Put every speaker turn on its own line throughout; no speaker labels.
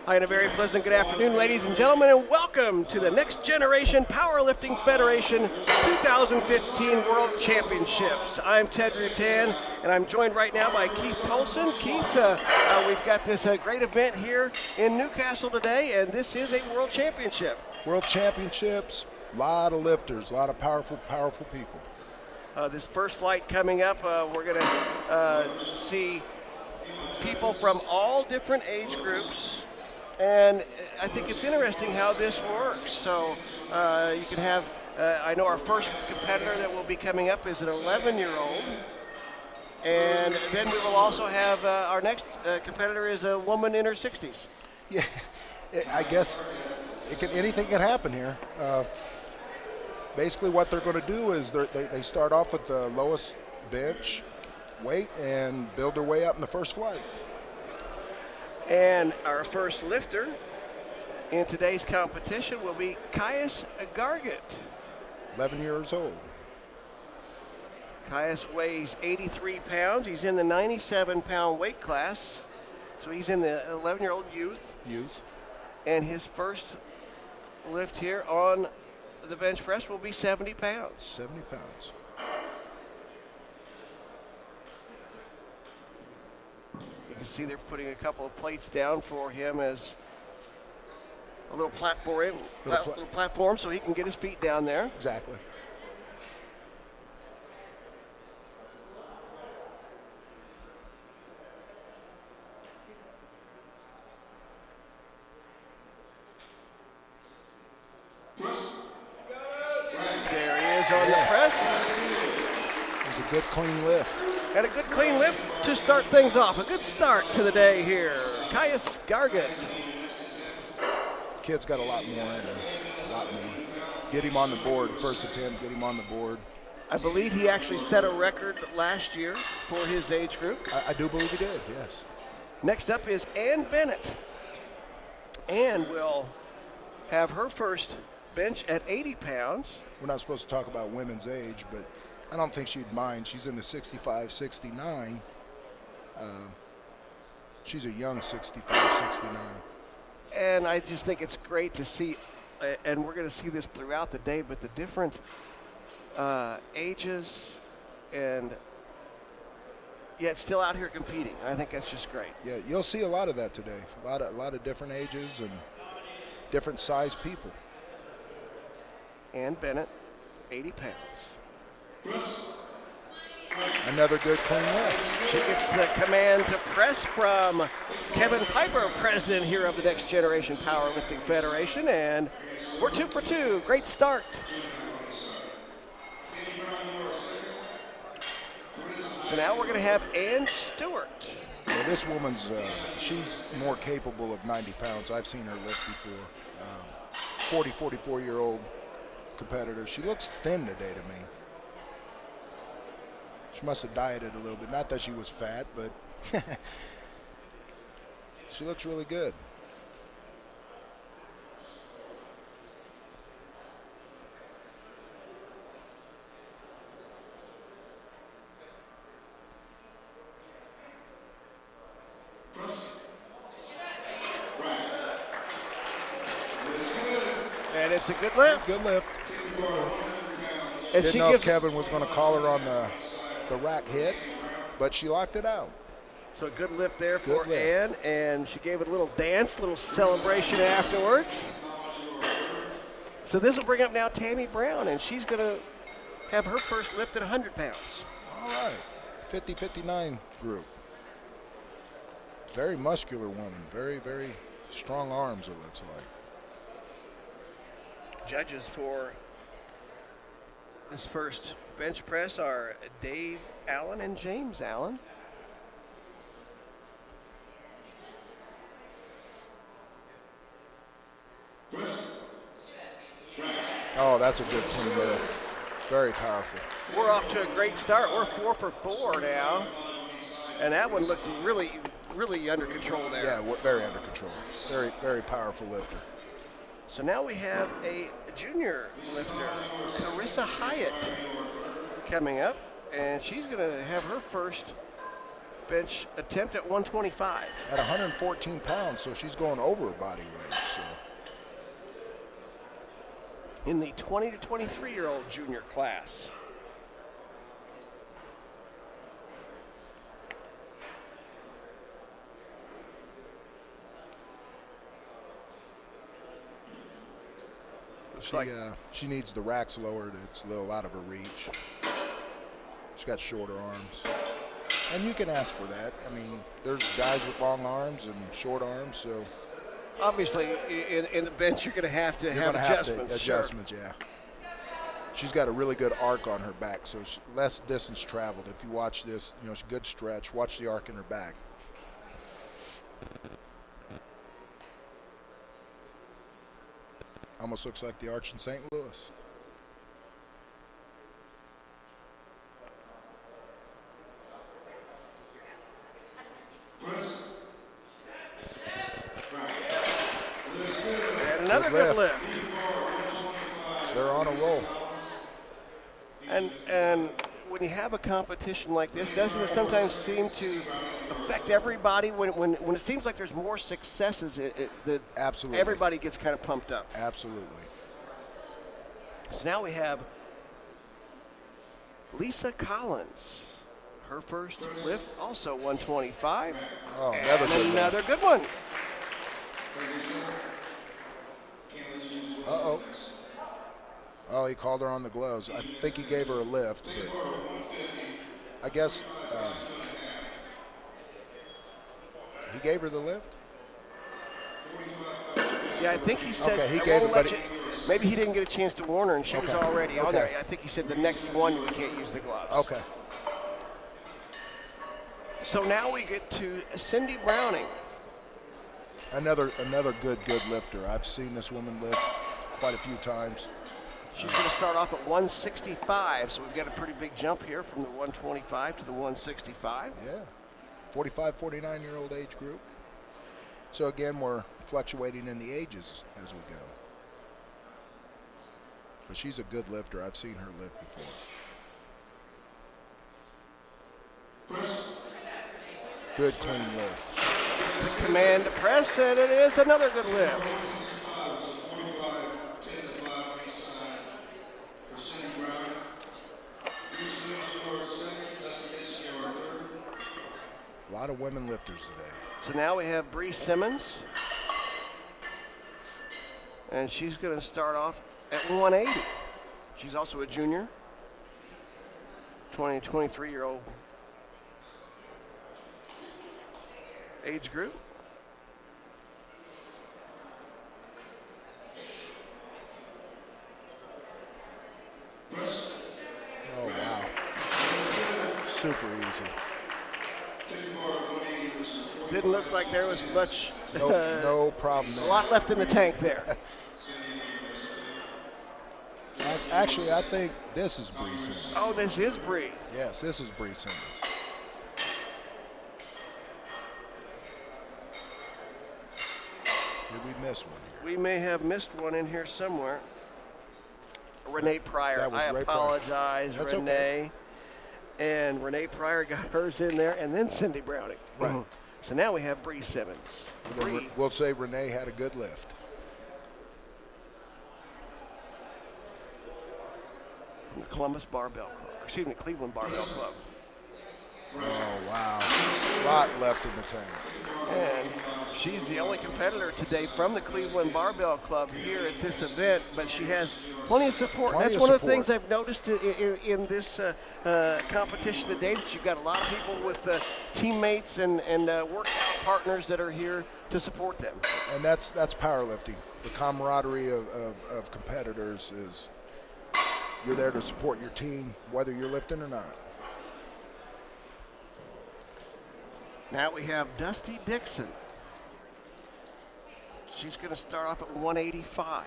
Hi, and a very pleasant good afternoon, ladies and gentlemen, and welcome to the Next Generation Powerlifting Federation 2015 World Championships. I'm Ted Rutan, and I'm joined right now by Keith Tolson. Keith, we've got this great event here in Newcastle today, and this is a World Championship.
World Championships, a lot of lifters, a lot of powerful people.
This first flight coming up, we're going to see people from all different age groups. And I think it's interesting how this works. So you can have, I know our first competitor that will be coming up is an 11-year-old. And then we will also have our next competitor is a woman in her 60s.
Yeah, I guess anything can happen here. Basically what they're going to do is they start off with the lowest bench weight and build their way up in the first flight.
And our first lifter in today's competition will be Caius Gargett.
11 years old.
Caius weighs 83 pounds. He's in the 97-pound weight class. So he's in the 11-year-old youth. And his first lift here on the bench press will be 70 pounds.
70 pounds.
You can see they're putting a couple of plates down for him as a little platform so he can get his feet down there.
Exactly.
There he is on the press.
It was a good clean lift.
And a good clean lift to start things off. A good start to the day here. Caius Gargett.
Kid's got a lot more in him. A lot more. Get him on the board. First attempt, get him on the board.
I believe he actually set a record last year for his age group.
I do believe he did, yes.
Next up is Ann Bennett. Ann will have her first bench at 80 pounds.
We're not supposed to talk about women's age, but I don't think she'd mind. She's in the 65, 69. She's a young 65, 69.
And I just think it's great to see, and we're going to see this throughout the day, but the different ages and yet still out here competing. I think that's just great.
Yeah, you'll see a lot of that today. A lot of different ages and different size people.
Ann Bennett, 80 pounds.
Another good clean lift.
She gets the command to press from Kevin Piper, president here of the Next Generation Powerlifting Federation, and we're 2 for 2. Great start. So now we're going to have Ann Stewart.
Well, this woman's, she's more capable of 90 pounds. I've seen her lift before. 44-year-old competitor. She looks thin today to me. She must have dieted a little bit. Not that she was fat, but she looks really good.
And it's a good lift.
Good lift.
And
Didn't know if Kevin was going to call her on the rack hit, but she locked it out.
So a good lift there for Ann, and she gave it a little dance, a little celebration afterwards. So this will bring up now Tammy Brown, and she's going to have her first lift at 100 pounds.
All right, 50-59 group. Very muscular woman, very, very strong arms, it looks like.
Judges for this first bench press are Dave Allen and James Allen.
Oh, that's a good clean lift. Very powerful.
We're off to a great start. We're 4 for 4 now. And that one looked really, really under control there.
Yeah, very under control. Very, very powerful lifter.
So now we have a junior lifter, Carissa Hyatt, coming up, and she's going to have her first bench attempt at 125.
At 114 pounds, so she's going over her body weight. So.
In the 20 to 23-year-old junior class.
She needs the racks lowered. It's a little out of her reach. She's got shorter arms. And you can ask for that. I mean, there's guys with long arms and short arms, so.
Obviously, in the bench, you're going to have adjustments.
Adjustments,
sure.
Yeah. She's got a really good arc on her back, so less distance traveled. If you watch this, it's a good stretch. Watch the arc in her back. Almost looks like the arch in St. Louis.
And another good lift.
They're on a roll.
And when you have a competition like this, doesn't it sometimes seem to affect everybody when it seems like there's more successes?
Absolutely.
Everybody gets kind of pumped up.
Absolutely.
So now we have Lisa Collins. Her first lift, also 125.
Oh,
and another good one.
Uh-oh. Oh, he called her on the gloves. I think he gave her a lift, but I guess he gave her the lift?
Yeah, I think he said,
okay, he gave her, but
maybe he didn't get a chance to warn her, and she was already on there. I think he said the next one we can't use the gloves.
Okay.
So now we get to Cindy Browning.
Another good lifter. I've seen this woman lift quite a few times.
She's going to start off at 165, so we've got a pretty big jump here from the 125 to the 165.
Yeah, 45, 49-year-old age group. So again, we're fluctuating in the ages as we go. But she's a good lifter. I've seen her lift before. Good, clean lift.
It's the command to press, and it is another good lift.
A lot of women lifters today.
So now we have Bree Simmons. And she's going to start off at 180. She's also a junior. 20 to 23-year-old age group.
Oh, wow. Super easy.
Didn't look like there was much.
No problem there.
A lot left in the tank there.
Actually, I think this is Bree Simmons.
Oh, this is Bree.
Yes, this is Bree Simmons. Did we miss one here?
We may have missed one in here somewhere. Renee Pryor.
That was
I
Ray
apologize,
Pryor. That's
Renee.
okay.
And Renee Pryor got hers in there, and then Cindy Browning.
Right.
So now we have Bree Simmons. Bree.
We'll say Renee had a good lift.
From the Columbus Barbell Club. Excuse me, Cleveland Barbell Club.
Oh, wow. A lot left in the tank.
And she's the only competitor today from the Cleveland Barbell Club here at this event, but she has plenty of support. That's one of the things I've noticed in this competition today, that you've got a lot of people with teammates and workout partners that are here to support them.
And that's powerlifting. The camaraderie of competitors is you're there to support your team, whether you're lifting or not.
Now we have Dusty Dixon. She's going to start off at 185.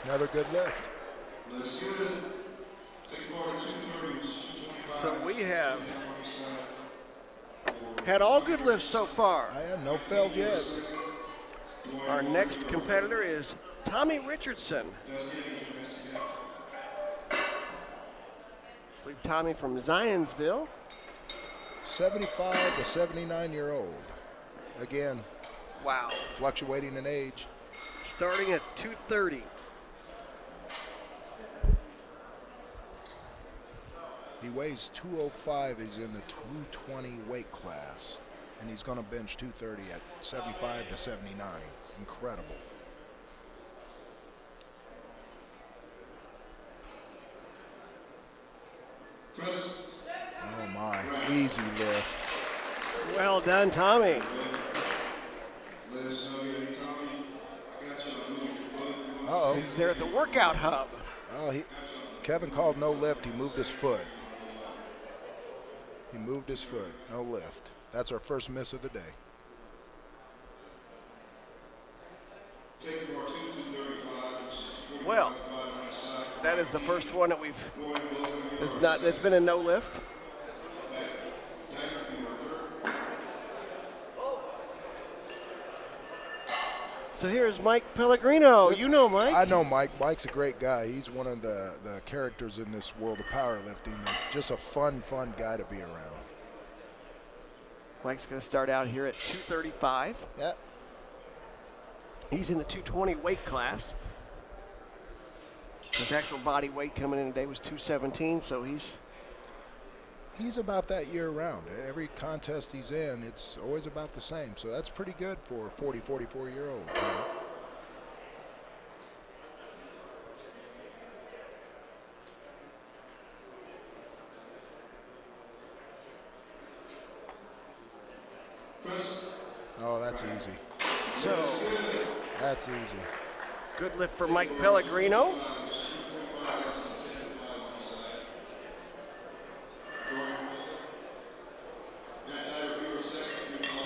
Another good lift.
Looks good. Take part in 230, which is 225.
So we have had all good lifts so far.
I have no failed yet.
Our next competitor is Tommy Richardson. I believe Tommy from Zionsville.
75 to 79-year-old. Again,
Wow.
fluctuating in age.
Starting at 230.
He weighs 205. He's in the 220 weight class. And he's going to bench 230 at 75 to 79. Incredible. Oh my, easy lift.
Well done, Tommy.
Uh-oh.
He's there at the workout hub.
Oh, Kevin called no lift. He moved his foot. He moved his foot. No lift. That's our first miss of the day.
Well, that is the first one that that's been a no lift. So here's Mike Pellegrino. You know Mike.
I know Mike. Mike's a great guy. He's one of the characters in this world of powerlifting. Just a fun guy to be around.
Mike's going to start out here at 235.
Yeah.
He's in the 220 weight class. His actual body weight coming in today was 217, so
he's about that year round. Every contest he's in, it's always about the same. So that's pretty good for a 40, 44-year-old. Oh, that's easy.
So
That's easy.
good lift for Mike Pellegrino.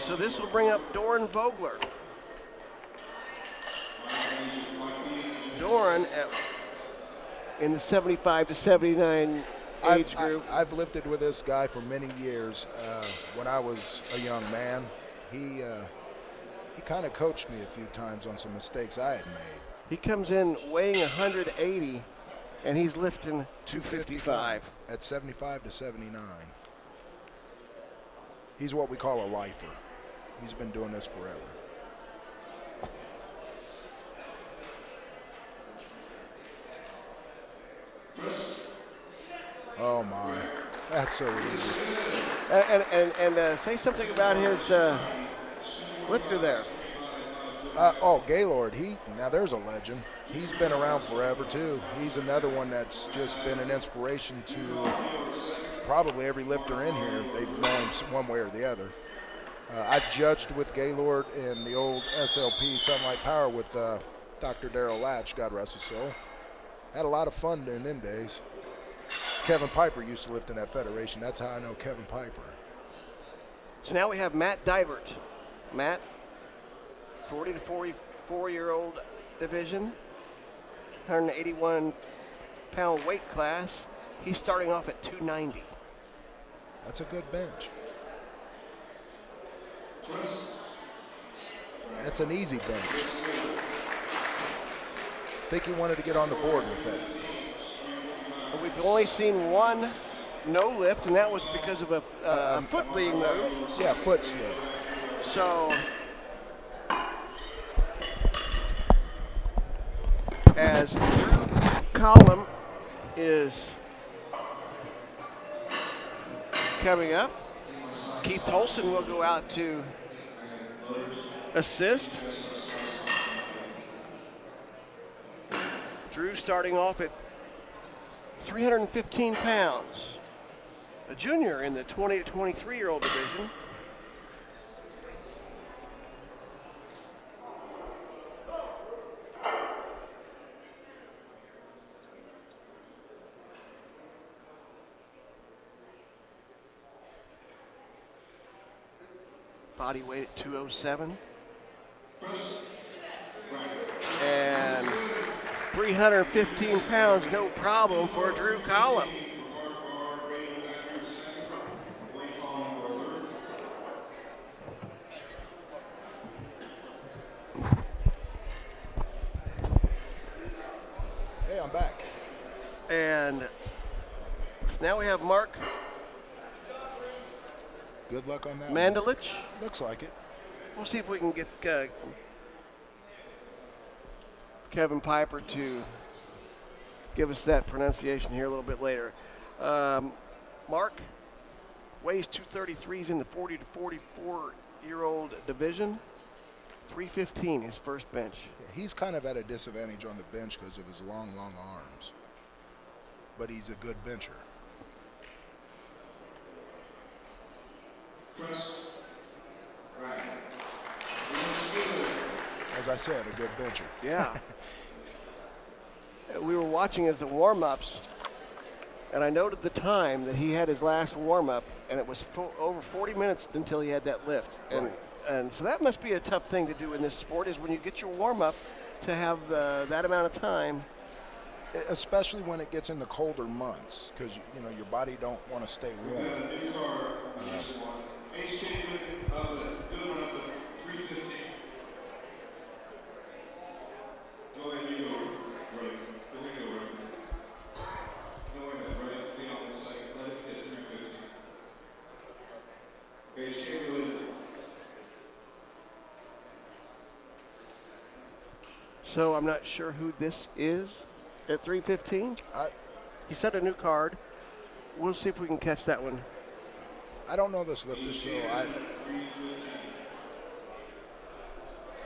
So this will bring up Doran Vogler. Doran in the 75 to 79 age group.
I've lifted with this guy for many years. When I was a young man, he kind of coached me a few times on some mistakes I had made.
He comes in weighing 180, and he's lifting 255.
At 75 to 79. He's what we call a lifer. He's been doing this forever. Oh my, that's so easy.
And say something about his lifter there.
Gaylord, now there's a legend. He's been around forever too. He's another one that's just been an inspiration to probably every lifter in here. They've known him one way or the other. I've judged with Gaylord in the old SLP Sunlight Power with Dr. Darrell Latch, God rest his soul. Had a lot of fun in them days. Kevin Piper used to lift in that federation. That's how I know Kevin Piper.
So now we have Matt Divert. Matt, 40 to 44-year-old division, 181-pound weight class. He's starting off at 290.
That's a good bench. That's an easy bench. I think he wanted to get on the board with that.
But we've only seen one no lift, and that was because of a foot being moved.
Yeah, foot slip.
So, as column is coming up, Keith Tolson will go out to assist. Drew starting off at 315 pounds, a junior in the 20 to 23-year-old division. Body weight at 207. And 315 pounds, no problem for Drew Collum.
Hey, I'm back.
And so now we have Mark
Good luck on that one.
Mandelich.
Looks like it.
We'll see if we can get Kevin Piper to give us that pronunciation here a little bit later. Mark weighs 233. He's in the 40 to 44-year-old division. 315, his first bench.
He's kind of at a disadvantage on the bench because of his long, long arms. But he's a good bencher. As I said, a good bencher.
Yeah. We were watching as the warm-ups, and I noted the time that he had his last warm-up, and it was over 40 minutes until he had that lift.
Right.
And so that must be a tough thing to do in this sport, is when you get your warm-up to have that amount of time.
Especially when it gets in the colder months, because you know your body don't want to stay warm.
So I'm not sure who this is at 315. He set a new card. We'll see if we can catch that one.
I don't know this lifter, so he's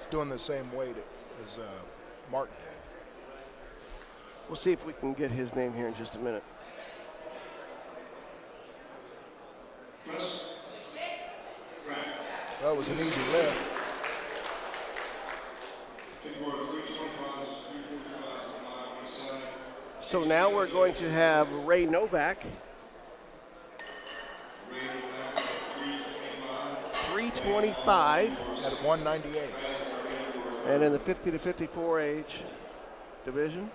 doing the same weight as Martin did.
We'll see if we can get his name here in just a minute.
That was an easy lift.
So now we're going to have Ray Novak. 325.
At 198.
And in the 50 to 54 age division.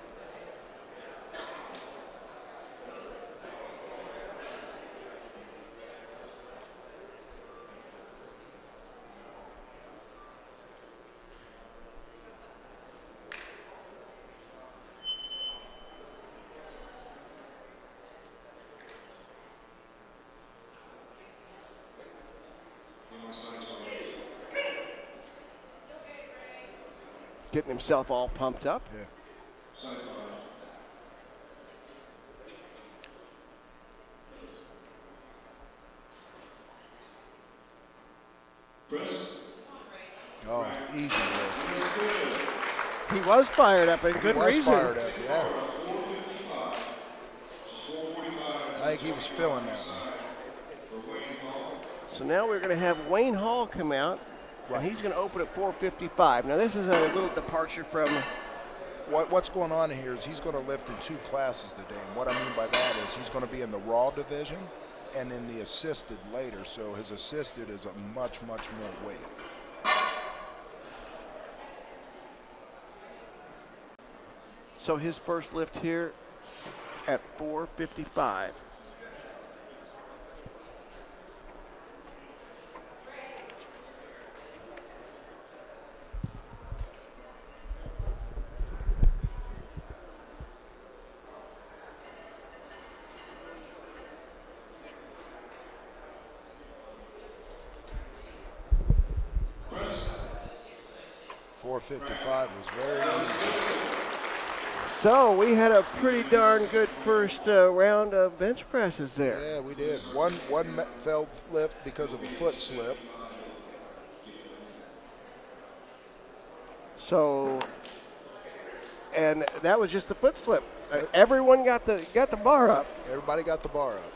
Getting himself all pumped up.
Yeah. Oh, easy lift.
He was fired up, and good
He was
reason.
fired up, yeah. I think he was feeling that one.
So now we're going to have Wayne Hall come out,
Right.
and he's going to open at 455. Now this is a little departure from.
What's going on here is he's going to lift in 2 classes today. And what I mean by that is he's going to be in the raw division and in the assisted later. So his assisted is a much, much more weight.
So his first lift here at 455.
.455 was very easy.
So we had a pretty darn good first round of bench presses there.
Yeah, we did. One failed lift because of a foot slip.
So, and that was just a foot slip. Everyone got the bar up.
Everybody got the bar up.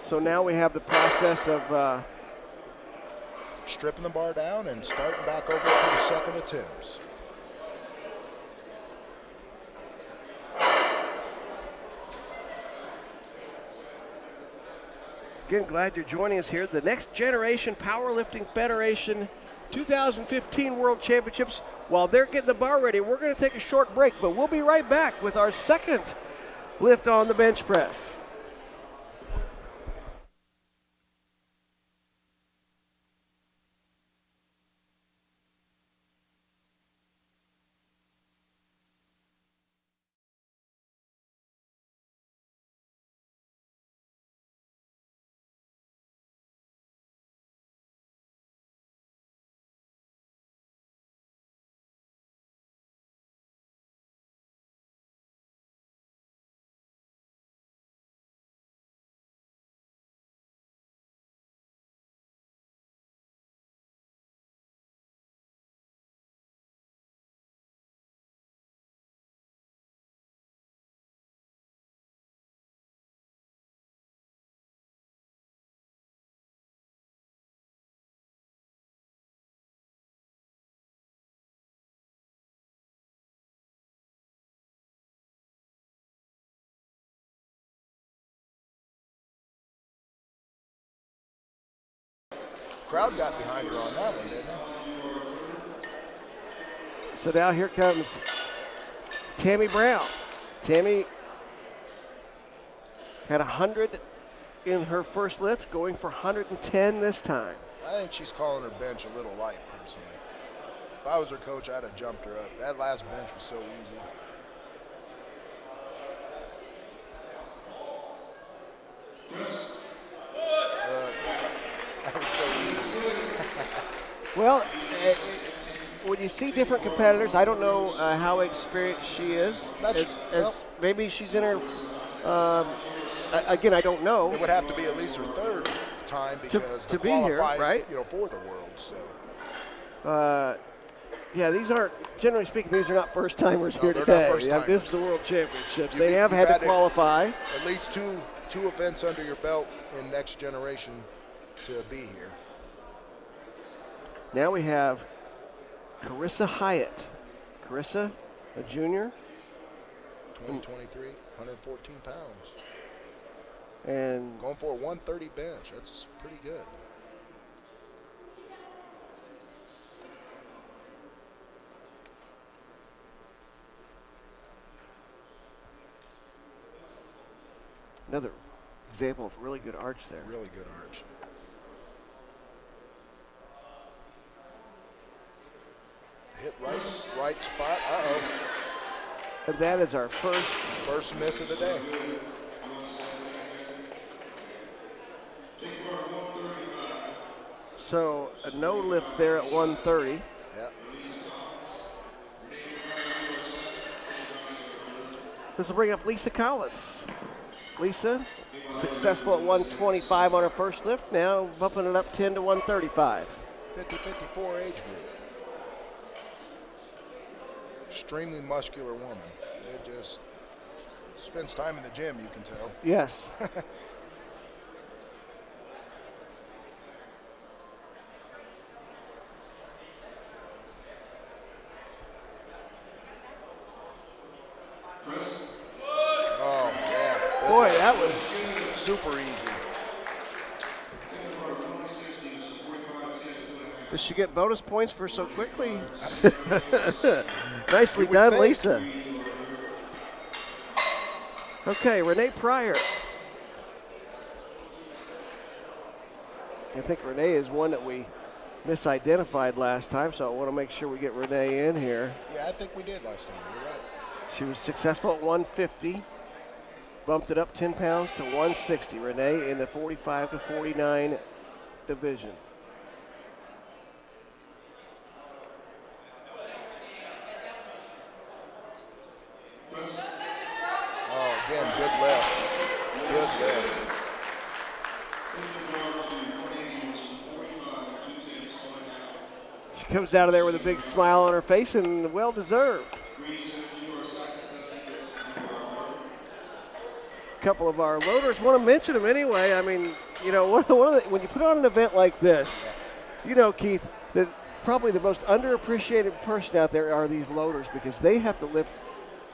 So now we have the process of
stripping the bar down and starting back over for the second attempts.
Again, glad you're joining us here. The Next Generation Powerlifting Federation 2015 World Championships. While they're getting the bar ready, we're going to take a short break, but we'll be right back with our second lift on the bench press.
Crowd got behind her on that one, didn't they?
So now here comes Tammy Brown. Tammy had 100 in her first lift, going for 110 this time.
I think she's calling her bench a little light, personally. If I was her coach, I'd have jumped her up. That last bench was so easy. That was so easy.
Well, when you see different competitors, I don't know how experienced she is. Maybe she's in her. Again, I don't know.
It would have to be at least her third time because
to be here, right?
For the world.
So. Yeah, these aren't. Generally speaking, these are not first timers here
they're
today.
not first-timers.
This is the World Championships. They have had to qualify.
At least two events under your belt in next generation to be here.
Now we have Carissa Hyatt. Carissa, a junior.
2023, 114 pounds.
And
going for a 130 bench. That's pretty good.
another example of really good arch there.
Really good arch. Hit right spot. Uh-oh.
And that is our
first miss of the day.
So a no lift there at 130.
Yep.
This will bring up Lisa Collins. Lisa, successful at 125 on her first lift, now bumping it up 10 to 135.
50-54 age group. Extremely muscular woman. It just spends time in the gym, you can tell.
Yes.
Oh, yeah.
Boy, that was
super easy.
Does she get bonus points for so quickly? Nicely done,
think.
Lisa. Okay, Renee Pryor. I think Renee is one that we misidentified last time, so I want to make sure we get Renee in here.
Yeah, I think we did last time. You're right.
She was successful at 150, bumped it up 10 pounds to 160. Renee in the 45 to 49 division.
Oh, again, good lift. Good lift.
She comes out of there with a big smile on her face, and well deserved. A couple of our loaders want to mention them anyway. I mean, you know, when you put on an event like this, you know, Keith, that probably the most underappreciated person out there are these loaders because they have to lift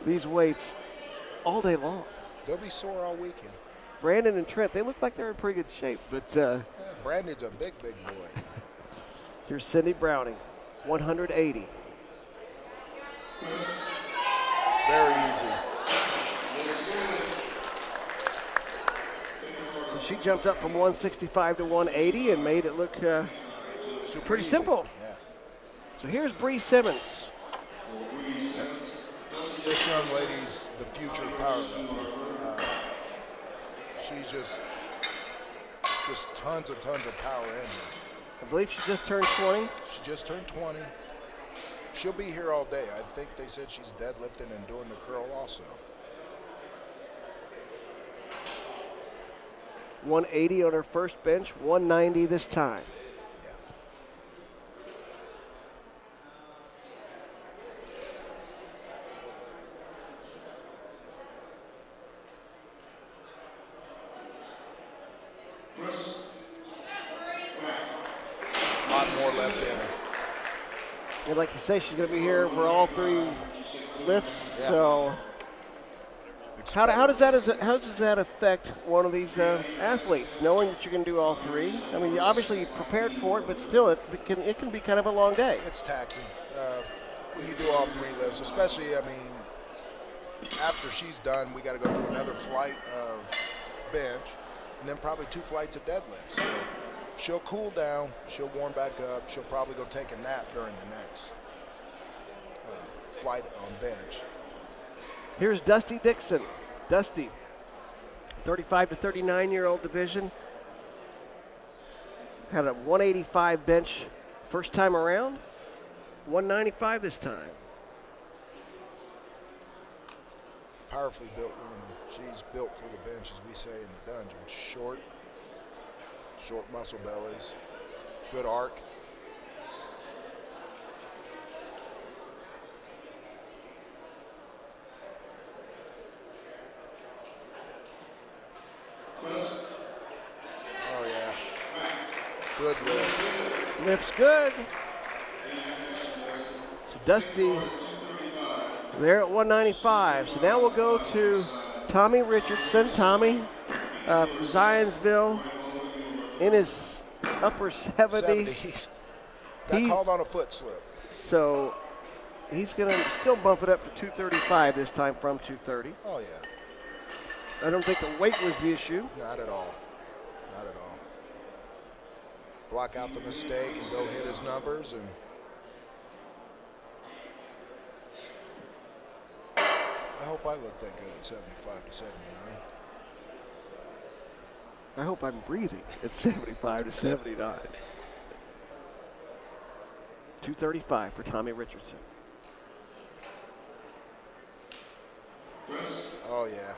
these weights all day long.
They'll be sore all weekend.
Brandon and Trent, they look like they're in pretty good shape, but
Brandon's a big boy.
Here's Cindy Browning, 180.
Very easy.
So she jumped up from 165 to 180 and made it look
Super
pretty
easy.
simple.
Yeah.
So here's Bree Simmons.
This young lady's the future of powerlifting. She's just tons of power in her.
I believe she just turned 20.
She just turned 20. She'll be here all day. I think they said she's deadlifting and doing the curl also.
180 on her first bench, 190 this time.
Yeah. A lot more left in her.
And like you say, she's going to be here for all 3 lifts.
Yeah.
So how does that affect one of these athletes, knowing that you're going to do all 3? I mean, obviously you prepared for it, but still, it can be kind of a long day.
It's taxing when you do all 3 lifts, especially, I mean, after she's done, we got to go through another flight of bench and then probably 2 flights of deadlifts. So she'll cool down, she'll warm back up, she'll probably go take a nap during the next flight on bench.
Here's Dusty Dixon. Dusty, 35 to 39-year-old division. Had a 185 bench first time around, 195 this time.
Powerfully built woman. She's built for the bench, as we say in the dungeon. Short muscle bellies, good arc. Oh yeah, good lift.
Lifts good. So Dusty there at 195. So now we'll go to Tommy Richardson. Tommy from Zionsville in his upper 70s.
70s. Got called on a foot slip.
So he's going to still bump it up to 235 this time from 230.
Oh yeah.
I don't think the weight was the issue.
Not at all. Not at all. Block out the mistake and go hit his numbers. And I hope I look that good at 75 to 79.
I hope I'm breathing at 75 to 79. 235 for Tommy Richardson.
Oh yeah.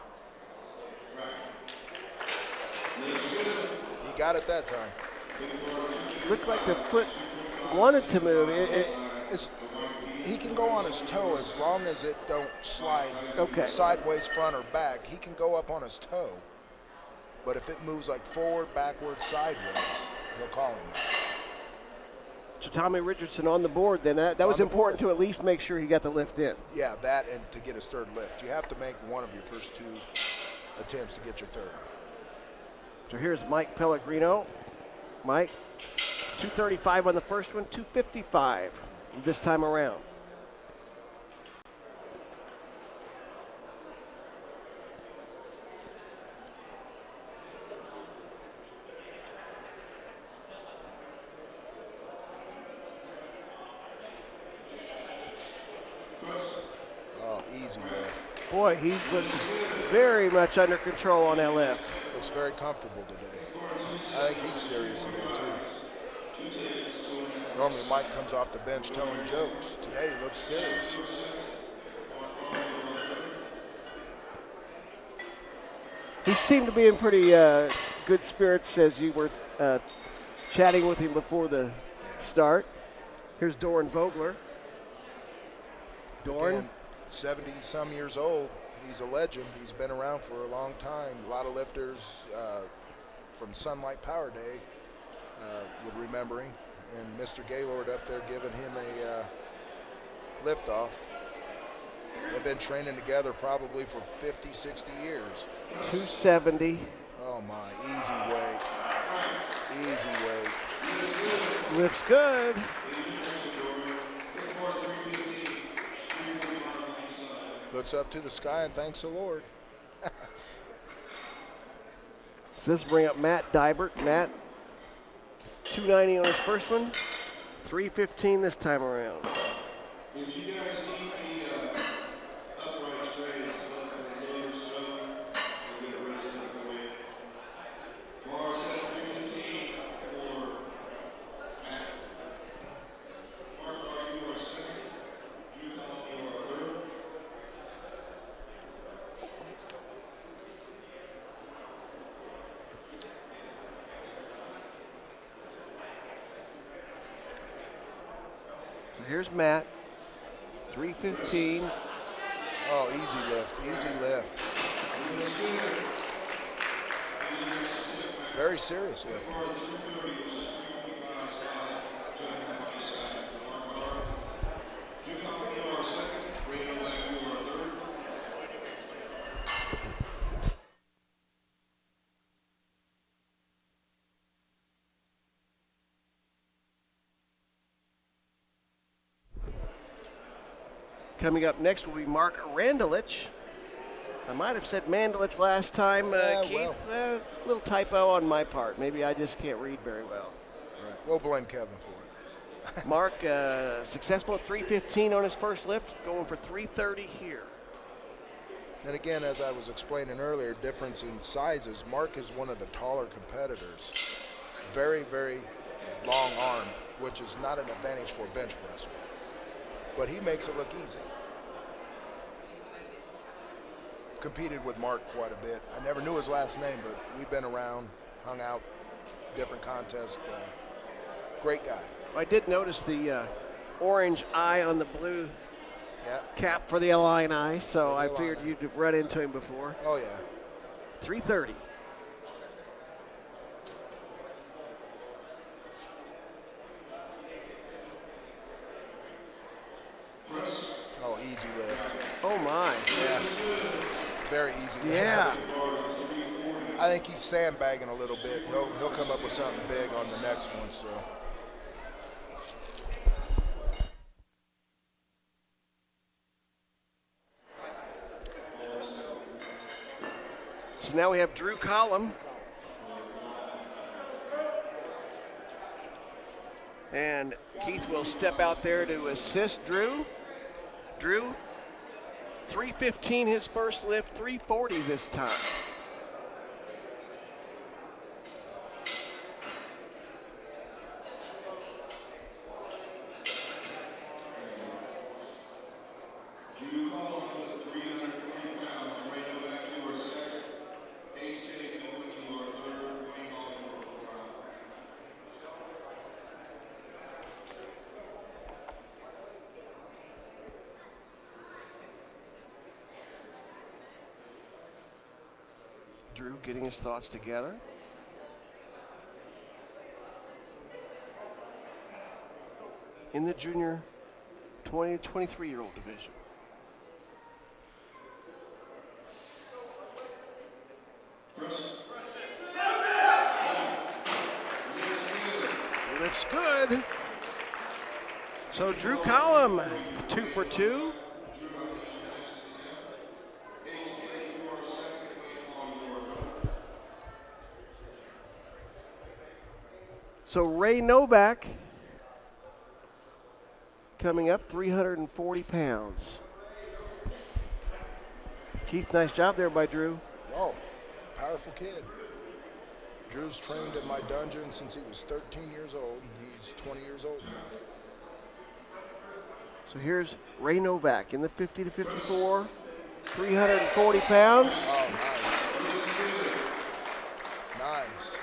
He got it that time.
Looked like the foot wanted to move.
He can go on his toe as long as it don't slide sideways, front or back. He can go up on his toe. But if it moves like forward, backward, sideways, he'll call him out.
So Tommy Richardson on the board then. That was important to at least make sure he got the lift in.
Yeah, that and to get his third lift. You have to make one of your first 2 attempts to get your third.
So here's Mike Pellegrino. Mike, 235 on the first one, 255 this time around.
Oh, easy lift.
Boy, he looks very much under control on that lift.
Looks very comfortable today. I think he's serious today too. Normally Mike comes off the bench telling jokes. Today he looks serious.
He seemed to be in pretty good spirits as you were chatting with him before the start. Here's Doran Vogler. Doran,
70-some years old. He's a legend. He's been around for a long time. A lot of lifters from Sunlight Power Day would remember him. And Mr. Gaylord up there giving him a lift-off. They've been training together probably for 50, 60 years.
270.
Oh, my. Easy weight. Easy weight.
Lifts good.
Looks up to the sky and thanks the Lord.
So this will bring up Matt Dybert. Matt, 290 on his first one, 315 this time around.
If you guys keep the upright straight, let the lower stroke, we'll get it raised up for you. Bar set 315 for Matt. Mark, are you our second? Drew Collin, you are third.
So here's Matt, 315.
Oh, easy lift, easy lift. Very serious lift.
Drew Collin, you are second. Ray Novak, you are third.
Coming up next will be Mark Randelich. I might have said Mandelich last time,
Yeah,
Keith. Little typo on my part. Maybe I just can't read very well.
Right. We'll blame Kevin for it.
Mark, successful at 315 on his first lift, going for 330 here.
And again, as I was explaining earlier, difference in sizes. Mark is one of the taller competitors. Very, very long arm, which is not an advantage for a bench presser. But he makes it look easy. Competed with Mark quite a bit. I never knew his last name, but we've been around, hung out, different contests. Great guy.
I did notice the orange eye on the blue
Yeah.
cap for the Illini, so
For the
I figured
Illini.
you'd run into him before.
Oh, yeah.
330.
Oh, easy lift.
Oh my.
Yeah. Very easy lift.
Yeah.
I think he's sandbagging a little bit. He'll come up with something big on the next one. So.
So now we have Drew Collin. And Keith will step out there to assist Drew. Drew, 315 his first lift, 340 this time.
Drew Collin with 340 pounds. Ray Novak, you are second. HK Goodwin, you are third. Wayne Hall, you are fourth.
Drew getting his thoughts together. In the junior 20 to 23-year-old division. Lifts good. So Drew Collin, 2 for 2. So Ray Novak coming up, 340 pounds. Keith, nice job there by Drew.
Oh, powerful kid. Drew's trained in my dungeon since he was 13 years old. He's 20 years old now.
So here's Ray Novak in the 50 to 54, 340 pounds.
Oh, nice. Nice.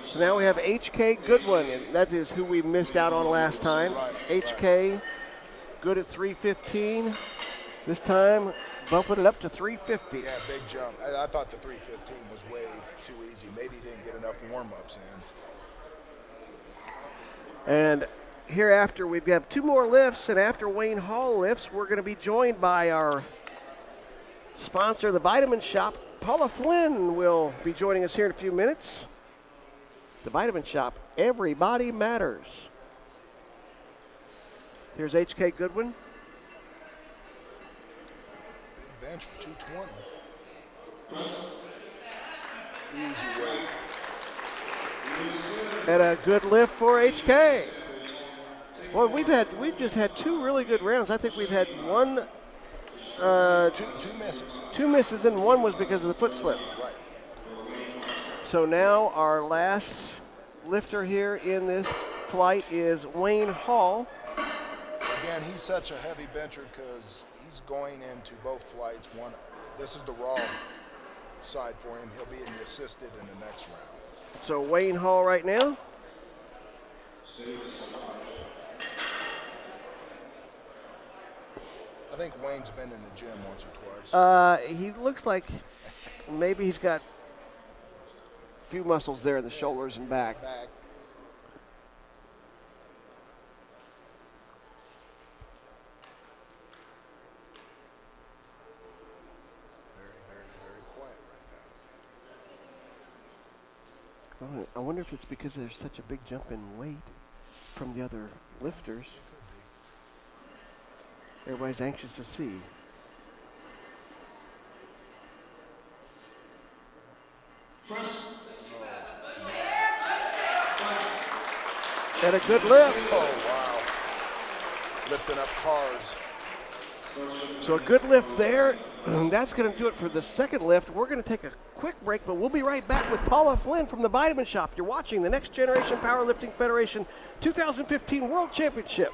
So now we have HK Goodwin, and that is who we missed out on last time.
Right,
HK good at 315. This time bumping it up to 350.
Yeah, big jump. I thought the 315 was way too easy. Maybe he didn't get enough warm-ups in.
And hereafter, we've got 2 more lifts, and after Wayne Hall lifts, we're going to be joined by our sponsor, the Vitamin Shop, Paula Flynn will be joining us here in a few minutes. The Vitamin Shop, everybody matters. Here's H.K. Goodwin.
Big bench for 220. Easy weight.
And a good lift for HK. Well, we've just had 2 really good rounds. I think we've had
Two misses.
2 misses, and 1 was because of the foot slip.
Right.
So now our last lifter here in this flight is Wayne Hall.
Again, he's such a heavy bencher because he's going into both flights. This is the raw side for him. He'll be in the assisted in the next round.
So Wayne Hall right now.
I think Wayne's been in the gym once or twice.
He looks like maybe he's got a few muscles there in the shoulders and back.
Back. Very quiet right now.
I wonder if it's because there's such a big jump in weight from the other lifters. Everybody's anxious to see. And a good lift.
Oh, wow. Lifting up cars.
So a good lift there. That's going to do it for the second lift. We're going to take a quick break, but we'll be right back with Paula Flynn from the Vitamin Shop. You're watching the Next Generation Powerlifting Federation 2015 World Championship.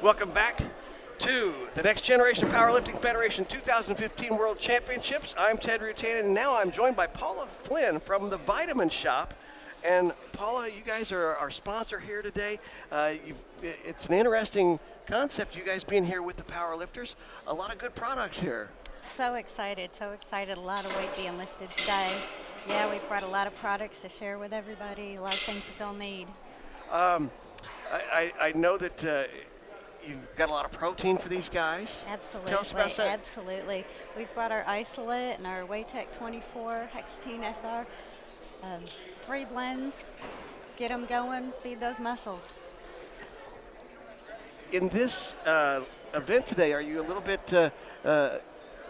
Welcome back to the Next Generation Powerlifting Federation 2015 World Championships. I'm Ted Rutan, and now I'm joined by Paula Flynn from the Vitamin Shop. And Paula, you guys are our sponsor here today. It's an interesting concept, you guys being here with the powerlifters. A lot of good products here.
So excited, so excited. A lot of weight being lifted today. Yeah, we've brought a lot of products to share with everybody, a lot of things that they'll need.
I know that you've got a lot of protein for these guys.
Absolutely.
Tell us about that.
Absolutely. We've brought our isolate and our Waytech 24 Hexatine SR. 3 blends. Get them going, feed those muscles.
In this event today, are you a little bit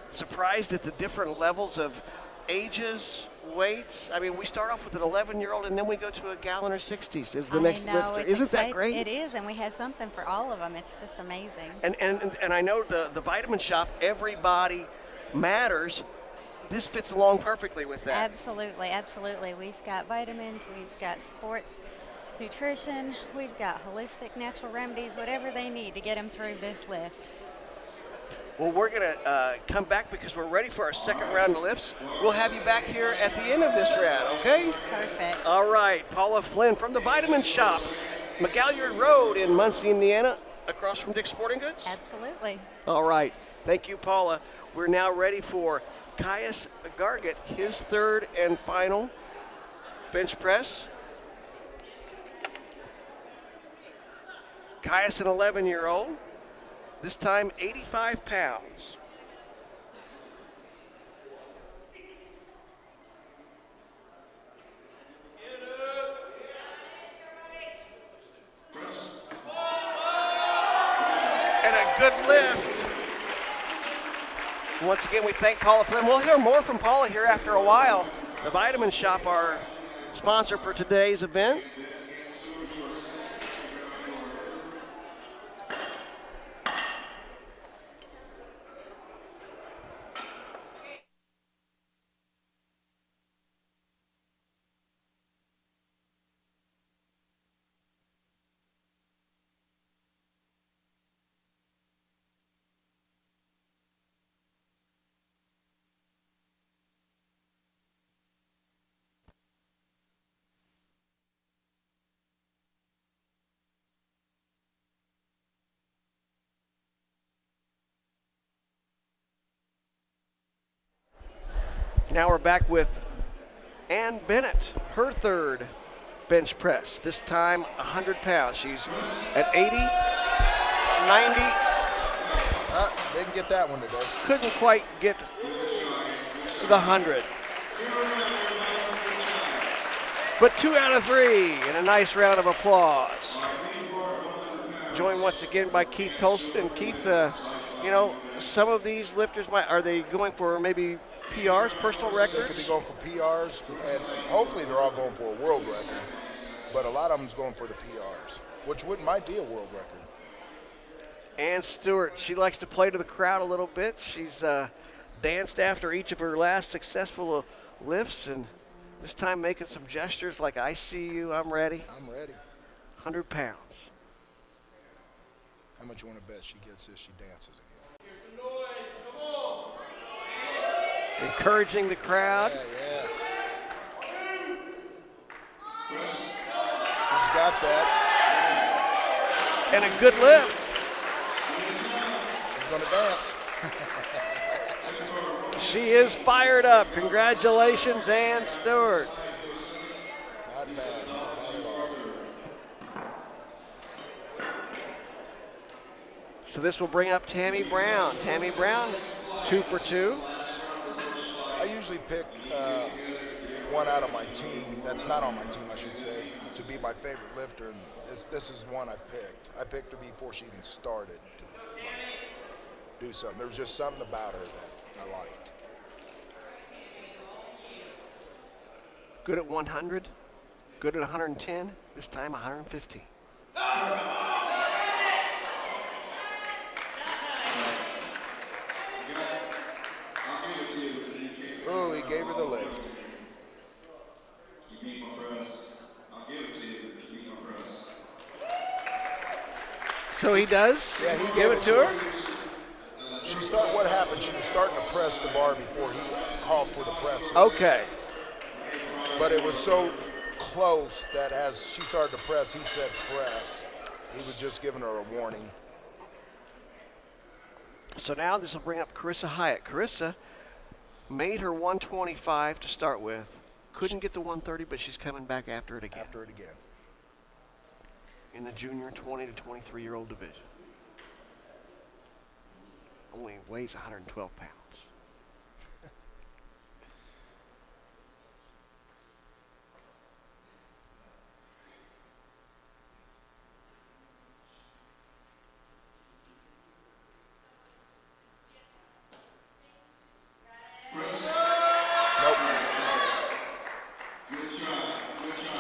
surprised at the different levels of ages, weights? I mean, we start off with an 11-year-old and then we go to a gal in her 60s as the next lifter. Isn't that great?
It is, and we have something for all of them. It's just amazing.
And I know the Vitamin Shop, everybody matters. This fits along perfectly with that.
Absolutely, absolutely. We've got vitamins, we've got sports nutrition, we've got holistic natural remedies, whatever they need to get them through this lift.
Well, we're going to come back because we're ready for our second round of lifts. We'll have you back here at the end of this round, okay?
Perfect.
All right, Paula Flynn from the Vitamin Shop, McGalliard Road in Muncie, Indiana, across from Dick's Sporting Goods?
Absolutely.
All right, thank you, Paula. We're now ready for Caius Gargett, his third and final bench press. Caius, an 11-year-old. This time 85 pounds. Good lift. Once again, we thank Paula Flynn. We'll hear more from Paula here after a while. The Vitamin Shop, our sponsor for today's event. Now we're back with Ann Bennett, her third bench press, this time 100 pounds. She's at 80, 90,
Didn't get that one today.
couldn't quite get to the 100. But 2 out of 3, and a nice round of applause. Joined once again by Keith Tolston. And Keith, you know, some of these lifters, are they going for maybe PRs, personal
They
records?
could be going for PRs, and hopefully they're all going for a world record. But a lot of them's going for the PRs, which might be a world record.
Ann Stewart, she likes to play to the crowd a little bit. She's danced after each of her last successful lifts, and this time making some gestures like, I see you, I'm ready.
I'm ready.
100 pounds.
How much you want to bet she gets this? She dances again.
Encouraging the crowd.
Yeah. She's got that.
And a good lift.
She's going to dance.
She is fired up. Congratulations, Ann Stewart.
Not bad. Not bad at all.
So this will bring up Tammy Brown. Tammy Brown, 2 for 2.
I usually pick one out of my team that's not on my team, I should say, to be my favorite lifter. And this is one I picked. I picked her before she even started to do something. There was just something about her that I liked.
Good at 100. Good at 110. This time 115.
Oh, he gave her the lift.
You beat my press. I'll give it to you. You beat my press.
So he does?
Yeah, he
Give
gave
it to her?
What happened? She was starting to press the bar before he called for the press.
Okay.
But it was so close that as she started to press, he said press. He was just giving her a warning.
So now this will bring up Carissa Hyatt. Carissa made her 125 to start with. Couldn't get the 130, but she's coming back after it again.
After it again.
In the junior 20 to 23-year-old division. Only weighs 112 pounds.
Nope.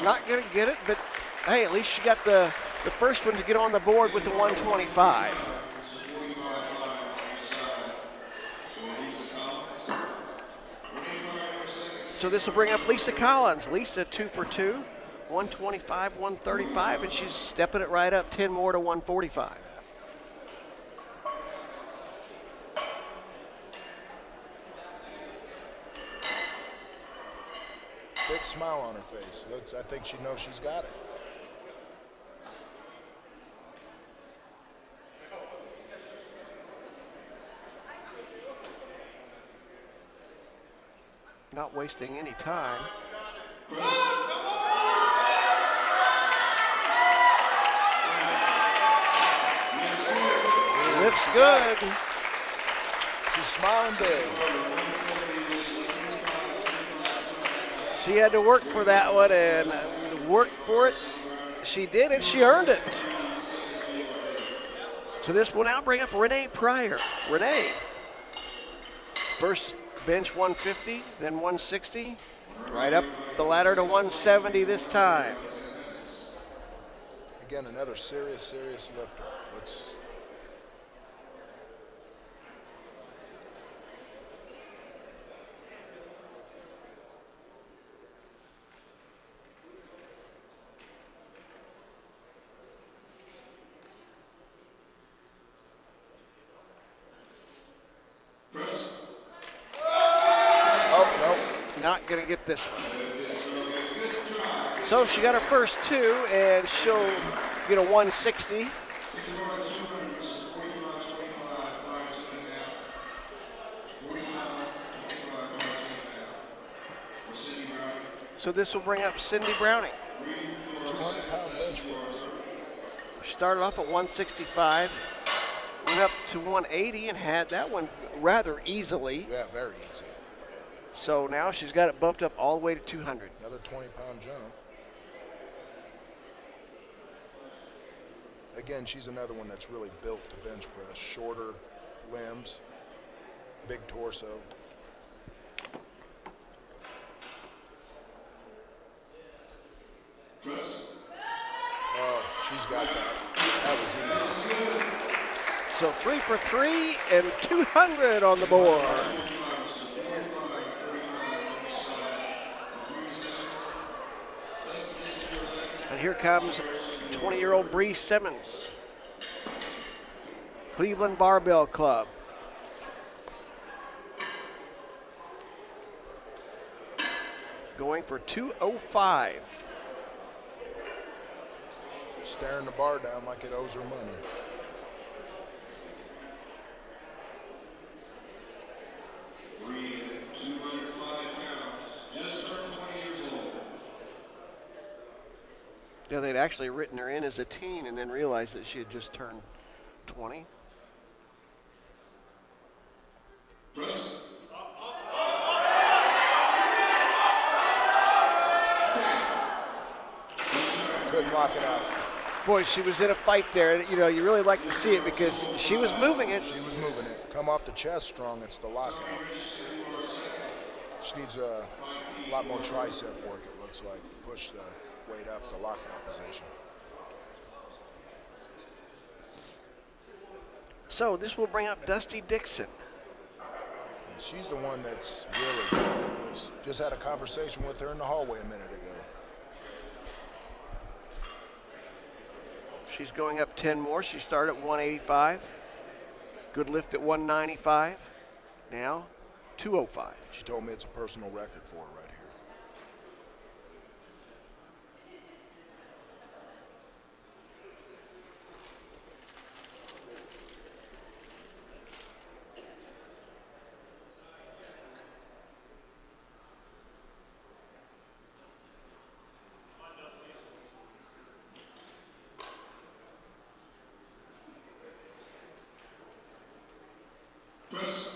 Not going to get it, but hey, at least she got the first one to get on the board with the 125. So this will bring up Lisa Collins. Lisa 2 for 2, 125, 135, and she's stepping it right up 10 more to 145.
Big smile on her face. I think she knows she's got it.
Not wasting any time. Lifts good.
She's smiling big.
She had to work for that one, and work for it she did, and she earned it. So this will now bring up Renee Pryor. Renee, first bench 150, then 160, right up the ladder to 170 this time.
Again, another serious lifter. Looks
Not going to get this one. So she got her first two, and she'll get a 160. So this will bring up Cindy Browning.
200-pound bench press.
She started off at 165, went up to 180 and had that one rather easily.
Yeah, very easy.
So now she's got it bumped up all the way to 200.
Another 20-pound jump. Again, she's another one that's really built to bench press. Shorter limbs, big torso. Oh, she's got that. That was easy.
So 3 for 3 and 200 on the board. And here comes 20-year-old Bree Simmons, Cleveland Barbell Club. Going for 205.
Staring the bar down like it owes her money.
Bree, 205 pounds, just turned 20 years old.
Yeah, they'd actually written her in as a teen and then realized that she had just turned 20.
Press.
Couldn't lock it out.
Boy, she was in a fight there. You know, you really like to see it because she was moving it.
She was moving it. Come off the chest strong, it's the lockout. She needs a lot more tricep work, it looks like. Push the weight up the lockout position.
So this will bring up Dusty Dixon.
And she's the one that's really good for this. Just had a conversation with her in the hallway a minute ago.
She's going up 10 more. She started at 185. Good lift at 195. Now 205.
She told me it's a personal record for her right here.
Press.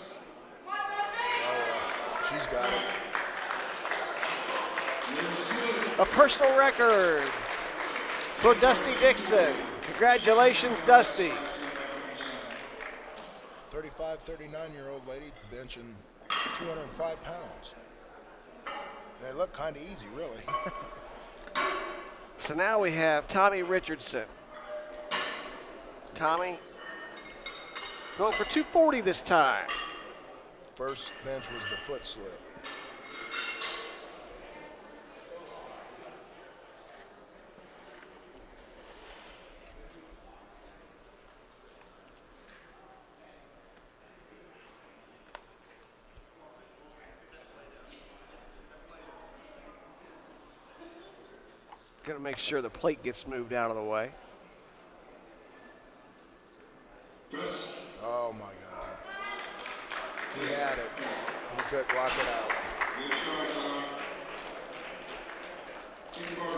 Oh, yeah. She's got it.
A personal record for Dusty Dixon. Congratulations, Dusty.
35, 39-year-old lady benching 205 pounds. They look kind of easy, really.
So now we have Tommy Richardson. Tommy going for 240 this time.
First bench was the foot slip.
Gonna make sure the plate gets moved out of the way.
Press.
Oh my God. He had it. He couldn't lock it out.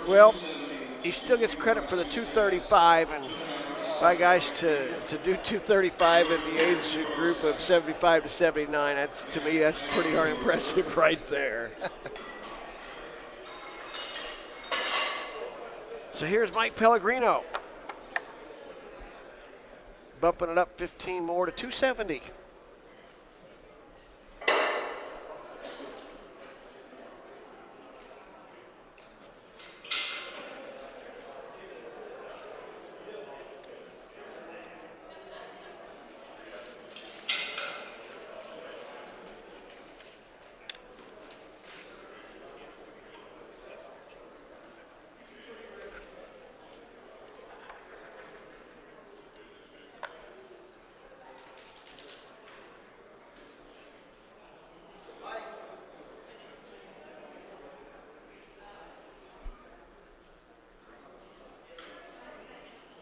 Well, he still gets credit for the 235, and by guys, to do 235 at the age group of 75 to 79, that's, to me, that's pretty darn impressive right there. So here's Mike Pellegrino. bumping it up 15 more to 270.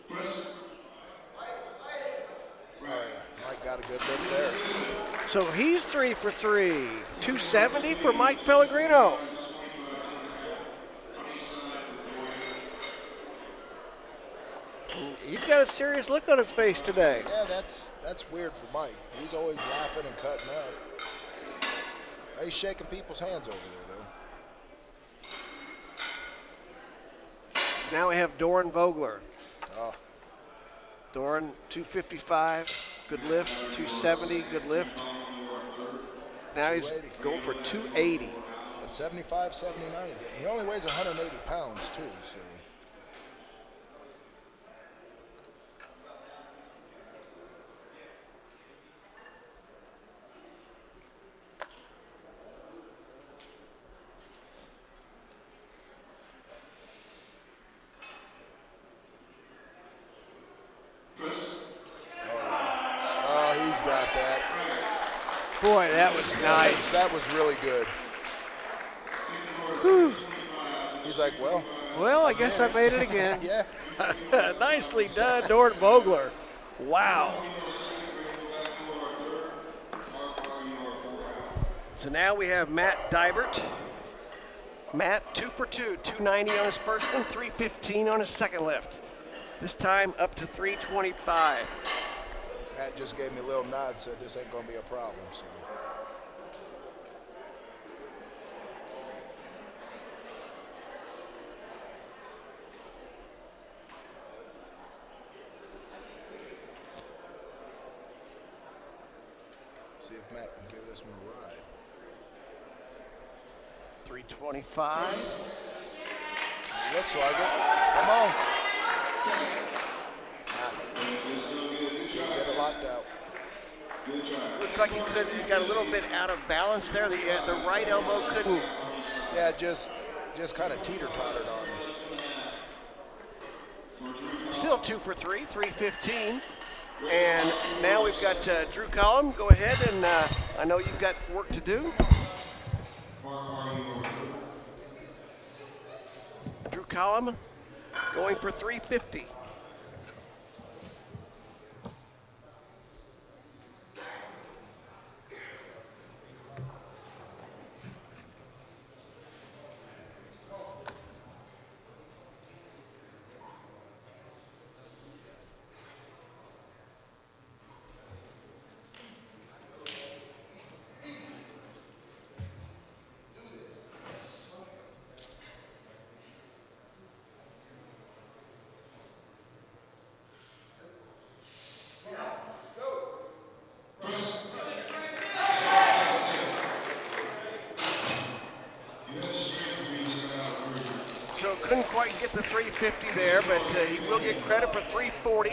Preston.
Oh, yeah. Mike got a good lift there.
So he's 3 for 3. 270 for Mike Pellegrino. He's got a serious look on his face today.
Yeah, that's weird for Mike. He's always laughing and cutting up. He's shaking people's hands over there, though.
So now we have Doran Vogler.
Oh,
Doran, 255, good lift. 270, good lift. Now he's
280.
going for 280.
at 75, 79 again. He only weighs 180 pounds, too, so. Oh, he's got that.
Boy, that was nice.
That was really good.
Whew.
He's like, well,
Well, I guess I made it again.
yeah.
Nicely done, Doran Vogler. Wow. So now we have Matt Dybert. Matt, 2 for 2, 290 on his first one, 315 on his second lift. This time up to 325.
Matt just gave me a little nod, said this ain't going to be a problem. So. See if Matt can give this one a ride.
325.
Looks like it. Come on. Get it locked out.
Looked like he got a little bit out of balance there. The right elbow couldn't.
Yeah, just kind of teeter-tottered on him.
Still 2 for 3, 315. And now we've got Drew Collum. Go ahead, and I know you've got work to do. Drew Collum going for 350. So couldn't quite get the 350 there, but he will get credit for 340.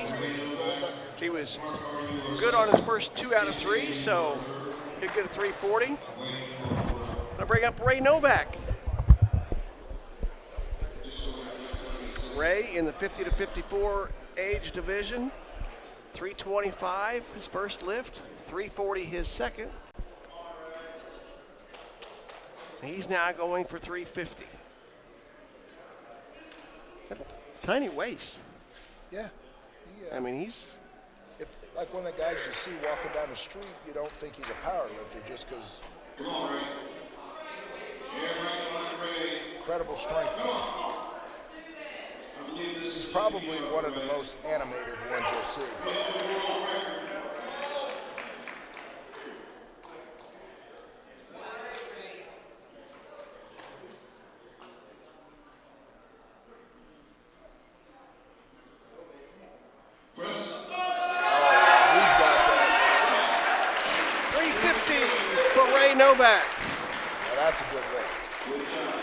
He was good on his first 2 out of 3, so he'll get a 340. I'll bring up Ray Novak. Ray in the 50 to 54 age division, 325 his first lift, 340 his second. He's now going for 350. Tiny waist.
Yeah.
I mean, he's
Like one of the guys you see walking down the street, you don't think he's a power lifter just because incredible strength. He's probably one of the most animated ones you'll see.
Novak.
Now that's a good lift.
Good job.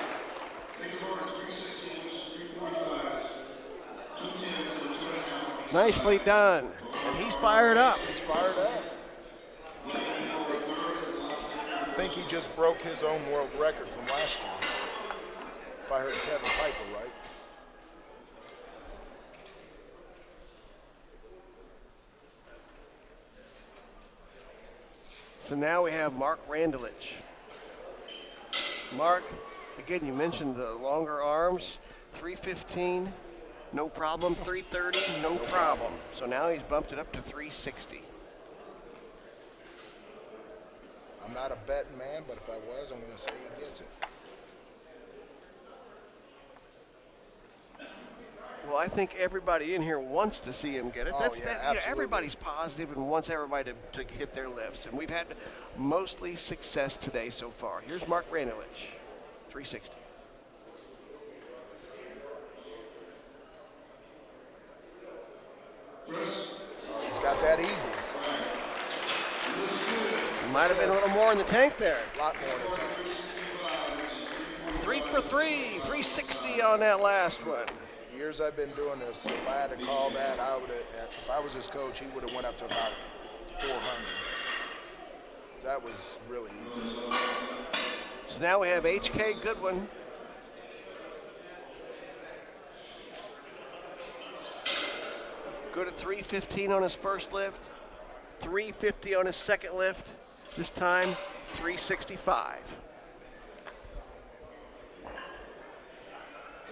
Take the bar to 360, which is 345s, 210s, and 2.5 on each
Nicely
side.
done. And he's fired up.
He's fired up. I think he just broke his own world record from last year. If I heard Kevin Piper right.
So now we have Mark Randelich. Mark, again, you mentioned the longer arms, 315, no problem, 330, no problem. So now he's bumped it up to 360.
I'm not a betting man, but if I was, I'm going to say he gets it.
Well, I think everybody in here wants to see him get it.
Oh,
That's
yeah,
that,
absolutely.
everybody's positive and wants everybody to hit their lifts. And we've had mostly success today so far. Here's Mark Randelich, 360.
Oh, he's got that easy.
Might have been a little more in the tank there.
A lot more in the tank.
3 for 3, 360 on that last one.
Years I've been doing this, if I had to call that, I would have, if I was his coach, he would have went up to about 400. That was really easy.
So now we have HK Goodwin. Good at 315 on his first lift, 350 on his second lift, this time 365.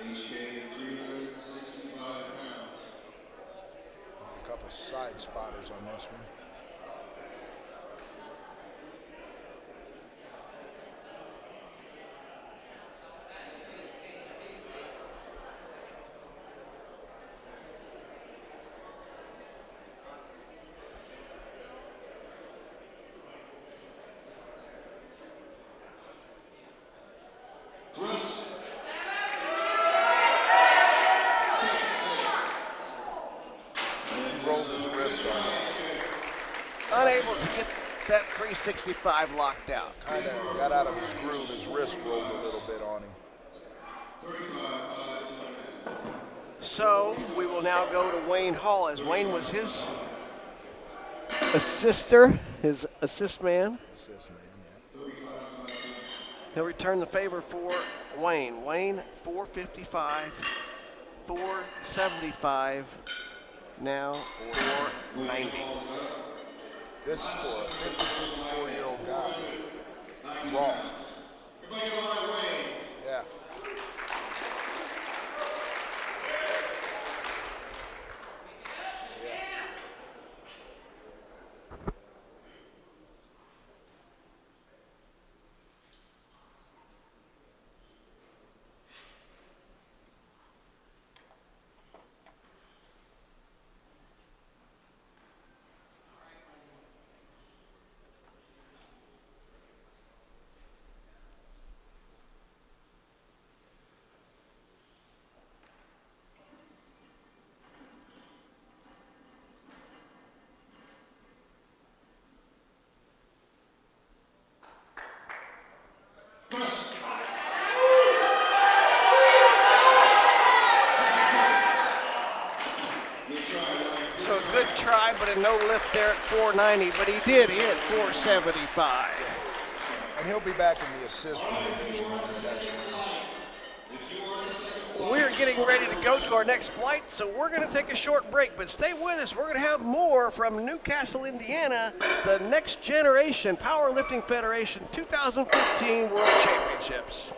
HK 365 pounds.
A couple of side spotters on this one.
Press.
He rolled his wrist on it.
Unable to get that 365 locked out.
Kind of got out of his groove. His wrist rolled a little bit on him.
So we will now go to Wayne Hall, as Wayne was his assister, his assist man.
Assist man, yeah.
He'll return the favor for Wayne. Wayne, 455, 475, now 490.
This is for a 54-year-old guy. Wrong.
Everybody get behind Wayne.
Yeah.
So a good try, but a no lift there at 490, but he did hit 475.
And he'll be back in the assist division next year.
We're getting ready to go to our next flight, so we're going to take a short break, but stay with us. We're going to have more from Newcastle, Indiana, the Next Generation Powerlifting Federation 2015 World Championships.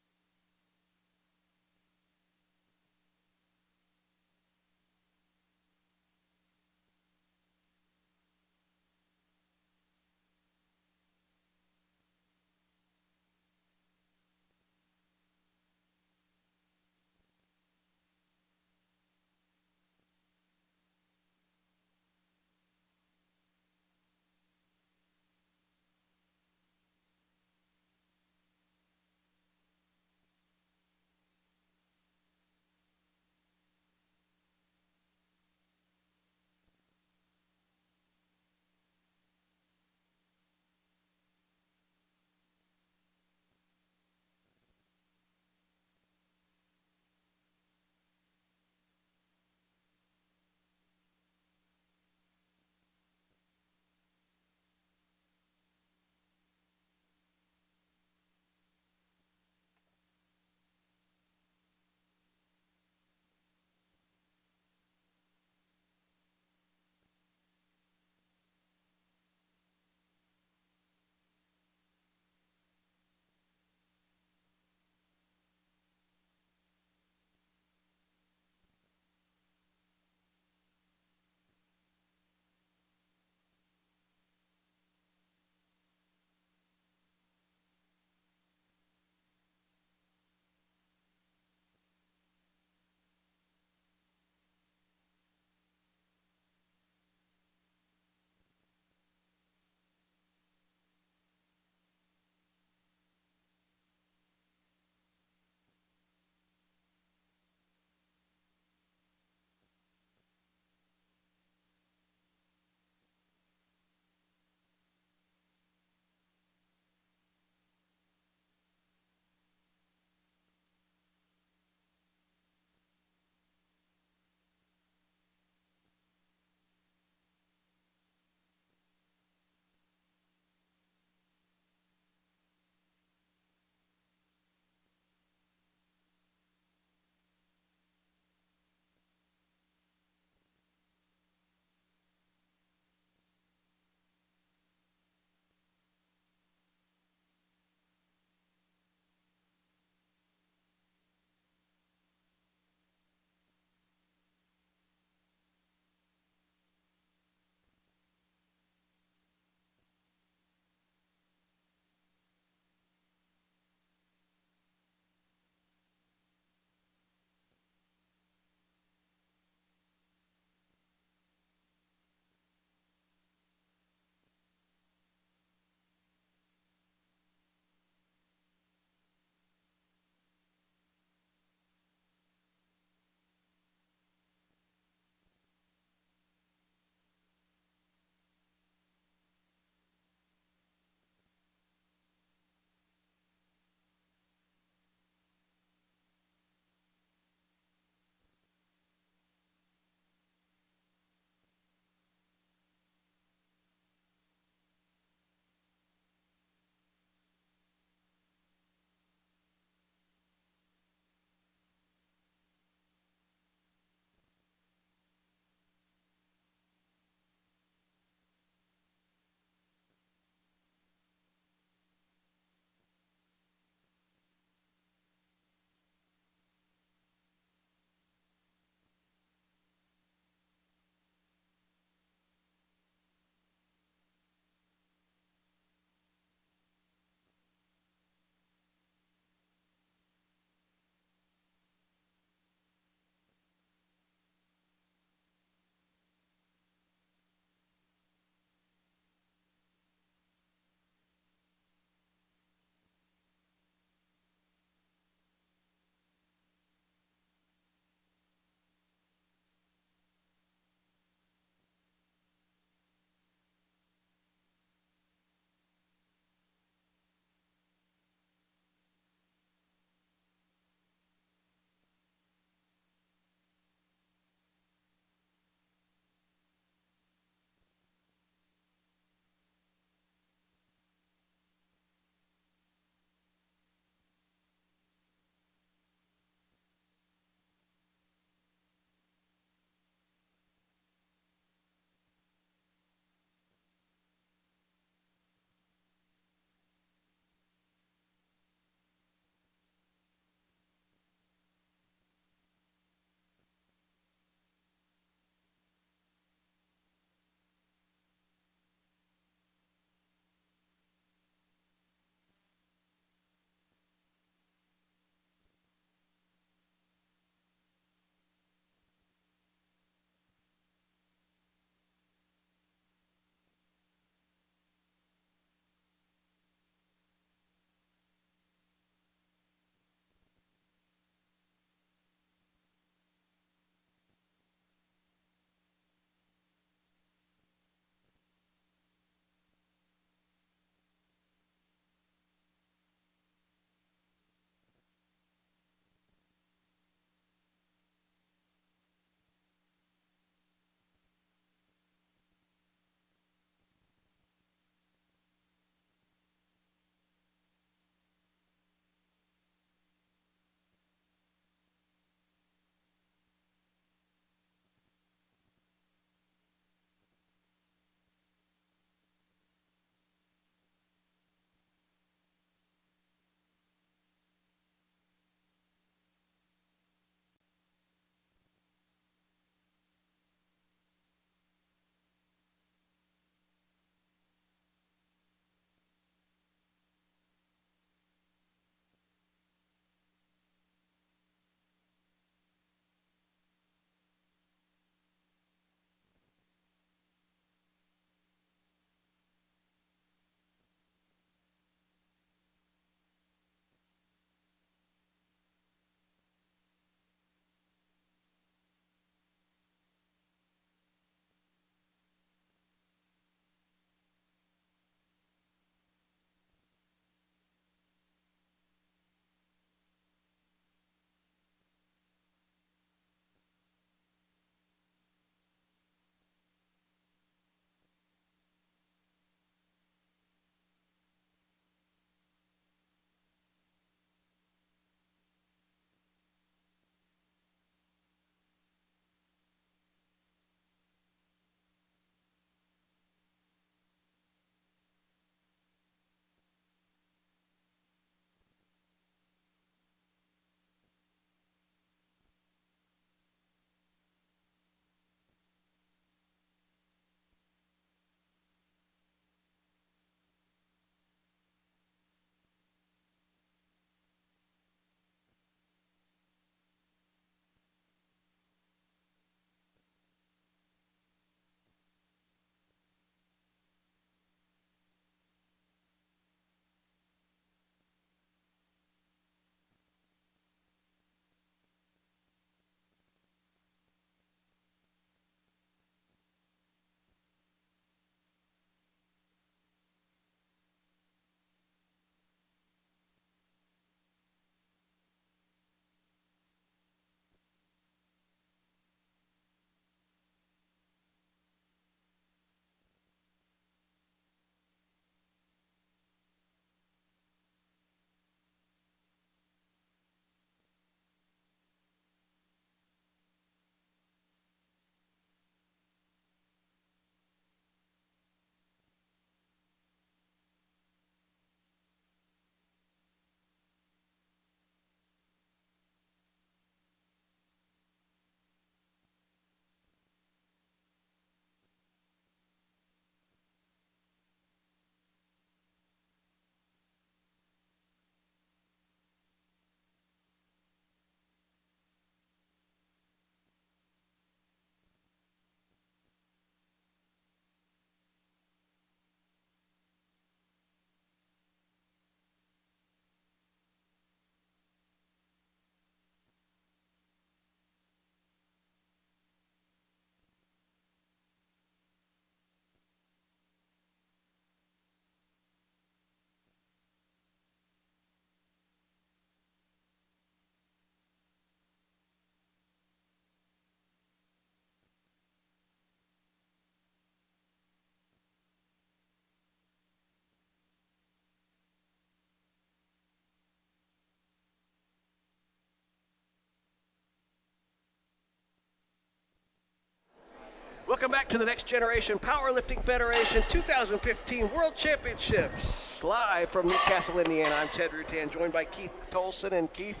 Welcome back to the Next Generation Powerlifting Federation 2015 World Championships. Live from Newcastle, Indiana. I'm Ted Rutan, joined by Keith Tolson. And Keith,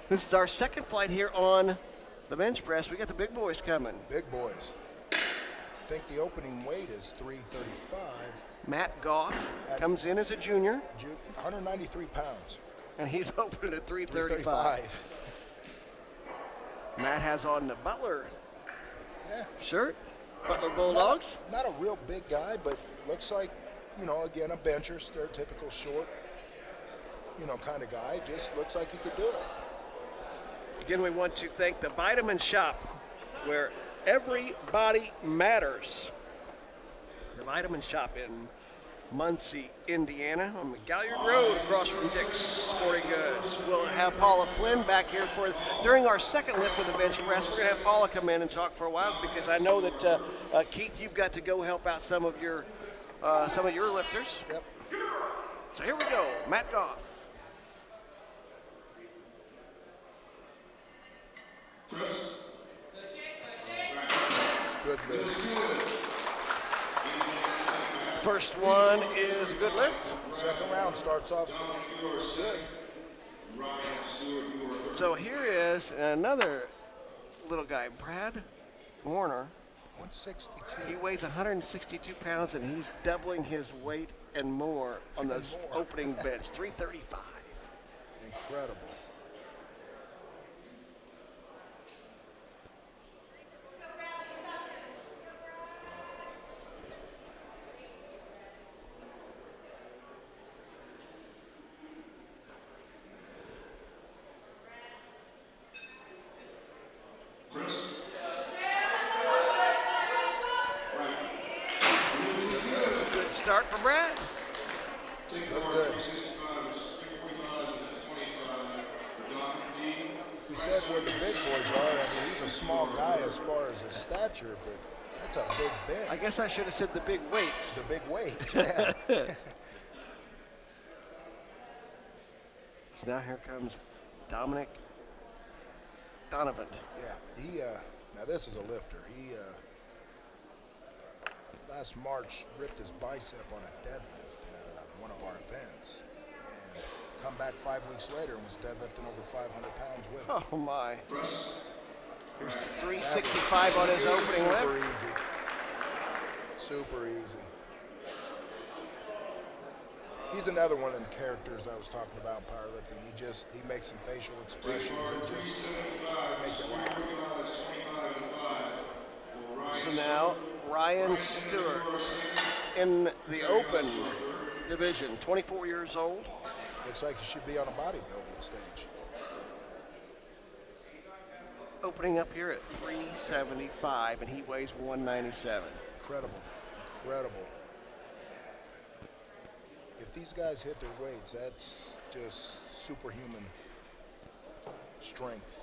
this is our second flight here on the bench press. We got the big boys coming.
Big boys. I think the opening weight is 335.
Matt Goff comes in as a junior.
193 pounds.
And he's opening at 335. Matt has on the Butler shirt. Butler Bulldogs.
Not a real big guy, but looks like, again, a bencher, stereotypical short, kind of guy. Just looks like he could do it.
Again, we want to thank the Vitamin Shop, where every body matters. The Vitamin Shop in Muncie, Indiana, on the Galliard Road, across from Dick's Sporting Goods. We'll have Paula Flynn back here during our second lift of the bench press. We're going to have Paula come in and talk for a while, because I know that Keith, you've got to go help out some of your lifters.
Yep.
So here we go, Matt Goff.
Good lift.
First one is a good lift.
Second round starts off good.
So here is another little guy, Brad Warner.
162.
He weighs 162 pounds, and he's doubling his weight and more on the opening bench, 335.
Incredible.
Good start for Brad.
Look good. We said where the big boys are. I mean, he's a small guy as far as his stature, but that's a big bench.
I guess I should have said the big weights.
The big weights, yeah.
So now here comes Dominic Donovan.
Yeah, now this is a lifter. He, last March, ripped his bicep on a deadlift at one of our events. And come back 5 weeks later and was deadlifting over 500 pounds with it.
Oh my. Here's 365 on his opening lift.
Super easy. Super easy. He's another one of them characters I was talking about in powerlifting. He makes some facial expressions and just make it laugh.
So now Ryan Stewart in the open division, 24 years old.
Looks like he should be on a bodybuilding stage.
Opening up here at 375, and he weighs 197.
Incredible, incredible. If these guys hit their weights, that's just superhuman strength.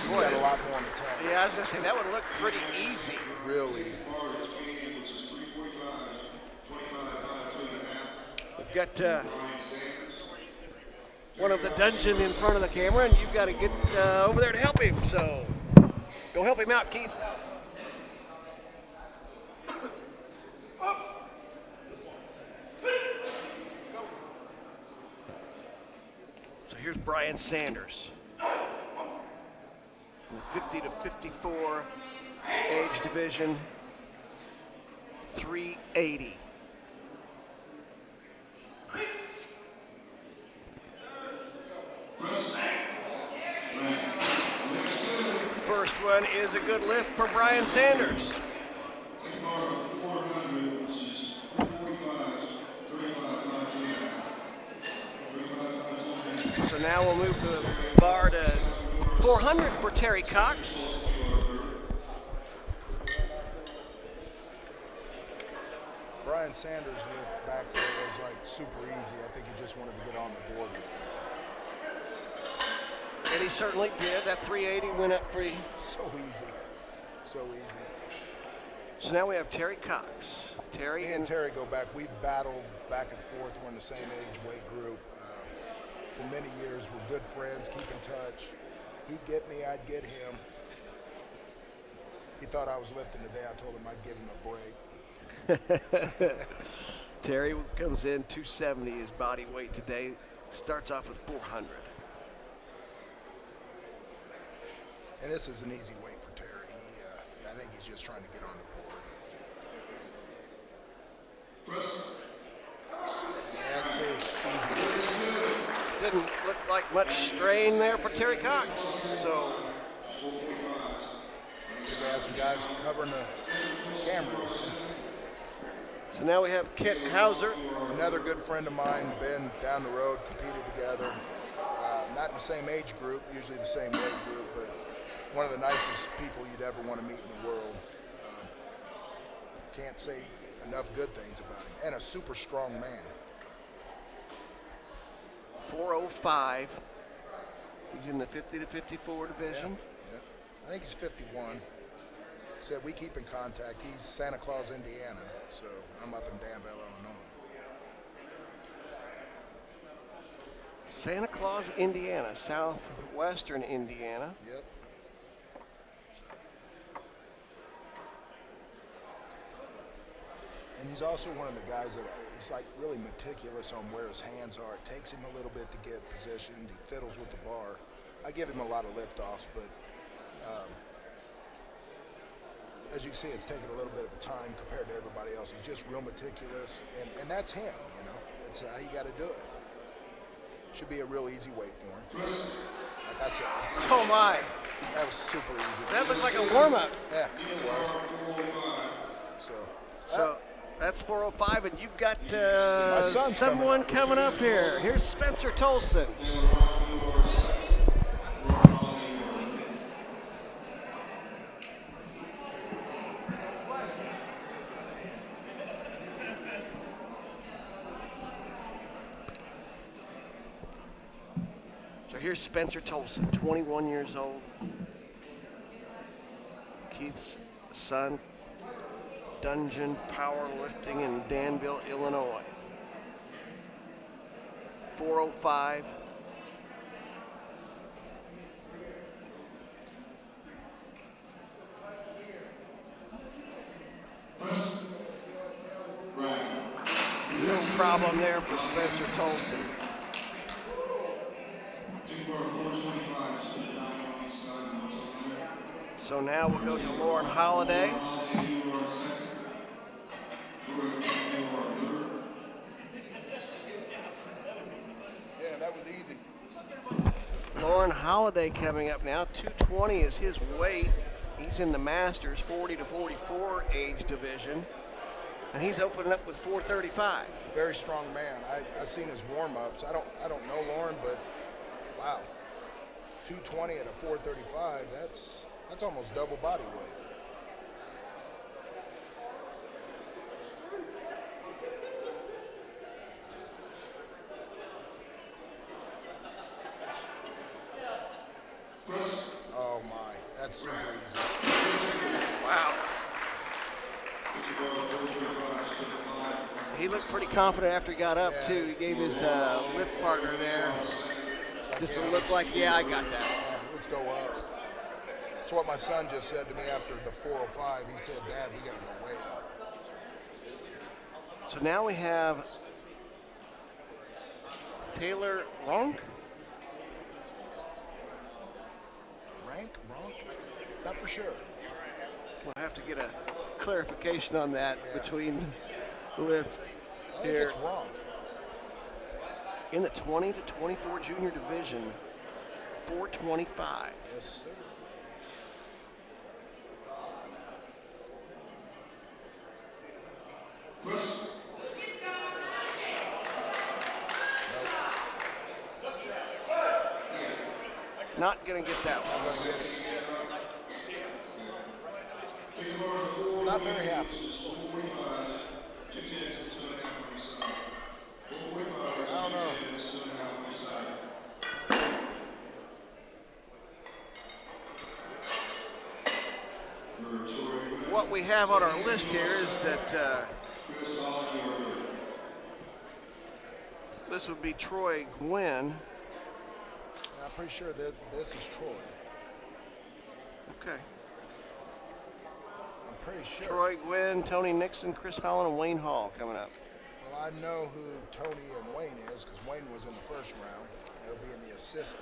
He's got a lot more in the tank.
Yeah, I was going to say, that would look pretty easy.
Real easy.
We've got one of the dungeon in front of the camera, and you've got to get over there to help him. So go help him out, Keith. So here's Brian Sanders. In the 50 to 54 age division, 380. First one is a good lift for Brian Sanders. So now we'll move the bar to 400 for Terry Cox.
Brian Sanders lift back there was like super easy. I think he just wanted to get on the board with it.
And he certainly did. That 380 went up pretty.
So easy. So easy.
So now we have Terry Cox. Terry
Me and Terry go back. We've battled back and forth. We're in the same age weight group for many years. We're good friends, keep in touch. He'd get me, I'd get him. He thought I was lifting today. I told him I'd give him a break.
Terry comes in 270, his body weight today. Starts off with 400.
And this is an easy weight for Terry. I think he's just trying to get on the board. Yeah, that's it. Easy.
Didn't look like much strain there for Terry Cox. So
We have some guys covering the cameras.
So now we have Kent Hauser.
Another good friend of mine, Ben, down the road, competed together. Not in the same age group, usually the same weight group, but one of the nicest people you'd ever want to meet in the world. Can't say enough good things about him. And a super strong man.
405. He's in the 50 to 54 division.
Yeah. I think he's 51. Said we keep in contact. He's Santa Claus, Indiana, so I'm up in Danville, Illinois.
Santa Claus, Indiana, southwestern Indiana.
Yep. And he's also one of the guys that he's like really meticulous on where his hands are. It takes him a little bit to get positioned. He fiddles with the bar. I give him a lot of lift-offs, but as you can see, it's taken a little bit of a time compared to everybody else. He's just real meticulous, and that's him, you know. That's how you got to do it. Should be a real easy weight for him. Like I said,
Oh my,
that was super easy.
that looked like a warm-up.
Yeah, it was.
So that's 405, and you've got
My son's
someone coming up here. Here's Spencer Tolson. So here's Spencer Tolson, 21 years old. Keith's son, Dungeon Powerlifting in Danville, Illinois. 405. No problem there for Spencer Tolson. So now we'll go to Lauren Holiday.
Yeah, that was easy.
Lauren Holiday coming up now. 220 is his weight. He's in the Masters 40 to 44 age division. And he's opening up with 435.
Very strong man. I've seen his warm-ups. I don't know Lauren, but wow. 220 at a 435, that's almost double body weight. Oh my, that's super easy.
Wow. He looked pretty confident after he got up, too. He gave his lift partner there just to look like, yeah, I got that.
Yeah, let's go up. That's what my son just said to me after the 405. He said, Dad, we got to go way up.
So now we have Taylor Ronk.
Wrong? Not for sure.
We'll have to get a clarification on that between lift
I think
here.
it's wrong.
In the 20 to 24 junior division, 425.
Yes, sir.
Not going to get that one.
He's not very happy. I don't know.
What what we have on our list here is that this would be Troy Gwynn.
I'm pretty sure that this is Troy.
Okay.
I'm pretty sure.
Troy Gwynn, Tony Nixon, Chris Holland, and Wayne Hall coming up.
Well, I know who Tony and Wayne is because Wayne was in the first round. He'll be in the assisted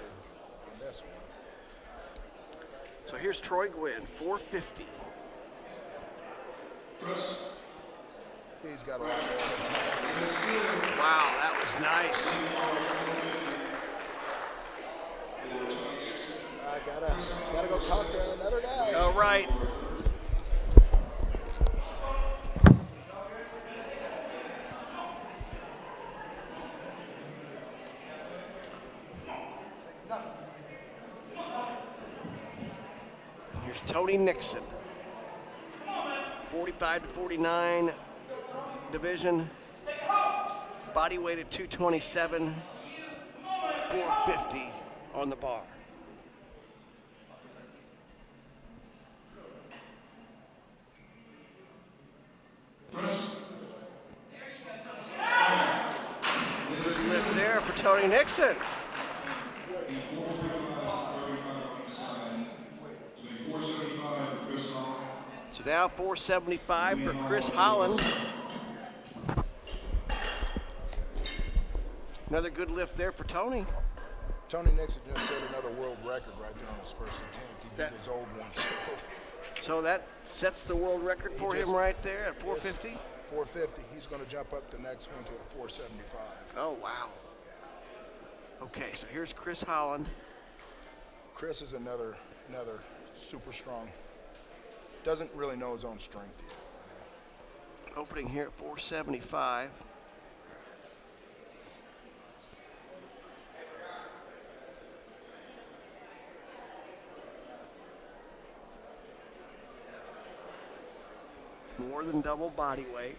in this one.
So here's Troy Gwynn, 450.
He's got a lot more in his hand.
Wow, that was nice.
I gotta go talk to another guy.
All right. Here's Tony Nixon. 45 to 49 division. Body weight at 227. 450 on the bar. Good lift there for Tony Nixon. So now 475 for Chris Holland. Another good lift there for Tony.
Tony Nixon just set another world record right there on his first attempt. He beat his old one.
So that sets the world record for him right there at 450?
450. He's going to jump up the next one to a 475.
Oh, wow. Okay, so here's Chris Holland.
Chris is another super strong. Doesn't really know his own strength yet.
Opening here at 475. More than double body weight.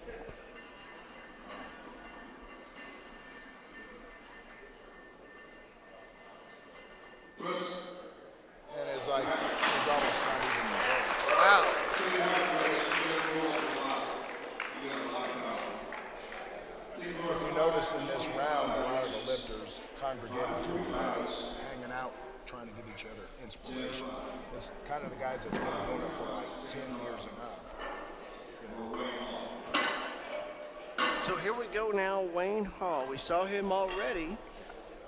And it's like, he's almost not even there.
Wow.
If you notice in this round, a lot of the lifters congregated to the mat, hanging out, trying to give each other inspiration. It's kind of the guys that's been doing it for like 10 years and up.
So here we go now, Wayne Hall. We saw him already,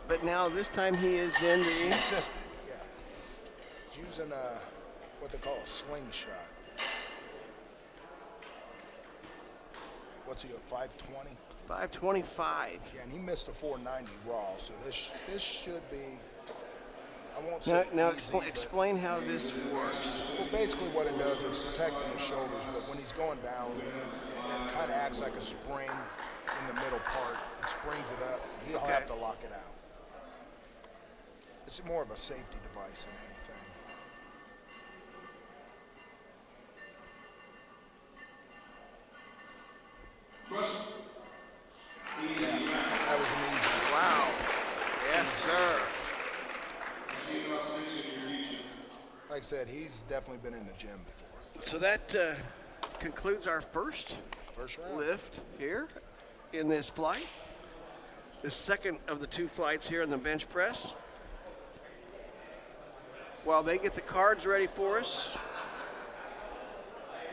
but now this time he is in the
Assisted, yeah. He's using what they call a slingshot. What's he at, 520?
525.
Yeah, and he missed a 490 raw, so this should be, I won't say
Now
easy, but
explain how this works.
well, basically what it does, it's protecting the shoulders, but when he's going down, it kind of acts like a spring in the middle part. It springs it up. He'll have to lock it out. It's more of a safety device than anything. Yeah, that was an easy.
Wow. Yes, sir.
Like I said, he's definitely been in the gym before.
So that concludes our first
First round.
lift here in this flight. The second of the two flights here in the bench press. While they get the cards ready for us,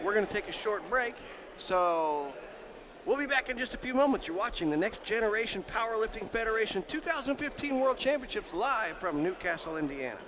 we're going to take a short break. So we'll be back in just a few moments. You're watching the Next Generation Powerlifting Federation 2015 World Championships live from Newcastle, Indiana.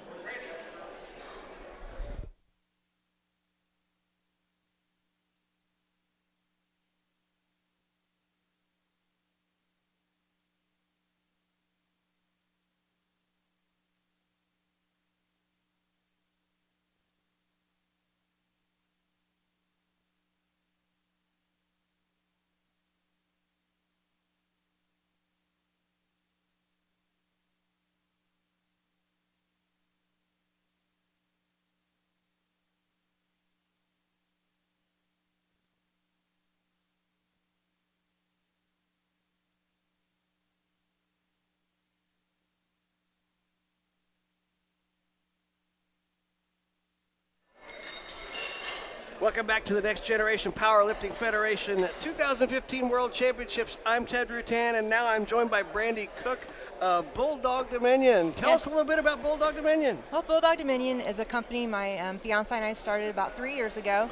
Welcome back to the Next Generation Powerlifting Federation 2015 World Championships. I'm Ted Rutan, and now I'm joined by Brandy Cook of Bulldog Dominion. Tell us a little bit about Bulldog Dominion.
Well, Bulldog Dominion is a company my fiance and I started about 3 years ago.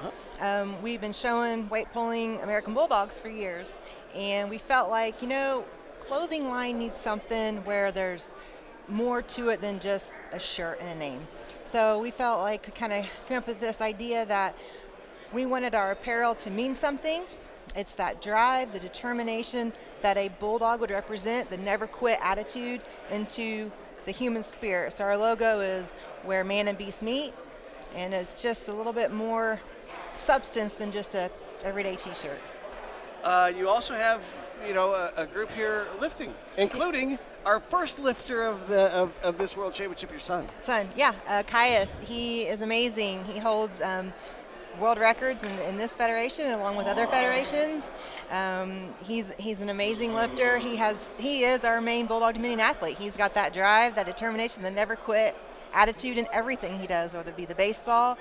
We've been showing weight pulling American Bulldogs for years, and we felt like, clothing line needs something where there's more to it than just a shirt and a name. So we felt like we kind of came up with this idea that we wanted our apparel to mean something. It's that drive, the determination that a bulldog would represent, the never quit attitude into the human spirit. So our logo is where man and beast meet, and it's just a little bit more substance than just a everyday t-shirt.
You also have, a group here lifting, including our first lifter of this World Championship, your son.
Caius. He is amazing. He holds world records in this federation along with other federations. He's an amazing lifter. He is our main Bulldog Dominion athlete. He's got that drive, that determination, the never quit attitude in everything he does, whether it be the baseball,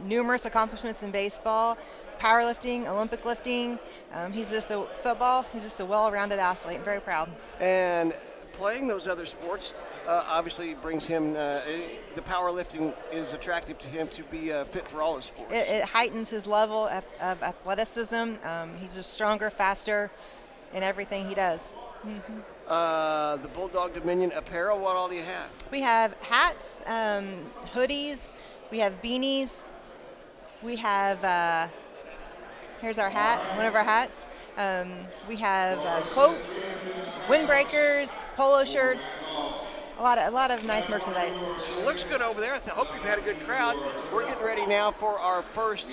numerous accomplishments in baseball, powerlifting, Olympic lifting. He's just a well-rounded athlete. I'm very proud.
And playing those other sports obviously brings him, the powerlifting is attractive to him to be fit for all his sports.
It heightens his level of athleticism. He's just stronger, faster in everything he does.
The Bulldog Dominion apparel, what all do you have?
We have hats, hoodies, we have beanies, we have, here's our hat, one of our hats. We have coats, windbreakers, polo shirts, a lot of nice merchandise.
Looks good over there. I hope you've had a good crowd. We're getting ready now for our first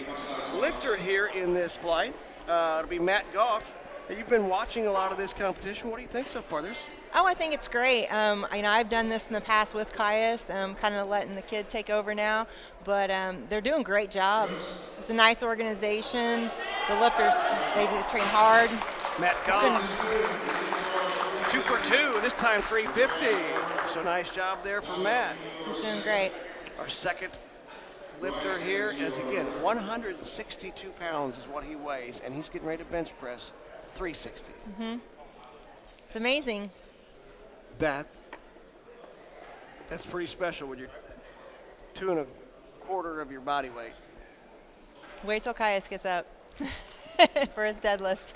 lifter here in this flight. It'll be Matt Goff. You've been watching a lot of this competition. What do you think so far?
I think it's great. I've done this in the past with Caius, kind of letting the kid take over now, but they're doing a great job. It's a nice organization. The lifters, they train hard.
Matt Goff, 2 for 2, this time 350. So nice job there for Matt.
He's doing great.
Our second lifter here is, again, 162 pounds is what he weighs, and he's getting ready to bench press 360.
It's amazing.
That's pretty special when you're 2 1/4 of your body weight.
Wait till Caius gets up for his deadlift.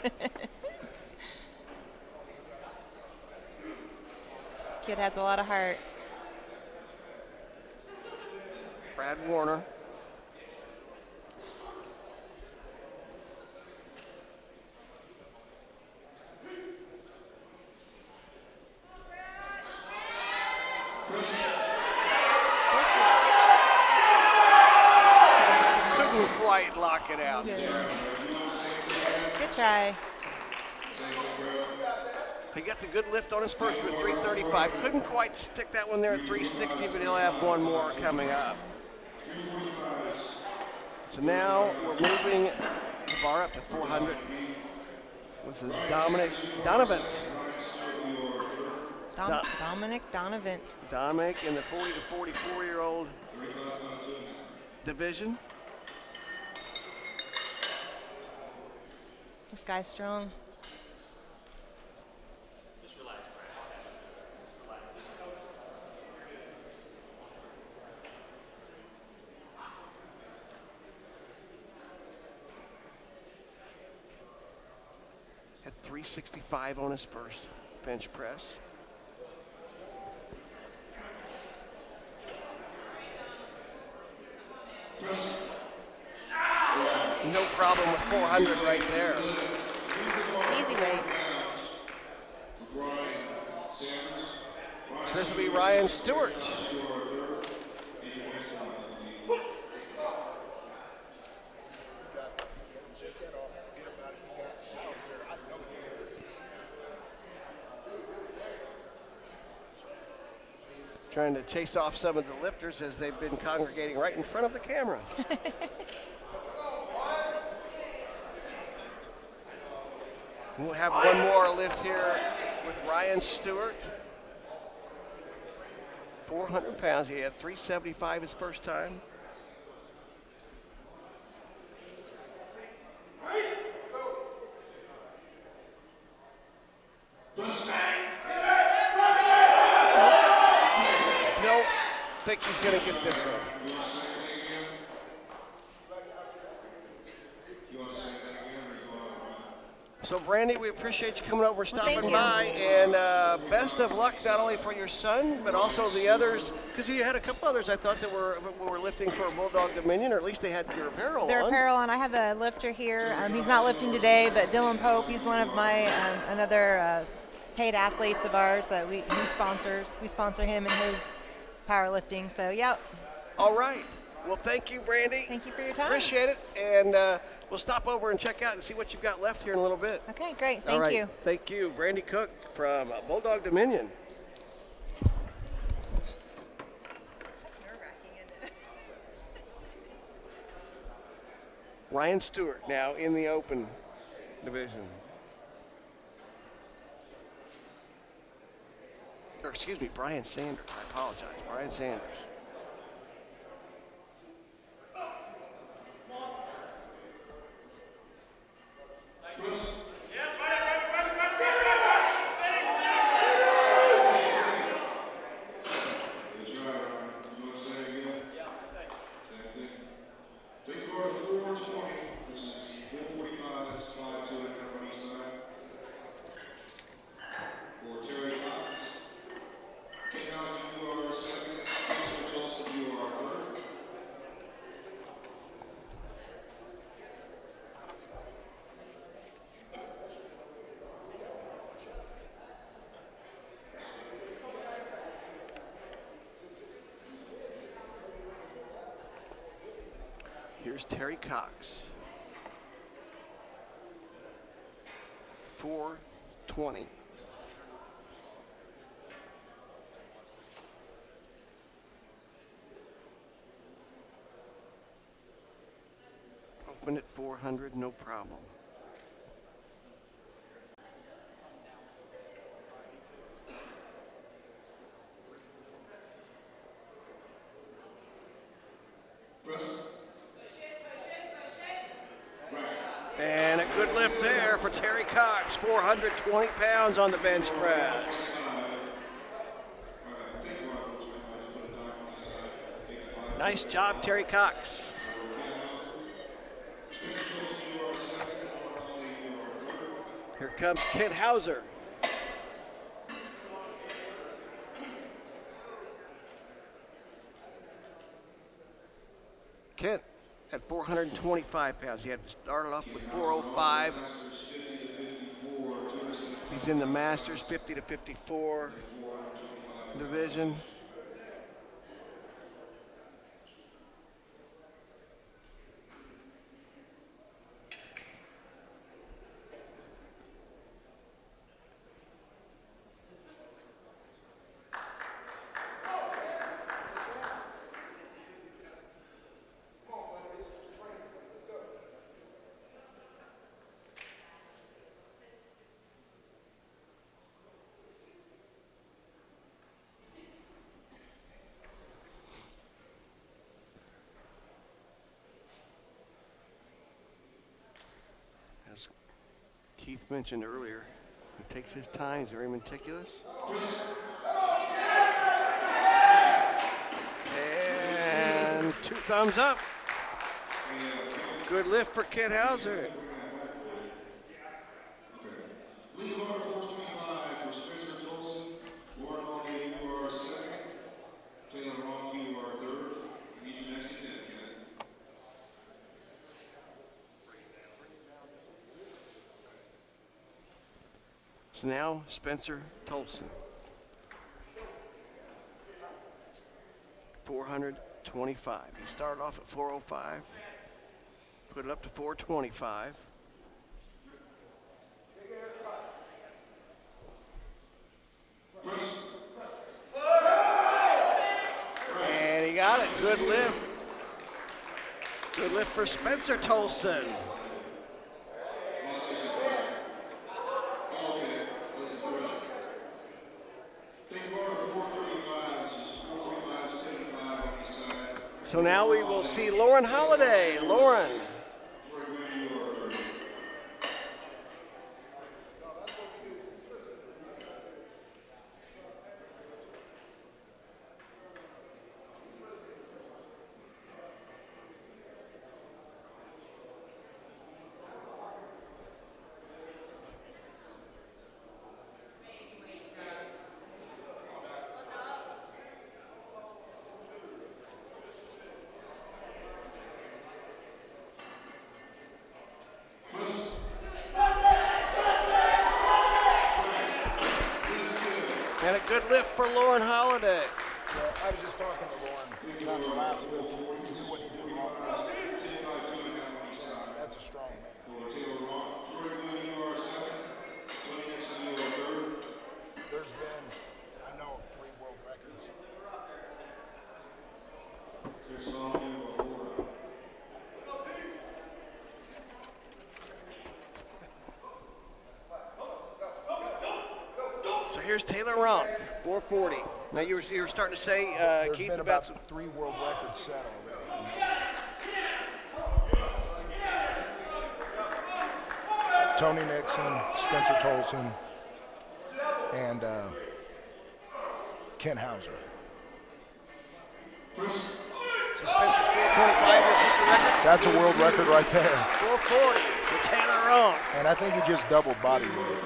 Kid has a lot of heart.
Brad Warner. Couldn't quite lock it out.
Good try.
He got the good lift on his first with 335. Couldn't quite stick that one there at 360, but he'll have one more coming up. So now we're moving the bar up to 400. This is Dominic Donovan.
Dominic Donovan.
Dominic in the 40 to 44-year-old division.
This guy's strong.
Had 365 on his first bench press. No problem with 400 right there.
Easy weight.
This will be Ryan Stewart. Trying to chase off some of the lifters as they've been congregating right in front of the camera. We'll have one more lift here with Ryan Stewart. 400 pounds. He had 375 his first time. think he's going to get this one.
You want to say anything again? You want to say anything again, or you want to?
So, Brandy, we appreciate you coming over, stopping
thank you.
by, and best of luck not only for your son, but also the others, because you had a couple others I thought that were lifting for Bulldog Dominion, or at least they had your apparel
Their
on.
apparel, and I have a lifter here. He's not lifting today, but Dylan Pope, he's one of my another paid athletes of ours that he sponsors. We sponsor him in his powerlifting. So, yep.
All right. Well, thank you, Brandy.
Thank you for your time.
Appreciate it, and we'll stop over and check out and see what you've got left here in a little bit.
Okay, great.
All
Thank
right.
you.
Thank you, Brandy Cook from Bulldog Dominion. Ryan Stewart now in the open division. Or excuse me, Brian Sanders. I apologize. Brian Sanders.
Good try, Ryan. You want to say it again? Same thing. Take the bar to 420. This is 445. It's 5-2 and a half on each side. For Terry Cox. Ken Housman, you are second. Mr. Tulsa, you are third.
Here's Terry Cox. 420. Open at 400, no problem.
Press.
And a good lift there for Terry Cox, 420 pounds on the bench press.
Take the bar to 425. Just put a dime on each side. Take the 5.
Nice job, Terry Cox.
Mr. Tulsa, you are second. Lauren Holly, you are third.
Here comes Kent Hauser. Kent at 425 pounds. He had started off with 405.
Masters 50 to 54.
He's in the Masters 50 to 54 division. As Keith mentioned earlier, he takes his time, he's very meticulous. And 2 thumbs up. Good lift for Kent Hauser.
Lead bar 425 for Spencer Tolson. Lauren Holly, you are second. Taylor Ronk, you are third. Need you next to 10, Kenneth.
So now Spencer Tolson. 425. He started off at 405. Put it up to 425. And he got it. Good lift. Good lift for Spencer Tolson. So now we will see Lauren Holiday. Lauren. good lift for Lauren Holiday.
Yeah, I was just talking to Lauren about the last lift. He knew what he did wrong. That's a strong man.
Troy Glenn, you are second. Tony Nixon, you are third.
There's been, I know, of 3 world records.
Chris Hall, you are fourth.
So here's Taylor Ronk, 440. Now you were starting to say,
There's
Keith,
been
about
about 3 world records set already. Tony Nixon, Spencer Tolson, and Kent Hauser.
so Spencer's 425 is just a record.
That's a world record right there.
440 for Taylor Ronk.
And I think he just doubled body weight.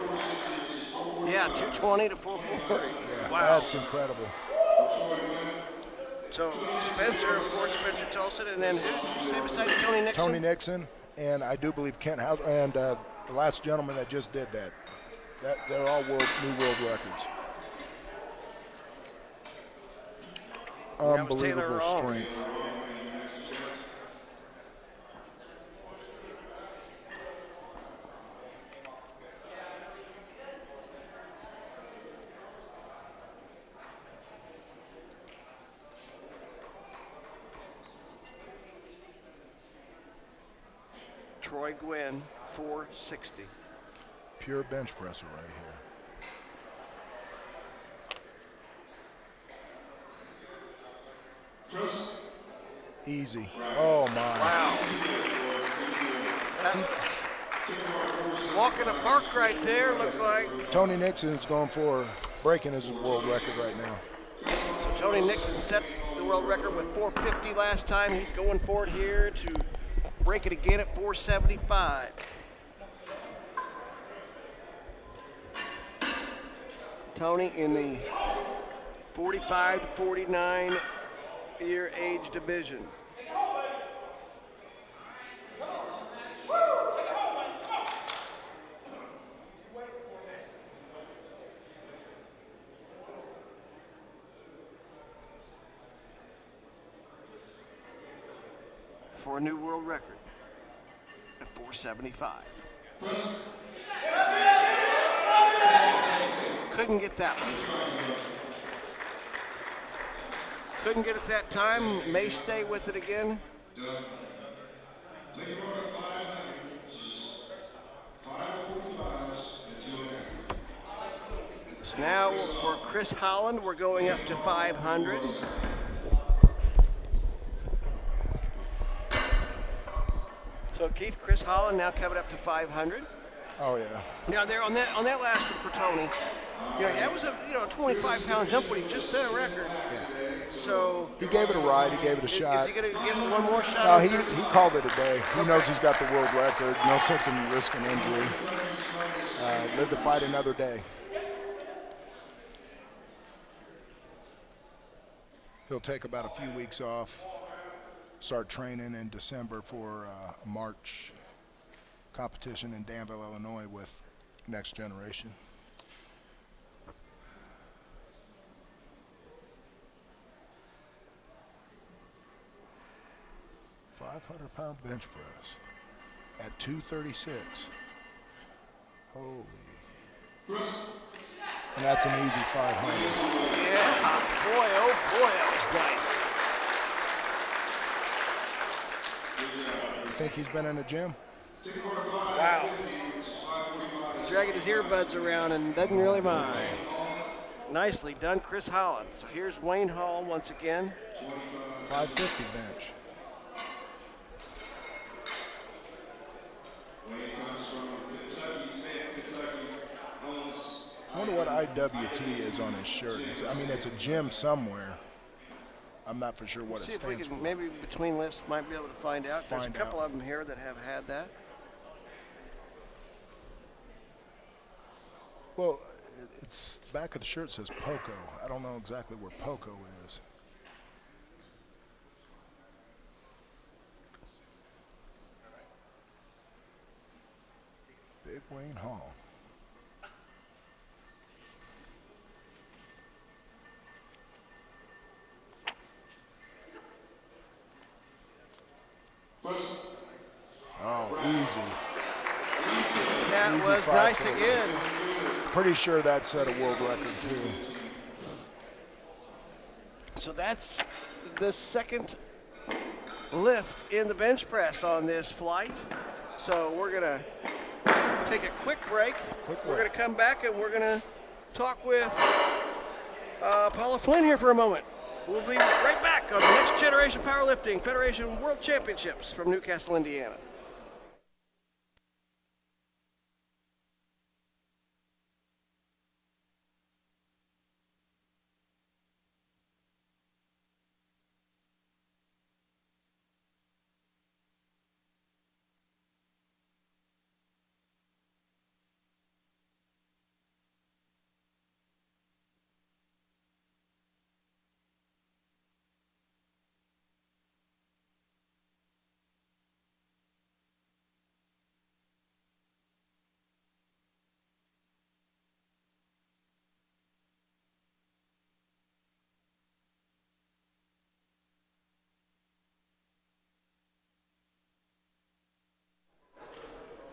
Yeah, 220 to 440.
Yeah,
Wow.
that's incredible.
So Spencer, of course, Spencer Tolson, and then who did you say besides Tony Nixon?
Tony Nixon, and I do believe Kent Hauser, and the last gentleman that just did that. They're all new world records.
That was Taylor
Unbelievable
Ronk.
strength.
Troy Gwynn, 460.
Pure bench presser right here. Easy. Oh my.
Wow. That was walk in the park right there, looked like.
Tony Nixon is going for breaking his world record right now.
So Tony Nixon set the world record with 450 last time. He's going for it here to break it again at 475. Tony in the 45 to 49 year age division. For a new world record at 475. Couldn't get that one. Couldn't get it that time. May stay with it again.
Take it over to 500, which is 545s and 2.5.
So now for Chris Holland, we're going up to 500. So Keith, Chris Holland now coming up to 500.
Oh yeah.
Now there on that last one for Tony, that was a 25-pound jump when he just set a record.
Yeah.
So
He gave it a ride. He gave it a shot.
is he gonna get one more shot?
No, he called it a day. He knows he's got the world record. No sense in risking injury. Live to fight another day. He'll take about a few weeks off. Start training in December for a March competition in Danville, Illinois with Next Generation. £500 bench press at 236. Holy. And that's an easy 500.
Yeah, boy, oh boy, that was nice.
You think he's been in the gym?
Wow. He's dragging his earbuds around and doesn't really mind. Nicely done, Chris Holland. So here's Wayne Hall once again.
550 bench.
Wayne comes from Kentucky, state of Kentucky, owns.
I wonder what IWT is on his shirt. It's a gym somewhere. I'm not for sure what
See
it
if we
stands
can,
for.
maybe between lifts, might be able to find out. There's
Find
a couple
out.
of them here that have had that.
Well, it's back of the shirt says Poco. I don't know exactly where Poco is. Big Wayne Hall.
nice
5:30.
again.
Pretty sure that set a world record too.
So that's the second lift in the bench press on this flight. So we're gonna take a quick break. We're gonna come back and we're gonna talk with Paula Flynn here for a moment. We'll be right back on the Next Generation Powerlifting Federation World Championships from Newcastle, Indiana.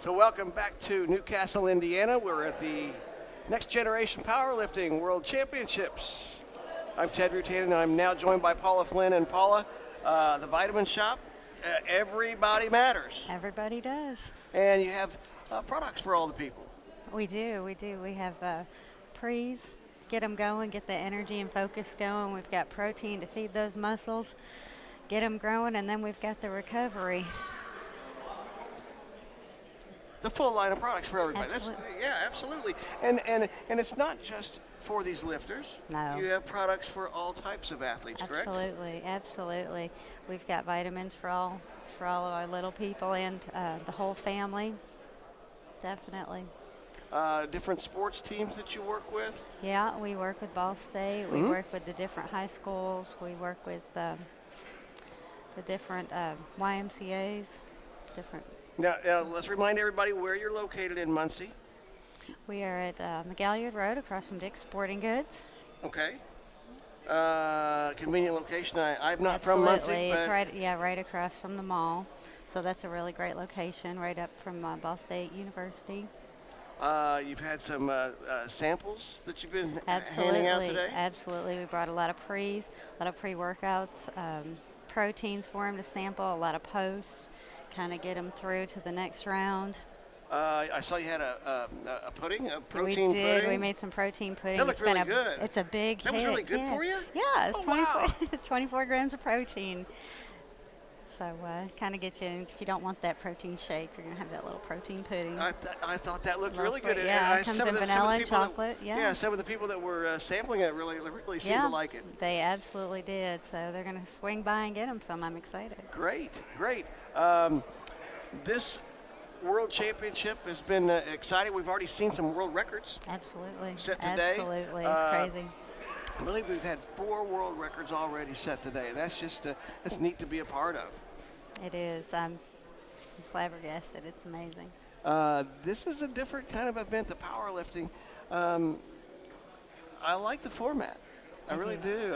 So welcome back to Newcastle, Indiana. We're at the Next Generation Powerlifting World Championships. I'm Ted Rutan, and I'm now joined by Paula Flynn. And Paula, the Vitamin Shop, everybody matters.
Everybody does.
And you have products for all the people.
We do. We have pre's to get them going, get the energy and focus going. We've got protein to feed those muscles, get them growing, and then we've got the recovery.
The full line of products for everybody.
Absolutely.
Yeah, absolutely. And it's not just for these lifters.
No.
You have products for all types of athletes, correct?
Absolutely. We've got vitamins for all of our little people and the whole family. Definitely.
Different sports teams that you work with?
Yeah, we work with Ball State. We work with the different high schools. We work with the different YMCAs, different.
Now, let's remind everybody where you're located in Muncie.
We are at McGalliard Road across from Dick's Sporting Goods.
Okay. Convenient location. I'm not
Absolutely.
from Muncie, but
It's right across from the mall. So that's a really great location, right up from Ball State University.
you've had some samples that you've been handing out today?
Absolutely. We brought a lot of pre's, a lot of pre-workouts, proteins for them to sample, a lot of posts, kind of get them through to the next round.
I saw you had a pudding, a protein
We did.
pudding.
We made some protein pudding.
That looked
It's been
really good.
It's a big hit.
That was really good
yeah.
for you?
Yeah, it's
Oh,
24,
wow.
it's 24 grams of protein. So kind of get you, if you don't want that protein shake, you're going to have that little protein pudding.
I thought that looked
Little
really
sweet,
good.
yeah,
And
it comes
some
in
of the
vanilla and
people that-
chocolate, yeah.
Yeah, some of the people that were sampling it really seemed to like it.
They absolutely did. So they're going to swing by and get them some. I'm excited.
Great. This World Championship has been exciting. We've already seen some world records
Absolutely.
set today.
Absolutely. It's crazy.
I believe we've had 4 world records already set today. That's just that's neat to be a part of.
It is. I'm flabbergasted. It's amazing.
This is a different kind of event, the powerlifting. I like the format. I really do.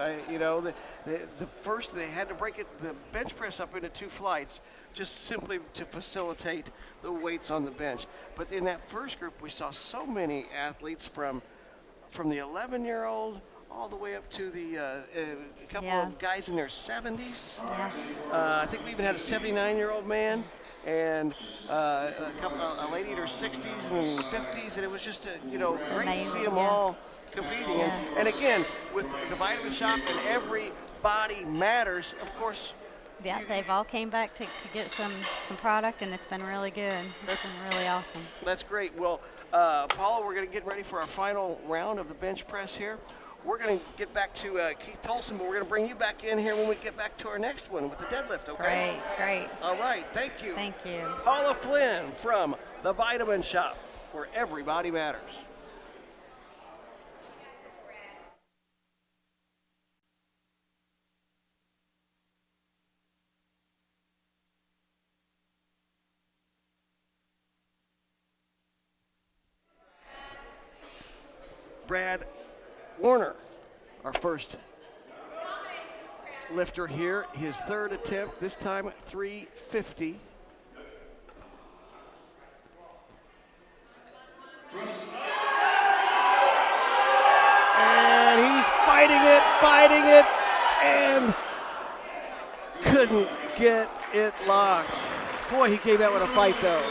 The first they had to break the bench press up into 2 flights, just simply to facilitate the weights on the bench. But in that first group, we saw so many athletes from the 11-year-old all the way up to the couple
Yeah.
of guys in their 70s.
Yeah.
I think we even had a 79-year-old man and a lady in her 60s and 50s, and it was just great to
amazing,
see them
yeah.
all competing.
Yeah.
And again, with the Vitamin Shop and every body matters, of course.
Yeah, they've all came back to get some product, and it's been really good. It's been really awesome.
That's great. Well, Paula, we're going to get ready for our final round of the bench press here. We're going to get back to Keith Tolson, but we're going to bring you back in here when we get back to our next one with the deadlift, okay?
Great.
All right, thank you.
Thank you.
Paula Flynn from the Vitamin Shop, where everybody matters. Brad Warner, our first lifter here, his 3rd attempt, this time 350. fighting it and couldn't get it locked. Boy, he came out with a fight though.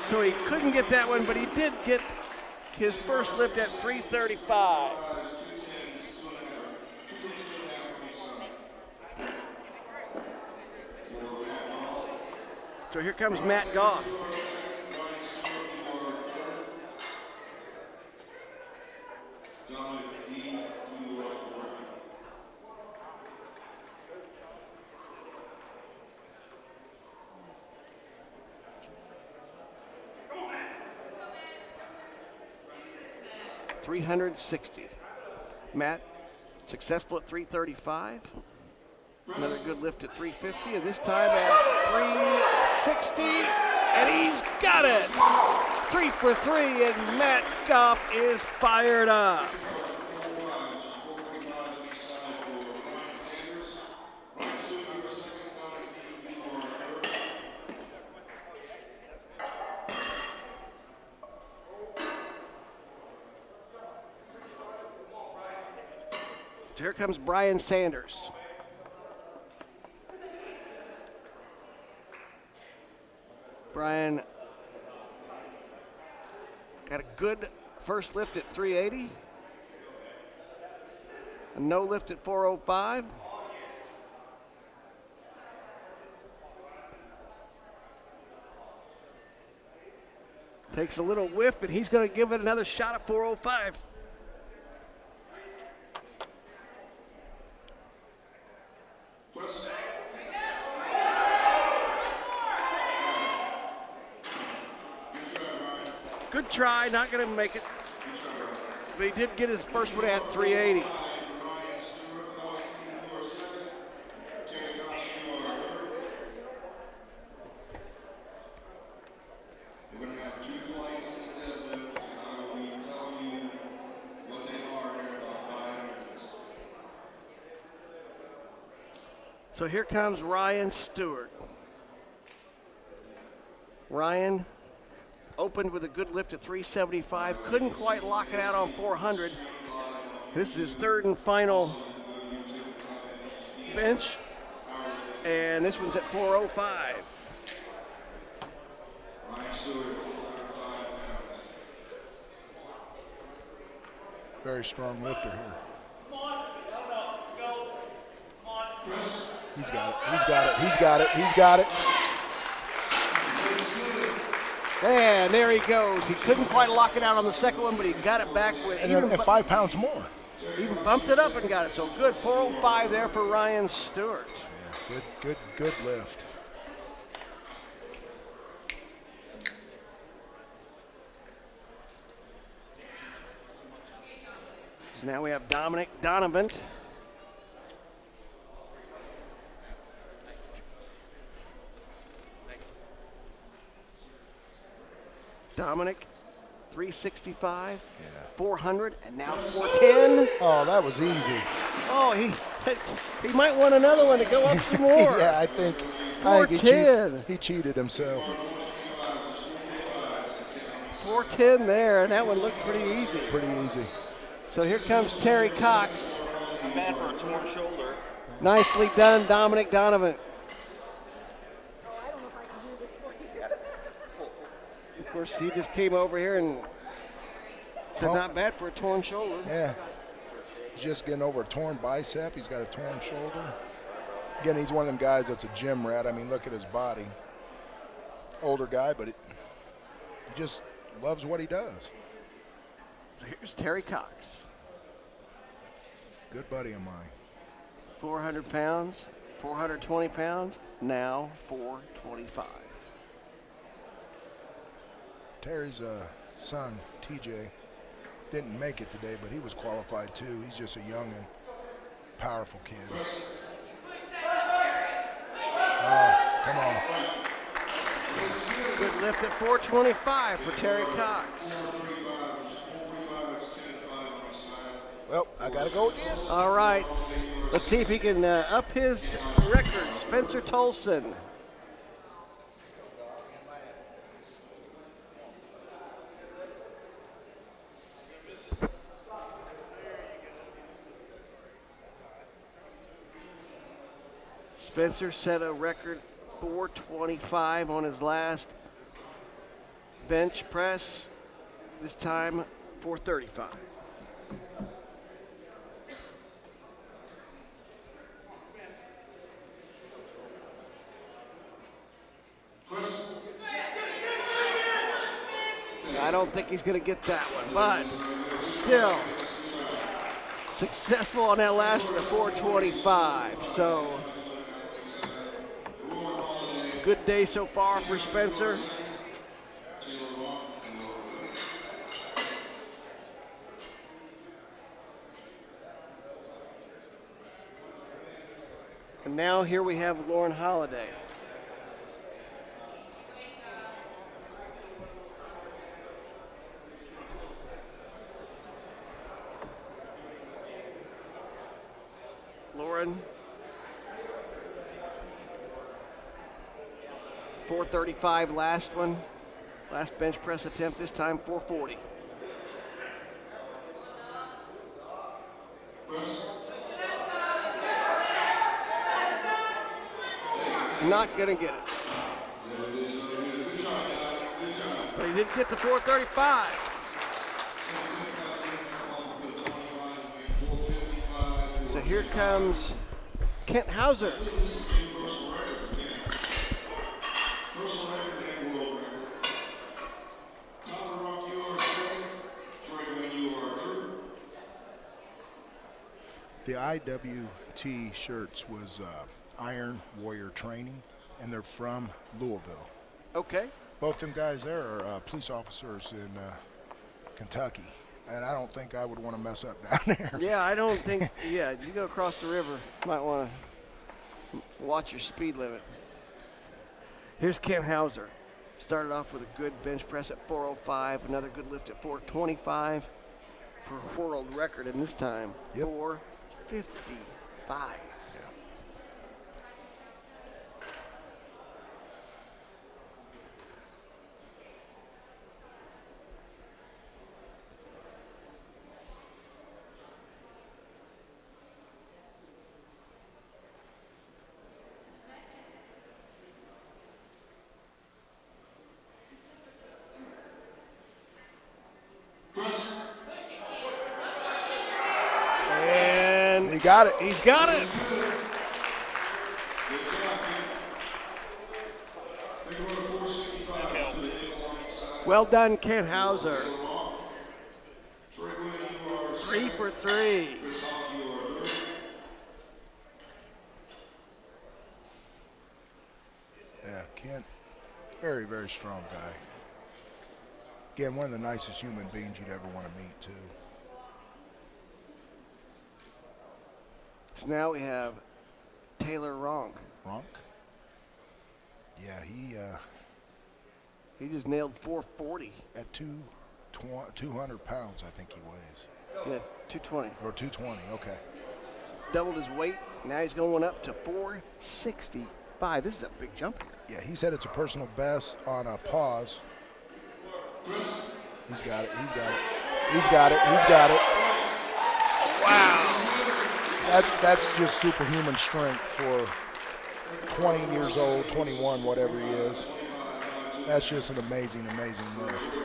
So he couldn't get that one, but he did get his first lift at 335. So here comes Matt Goff. $360. Matt, successful at 335. Another good lift at 350, and this time at 360, and he's got it! 3 for 3, and Matt Goff is fired up. Here comes Brian Sanders. Brian got a good first lift at 380. A no lift at 405. Takes a little whiff, and he's going to give it another shot at 405. Good try, not going to make it. But he did get his first one at 380.
We're going to have 2 flights in the deadlift, and I will be telling you what they are here in about 5 minutes.
So here comes Ryan Stewart. Ryan opened with a good lift at 375, couldn't quite lock it out on 400. This is his third and final bench, and this one's at 405.
Very strong lifter here. He's got it, he's got it, he's got it, he's got it.
And there he goes. He couldn't quite lock it out on the second one, but he got it back with
And then at 5 pounds more.
even bumped it up and got it. So good 405 there for Ryan Stewart.
Yeah, good lift.
So now we have Dominic Donovan. Dominic, 365, 400, and now 410.
Oh, that was easy.
Oh, he might want another one to go up some more.
Yeah, I think
410.
he cheated himself.
410 there, and that one looked pretty easy.
Pretty easy.
So here comes Terry Cox.
Not bad for a torn shoulder.
Nicely done, Dominic Donovan. Of course, he just came over here and said not bad for a torn shoulder.
Yeah. He's just getting over a torn bicep. He's got a torn shoulder. Again, he's one of them guys that's a gym rat. I mean, look at his body. Older guy, but he just loves what he does.
So here's Terry Cox.
Good buddy of mine.
400 pounds, 420 pounds, now 425.
Terry's son, TJ, didn't make it today, but he was qualified too. He's just a young and powerful kid. Come on.
Good lift at 425 for Terry Cox.
Well, I got to go again.
All right, let's see if he can up his record. Spencer Tolson. Spencer set a record 425 on his last bench press. This time 435. I don't think he's going to get that one, but still successful on that last one at 425. So good day so far for Spencer. And now here we have Lauren Holiday. Lauren, 435 last one. Last bench press attempt, this time 440. Not gonna get it. But he did get the 435. So here comes Kent Hauser.
The IWT shirts was Iron Warrior Training, and they're from Louisville.
Okay.
Both them guys there are police officers in Kentucky, and I don't think I would want to mess up down there.
Yeah, I don't think, yeah, you go across the river, might want to watch your speed limit. Here's Kent Hauser. Started off with a good bench press at 405, another good lift at 425 for a world record, and this time,
Yep.
455. And
He got it.
he's got it. Well done, Kent Hauser. 3 for 3.
Yeah, Kent, very, very strong guy. Again, one of the nicest human beings you'd ever want to meet, too.
So now we have Taylor Ronk.
Ronk? Yeah,
He just nailed 440.
at 200 pounds, I think he weighs.
Yeah, 220.
Or 220, okay.
Doubled his weight. Now he's going up to 465. This is a big jump.
Yeah, he said it's a personal best on a pause. He's got it, he's got it. He's got it, he's got it.
Wow.
That's just superhuman strength for 20 years old, 21, whatever he is. That's just an amazing, amazing lift.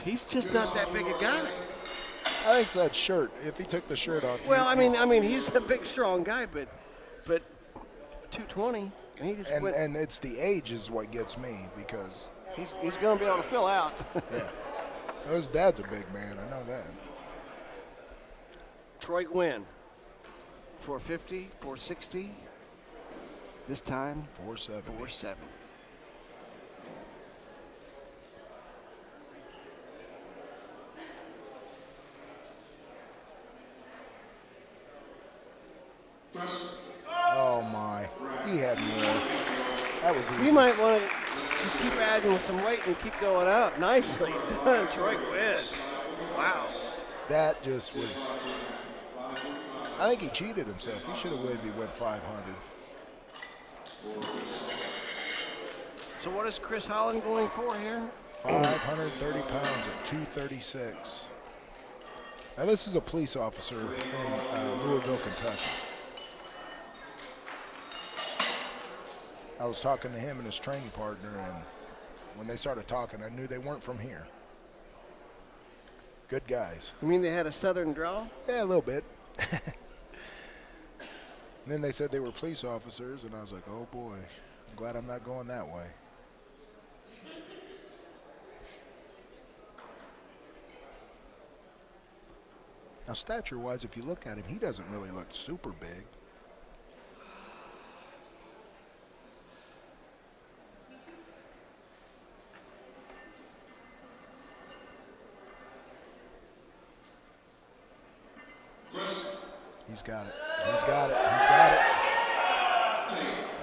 He's just not that big a guy.
I think it's that shirt. If he took the shirt off.
Well, I mean, he's a big, strong guy, but 220, and he just went.
And it's the age is what gets me because
He's going to be able to fill out.
yeah, his dad's a big man. I know that.
Troy Gwynn, 450, 460. This time,
470.
470.
Oh my, he had more. That was easy.
You might want to just keep adding some weight and keep going up. Nicely done, Troy Gwynn. Wow.
That just was. I think he cheated himself. He should have maybe went 500.
So what is Chris Holland going for here?
530 pounds at 236. Now this is a police officer in Louisville, Kentucky. I was talking to him and his training partner, and when they started talking, I knew they weren't from here. Good guys.
You mean they had a southern drawl?
Yeah, a little bit. And then they said they were police officers, and I was like, oh boy, I'm glad I'm not going that way. Now, stature-wise, if you look at him, he doesn't really look super big. He's got it. He's got it. He's got it.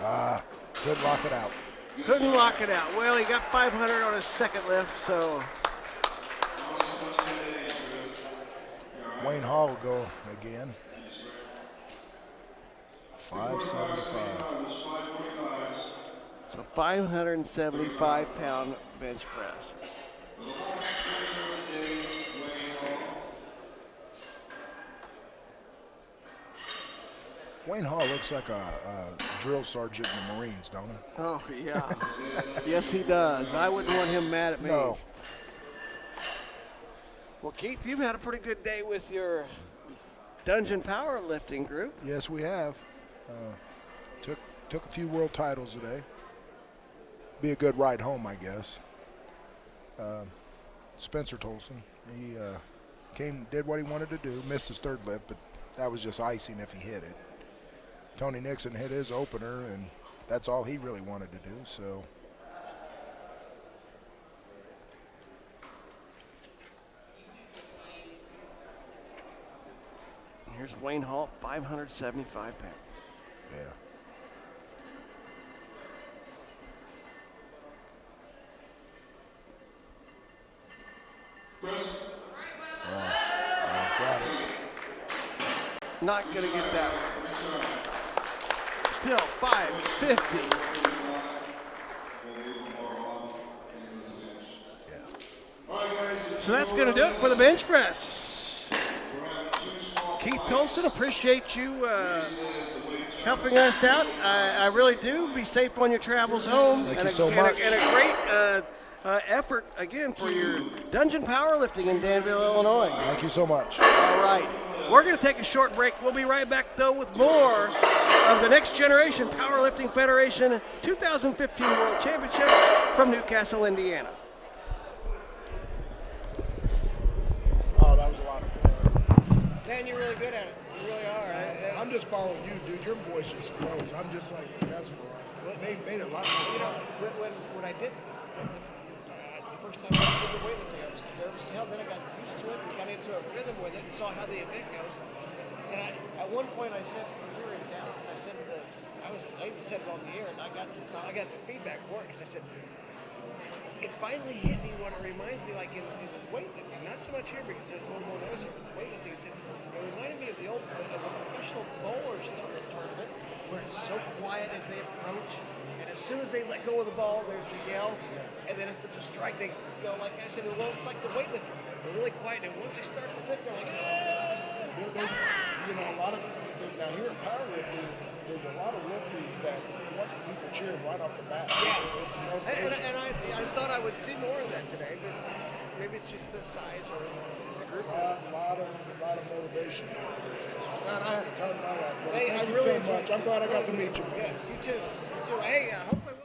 Ah, couldn't lock it out.
Couldn't lock it out. Well, he got 500 on his second lift, so
Wayne Hall will go again. 575.
so 575-pound bench press.
Wayne Hall looks like a drill sergeant in the Marines, don't he?
Oh, yeah. Yes, he does. I wouldn't want him mad at me.
No.
Well, Keith, you've had a pretty good day with your dungeon powerlifting group.
Yes, we have. Took a few world titles today. Be a good ride home, I guess. Spencer Tolson, he did what he wanted to do, missed his third lift, but that was just icing if he hit it. Tony Nixon hit his opener, and that's all he really wanted to do, so.
Here's Wayne Hall, 575 pounds.
Yeah. Got it.
Not going to get that one. Still 550. So that's going to do it for the bench press. Keith Tolson, appreciate you helping us out. I really do. Be safe on your travels home.
Thank
and
you so much.
And a great effort, again, for your dungeon powerlifting in Danville, Illinois.
Thank you so much.
All right. We're going to take a short break. We'll be right back, though, with more of the Next Generation Powerlifting Federation 2015 World Championships from Newcastle, Indiana.
Oh, that was a lot of fun.
Dan, you're really good at it. You really are.
I'm just following you, dude. Your voice just flows. I'm just like, that's what made it a lot more
You know,
fun.
when I did the first time I did the weightlifting, I was nervous as hell. Then I got used to it and got into a rhythm with it and saw how the event goes. And at one point I said, when we were in Dallas, I said I even said it on the air, and I got some feedback for it because I said, it finally hit me what it reminds me like in weightlifting, not so much here because there's a little more noise here, but the weightlifting, it reminded me of the professional bowlers tournament where it's so quiet as they approach, and as soon as they let go of the ball, there's the yell, and then if it's a strike, they go like I said, well, it's like the weightlifting. They're really quiet, and once they start to lift, they're like,
You know, a lot of, now here at powerlifting, there's a lot of lifters that want people cheering right off the bat.
Yeah.
It's motivation.
and I thought I would see more of that today, but maybe it's just the size or the group.
A lot of motivation. Man, I had a ton of my life. Bro.
Hey,
Thank
I
you
really
so
enjoyed
much.
it.
I'm glad I got to meet you, man.
Yes, you too. You too. Hey, I hope I will.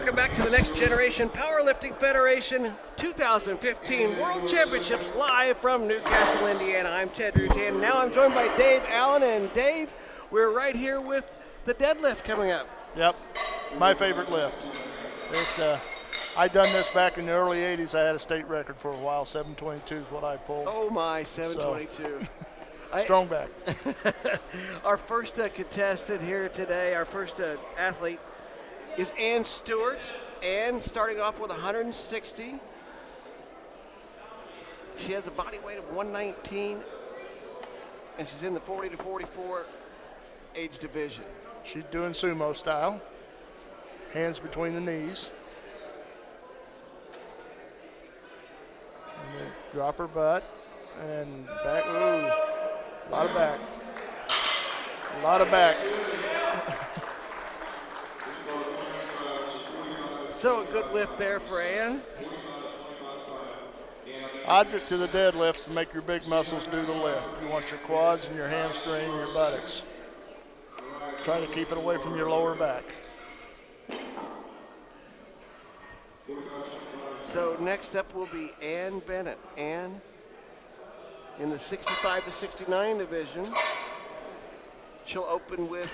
Welcome back to the Next Generation Powerlifting Federation 2015 World Championships live from Newcastle, Indiana. I'm Ted Rutan. Now I'm joined by Dave Allen. And Dave, we're right here with the deadlift coming up.
Yep, my favorite lift. I done this back in the early 80s. I had a state record for a while. 722 is what I pulled.
Oh my, 722.
Strong back.
Our first contestant here today, our first athlete, is Ann Stewart. Ann starting off with 160. She has a body weight of 119, and she's in the 40 to 44 age division.
She's doing sumo style. Hands between the knees. And then drop her butt and back. Ooh, a lot of back. A lot of back.
So a good lift there for Ann.
Object to the deadlifts is to make your big muscles do the lift. You want your quads and your hamstring and your buttocks. Try to keep it away from your lower back.
So next up will be Ann Bennett. Ann in the 65 to 69 division. She'll open with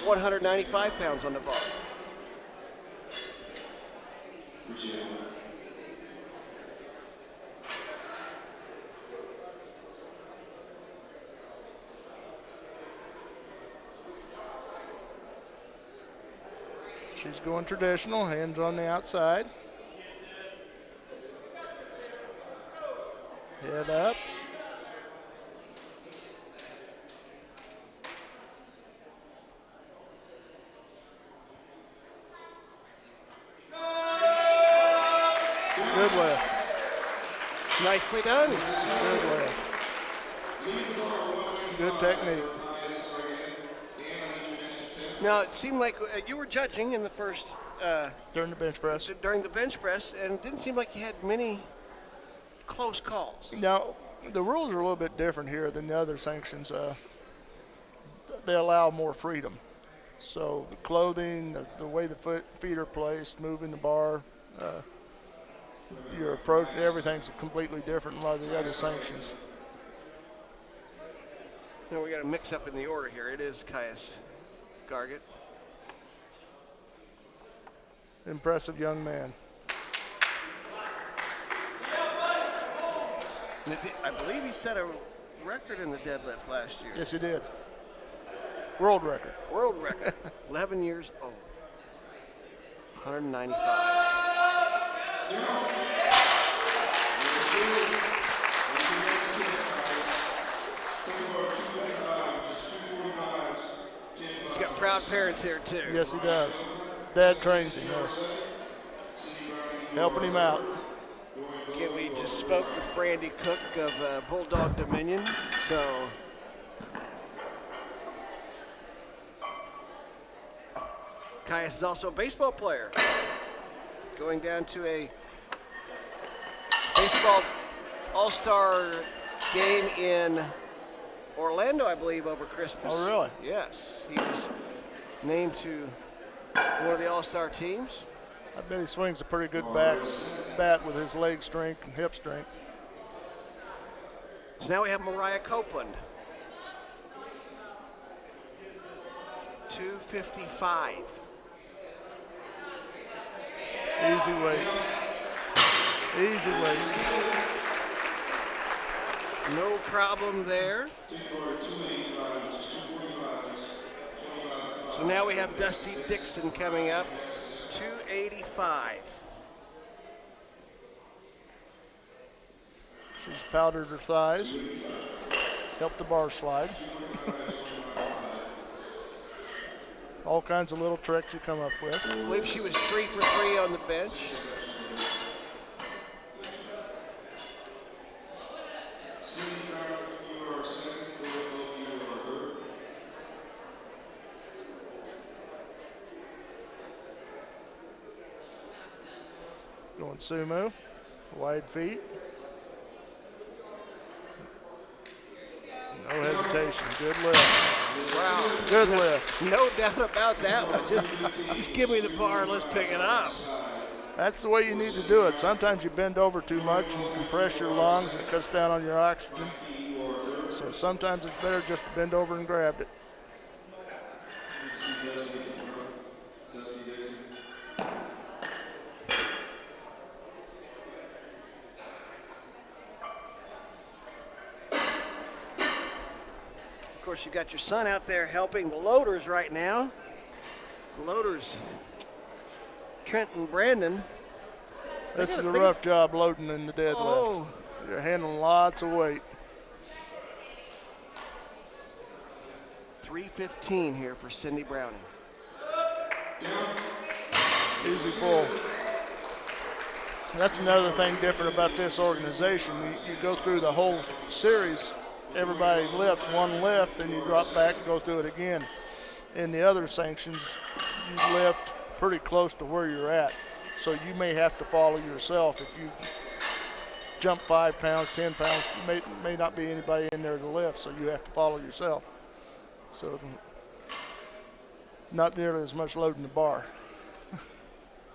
195 pounds on the bar.
She's going traditional, hands on the outside. Head up. Good lift.
Nicely done.
Good lift. Good technique.
Now it seemed like you were judging in the first
During the bench press.
during the bench press, and it didn't seem like you had many close calls.
Now, the rules are a little bit different here than the other sanctions. They allow more freedom. So the clothing, the way the feet are placed, moving the bar, your approach, everything's completely different than a lot of the other sanctions.
Now we got a mix up in the order here. It is Caius Gargett.
Impressive young man.
And I believe he set a record in the deadlift last year.
Yes, he did. World record.
World record. 11 years old. 195. He's got proud parents here too.
Yes, he does. Dad trains him. Helping him out.
Again, we just spoke with Brandy Cook of Bulldog Dominion. So Caius is also a baseball player. Going down to a baseball all-star game in Orlando, I believe, over Christmas.
Oh, really?
Yes. He was named to one of the all-star teams.
I bet he swings a pretty good bat with his leg strength and hip strength.
So now we have Mariah Copeland. 255.
Easy weight. Easy weight.
No problem there. So now we have Dusty Dixon coming up. 285.
She's powdered her thighs. Helped the bar slide. All kinds of little tricks you come up with.
I believe she was 3 for 3 on the bench.
Going sumo, wide feet. No hesitation, good lift.
Wow.
Good lift.
No doubt about that one. Just give me the bar and let's pick it up.
That's the way you need to do it. Sometimes you bend over too much and compress your lungs. It cuts down on your oxygen. So sometimes it's better just to bend over and grab it.
Of course, you got your son out there helping the loaders right now. The loaders, Trent and Brandon.
This is a rough job loading in the deadlift.
Oh.
You're handling lots of weight.
315 here for Cindy Browning.
Easy pull. That's another thing different about this organization. You go through the whole series, everybody lifts one lift, then you drop back and go through it again. In the other sanctions, you lift pretty close to where you're at. So you may have to follow yourself. If you jump 5 pounds, 10 pounds, may not be anybody in there to lift, so you have to follow yourself. So not nearly as much load in the bar.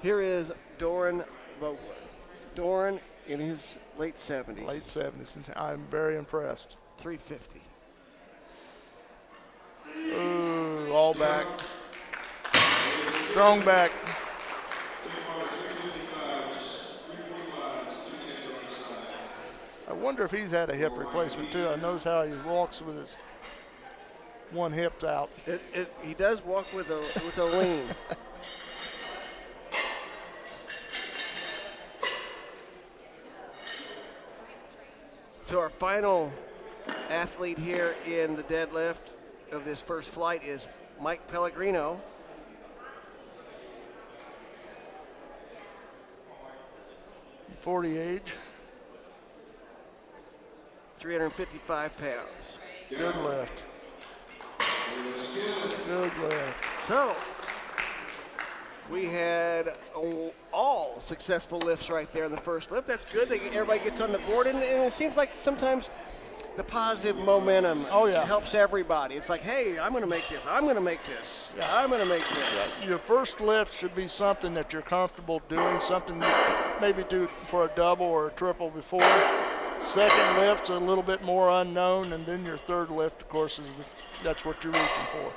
Here is Doran Vogler. Doran in his late 70s.
Late 70s. I'm very impressed.
350.
Ooh, all back. Strong back. I wonder if he's had a hip replacement too. I knows how he walks with his one hip out.
He does walk with a lean. So our final athlete here in the deadlift of this first flight is Mike Pellegrino.
.40 age.
355 pounds.
Good lift. Good lift.
So we had all successful lifts right there in the first lift. That's good. Everybody gets on the board, and it seems like sometimes the positive momentum helps everybody. It's like, hey, I'm going to make this. I'm going to make this. Yeah, I'm going to make this.
Your first lift should be something that you're comfortable doing, something you maybe do for a double or a triple before. Second lift's a little bit more unknown, and then your third lift, of course, that's what you're reaching for.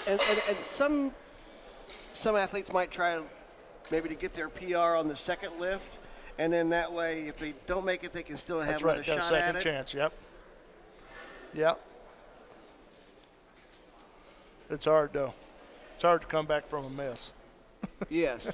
And some athletes might try maybe to get their PR on the second lift, and then that way, if they don't make it, they can still have another shot at it.
That's right, got a second chance, yep. Yep. It's hard, though. It's hard to come back from a mess.
Yes.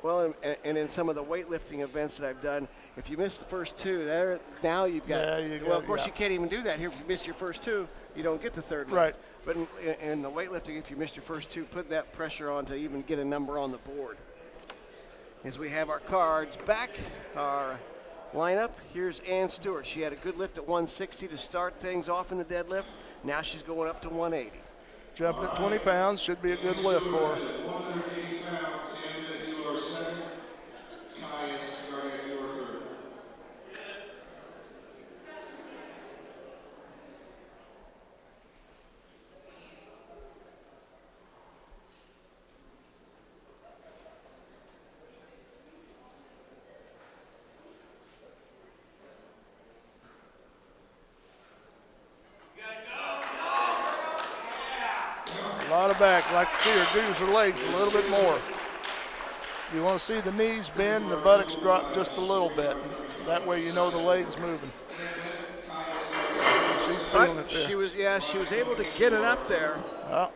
Well, and in some of the weightlifting events that I've done, if you miss the first two, now you've got. Well, of course, you can't even do that here. If you miss your first two, you don't get the third lift.
Right.
But in the weightlifting, if you miss your first two, put that pressure on to even get a number on the board. As we have our cards back, our lineup, here's Ann Stewart. She had a good lift at 160 to start things off in the deadlift. Now she's going up to 180.
Jumping at 20 pounds should be a good lift for her.
180 pounds, and you are second. Kai is starting at your third.
A lot of back. Like to see her use her legs a little bit more. You want to see the knees bend, the buttocks drop just a little bit. That way you know the leg's moving. She's feeling it there.
She was able to get it up there.
Oh.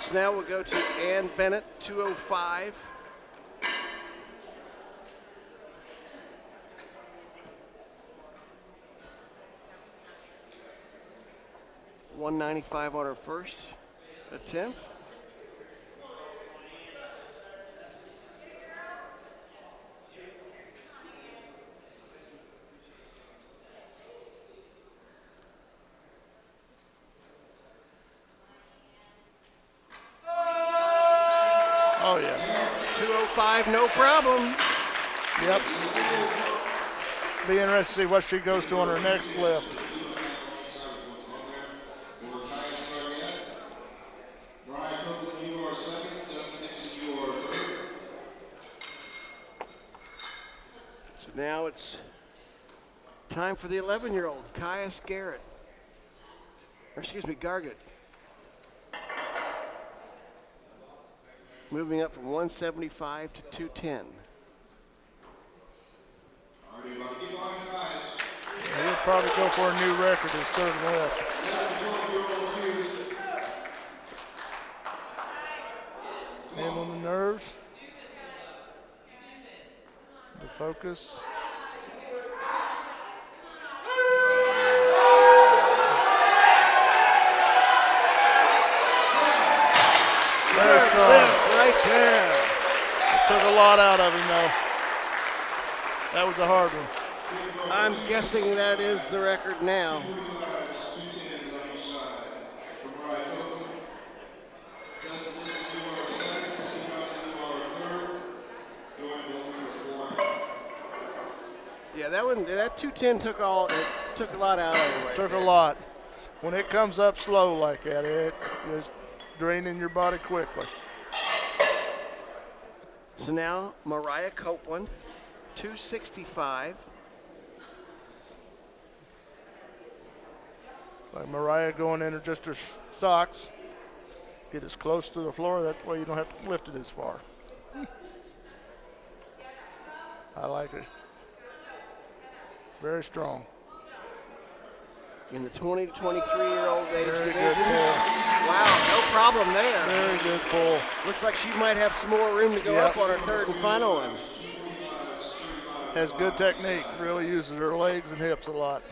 So now we'll go to Ann Bennett, 205. $195 on her first attempt.
Oh, yeah.
205, no problem.
Yep. Be interested to see what she goes to on her next lift.
Mariah Copeland, you are second. Dustin Dixon, you are third.
So now it's time for the 11-year-old, Caius Garrett. Or excuse me, Gargett. Moving up from 175 to 210.
Already about to get behind guys.
He'll probably go for a new record his third lift.
12-year-old Hughes.
Him on the nerves. The focus. Very strong.
Right there.
Took a lot out of him, though. That was a hard one.
I'm guessing that is the record now.
2 210s on each side. For Mariah Copeland. Dustin Dixon, you are second. Cindy Brown, you are third. Jordan Bowman, you are fourth.
Yeah, that 210 took a lot out of it. Right
Took
there.
a lot. When it comes up slow like that, it is draining your body quickly.
So now Mariah Copeland, 265.
Like Mariah going in just her socks. Get as close to the floor, that way you don't have to lift it as far. I like it. Very strong.
In the 20 to 23-year-old age
Very
division.
good pull.
Wow, no problem there.
Very good pull.
Looks like she might have some more room to go
Yep.
up on her third and final one.
Has good technique. Really uses her legs and hips a lot.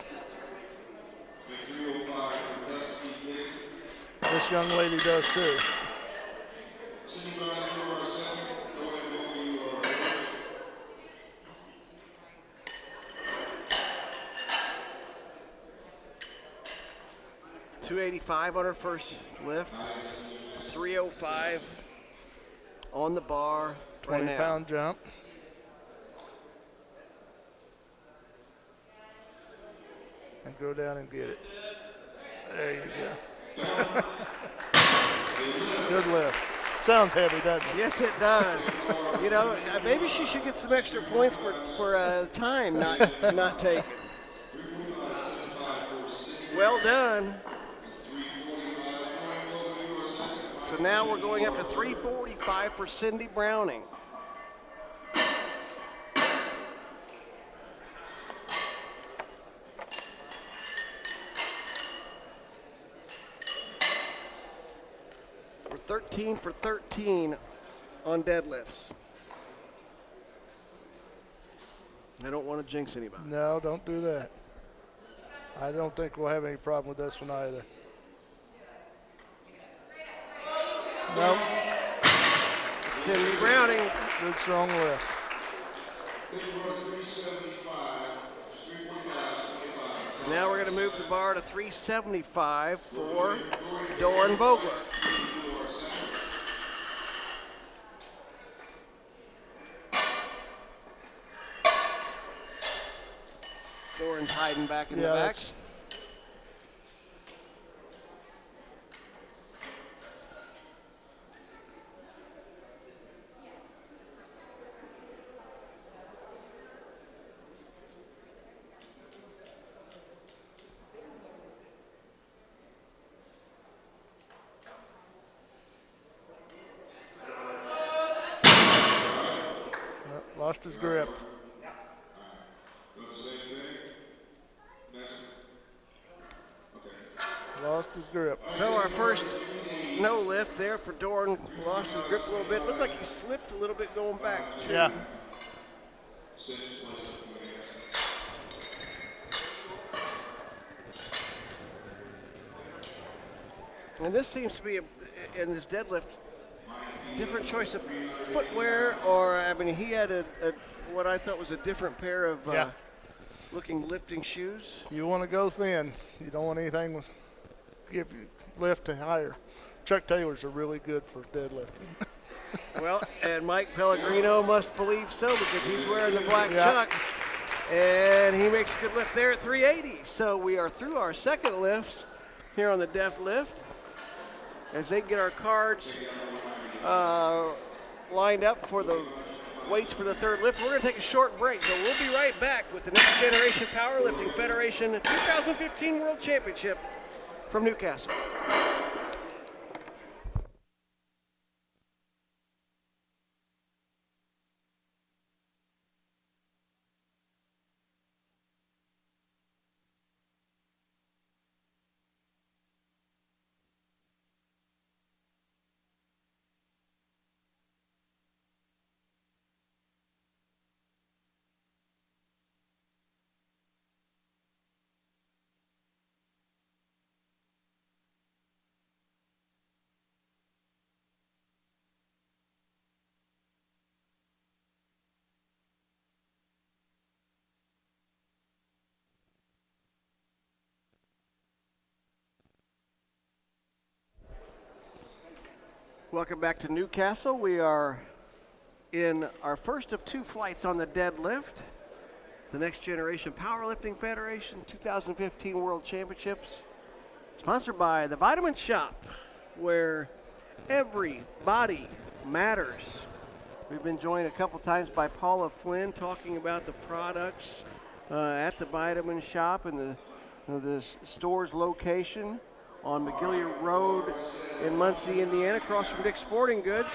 305 for Dustin Dixon.
This young lady does too.
Cindy Brown, you are second. Jordan Bowman, you are third.
285 on her first lift. 305 on the bar.
20-pound jump. And go down and get it. There you go. Good lift. Sounds heavy, doesn't it?
Yes, it does. You know, maybe she should get some extra points for time not taken. Well done. So now we're going up to 345 for Cindy Browning. We're 13 for 13 on deadlifts. I don't want to jinx anybody.
No, don't do that. I don't think we'll have any problem with this one either. Nope.
Cindy Browning.
Good strong lift.
So now we're going to move the bar to 375 for Doran Vogler. Doran's hiding back in the back.
that's- Lost his grip.
Not the same thing. Next one. Okay.
Lost his grip.
So our first no lift there for Doran. Lost his grip a little bit. Looked like he slipped a little bit going back too.
Yeah.
And this seems to be, in this deadlift, different choice of footwear, or I mean, he had what I thought was a different pair of
Yeah.
looking lifting shoes.
You want to go thin. You don't want anything with give you lift to higher. Chuck Taylors are really good for deadlifting.
Well, and Mike Pellegrino must believe so because he's wearing the black
Yeah.
chucks. And he makes a good lift there at 380. So we are through our second lifts here on the deft lift. As they get our cards lined up for the weights for the third lift, we're going to take a short break. So we'll be right back with the Next Generation Powerlifting Federation 2015 World Championship from Newcastle. Welcome back to Newcastle. We are in our first of two flights on the deadlift. The Next Generation Powerlifting Federation 2015 World Championships. Sponsored by the Vitamin Shop, where every body matters. We've been joined a couple times by Paula Flynn talking about the products at the Vitamin Shop and the store's location on McGilliard Road in Muncie, Indiana, across from Dick's Sporting Goods.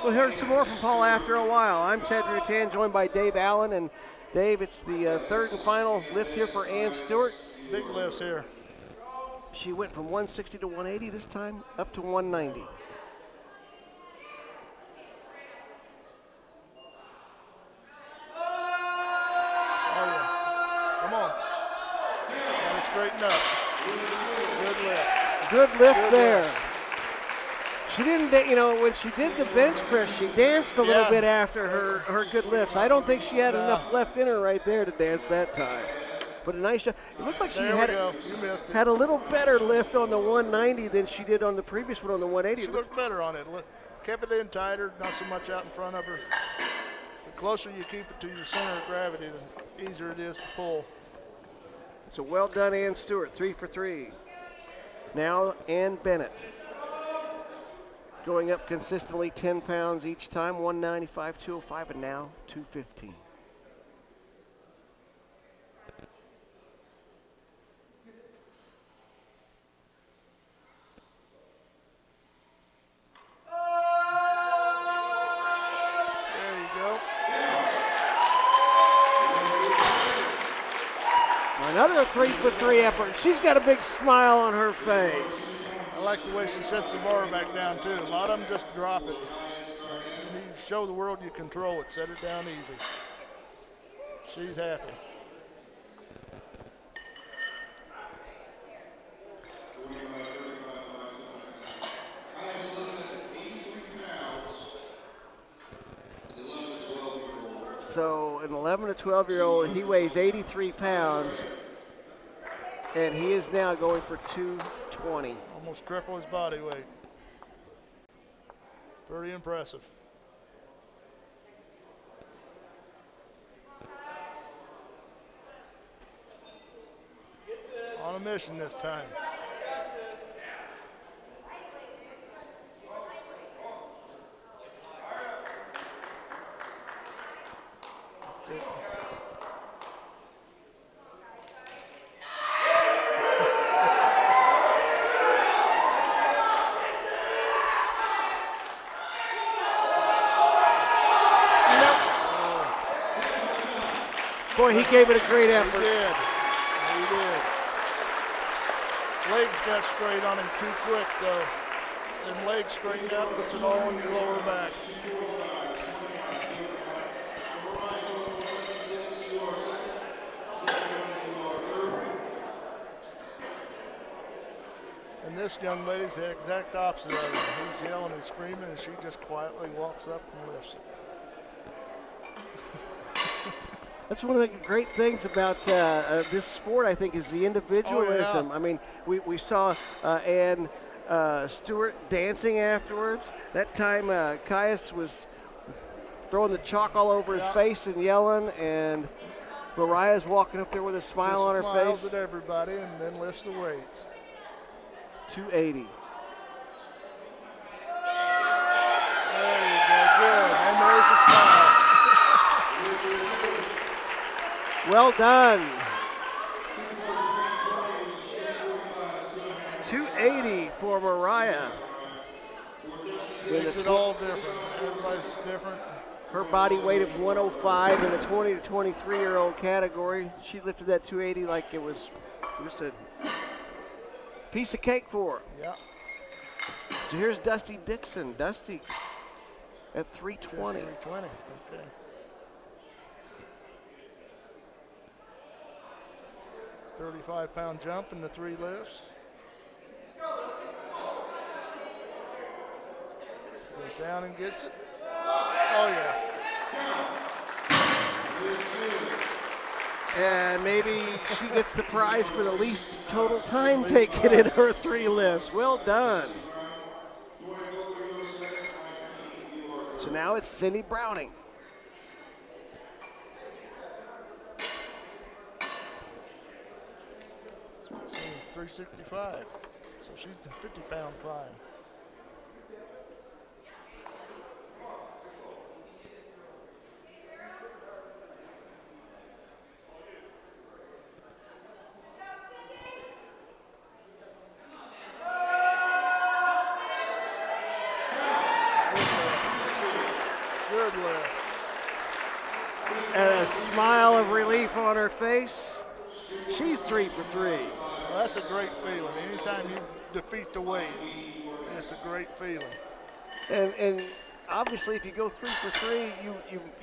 We'll hear some more from Paul after a while. I'm Ted Rutan, joined by Dave Allen. And Dave, it's the third and final lift here for Ann Stewart.
Big lifts here.
She went from 160 to 180 this time, up to 190.
Oh, yeah. Come on. Gotta straighten up. Good lift.
Good lift
Good
there.
lift.
She didn't, when she did the bench press, she danced a little
Yeah.
bit after her good lifts. I don't think she had enough left in her right there to dance that time. But a nice shot. It looked like she
There we
had
go. You missed it.
had a little better lift on the 190 than she did on the previous one on the 180.
She looked better on it. Kept it in tighter, not so much out in front of her. The closer you keep it to your center of gravity, the easier it is to pull.
So well done, Ann Stewart, 3 for 3. Now Ann Bennett. Going up consistently 10 pounds each time, 195, 205, and now 215. There you go. Another 3 for 3 effort. She's got a big smile on her face.
I like the way she sets the bar back down too. A lot of them just drop it. You show the world you control it. Set it down easy. She's happy.
Highest limit at 83 pounds. The 11 to 12-year-old.
So an 11 to 12-year-old, he weighs 83 pounds, and he is now going for 220.
Almost triple his body weight. Pretty impressive. On a mission this time. That's it.
Boy, he gave it a great
He
effort.
did. He did. Legs got straight on him too quick, though. Them legs straightened out, puts it all on your lower back. And this young lady's the exact opposite of him. He's yelling and screaming, and she just quietly walks up and lifts it.
That's one of the great things about this sport, I think, is the individualism.
Oh, yeah.
I mean, we saw Ann Stewart dancing afterwards. That time, Caius was throwing the chalk all over his face and yelling, and Mariah's walking up there with a smile on her
smiles
face.
at everybody and then lifts the weights.
280.
There you go, good. And there's a smile.
Well done. 280 for Mariah.
Makes it all different. Everybody's different.
Her body weight of 105 in the 20 to 23-year-old category. She lifted that 280 like it was just a piece of cake for her.
Yeah.
So here's Dusty Dixon. Dusty at 320.
320. Okay. £35 jump in the 3 lifts. Goes down and gets it. Oh yeah.
And maybe she gets the prize for the least total time taken in her 3 lifts. Well done. So now it's Cindy Browning.
So it's 365. So she's the 50-pound climb. Good lift.
And a smile of relief on her face. She's 3 for 3.
Well, that's a great feeling. Anytime you defeat the weight, it's a great feeling.
And obviously, if you go 3 for 3,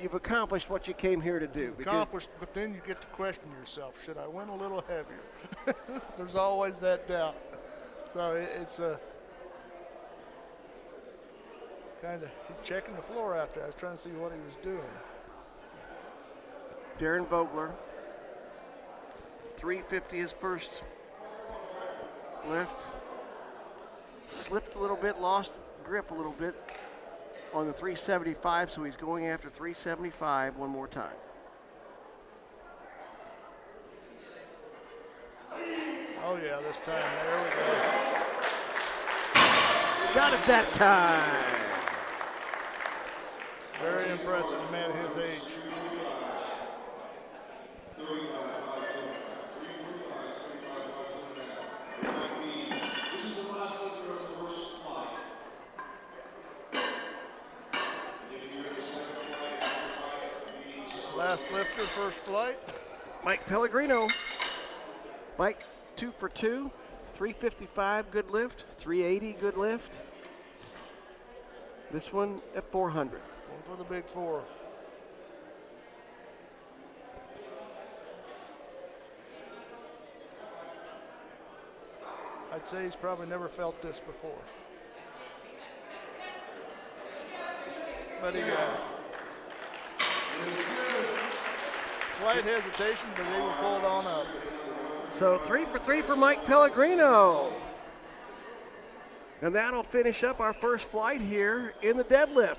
you've accomplished what you came here to do.
Accomplished, but then you get to question yourself: should I went a little heavier? There's always that doubt. So it's a kind of checking the floor out there. I was trying to see what he was doing.
Darren Vogler, 350 his first lift. Slipped a little bit, lost grip a little bit on the 375, so he's going after 375 one more time.
Oh yeah, this time, there we go.
Got it that time.
Very impressive man at his age.
This is the last lifter of the first flight. If you're in the second flight, after flight,
Last lifter, first flight.
Mike Pellegrino. Mike, 2 for 2. 355, good lift. 380, good lift. This one at 400.
One for the big 4. I'd say he's probably never felt this before. But he got it. Slight hesitation, but they were pulled on up.
So 3 for 3 for Mike Pellegrino. And that'll finish up our first flight here in the deadlift.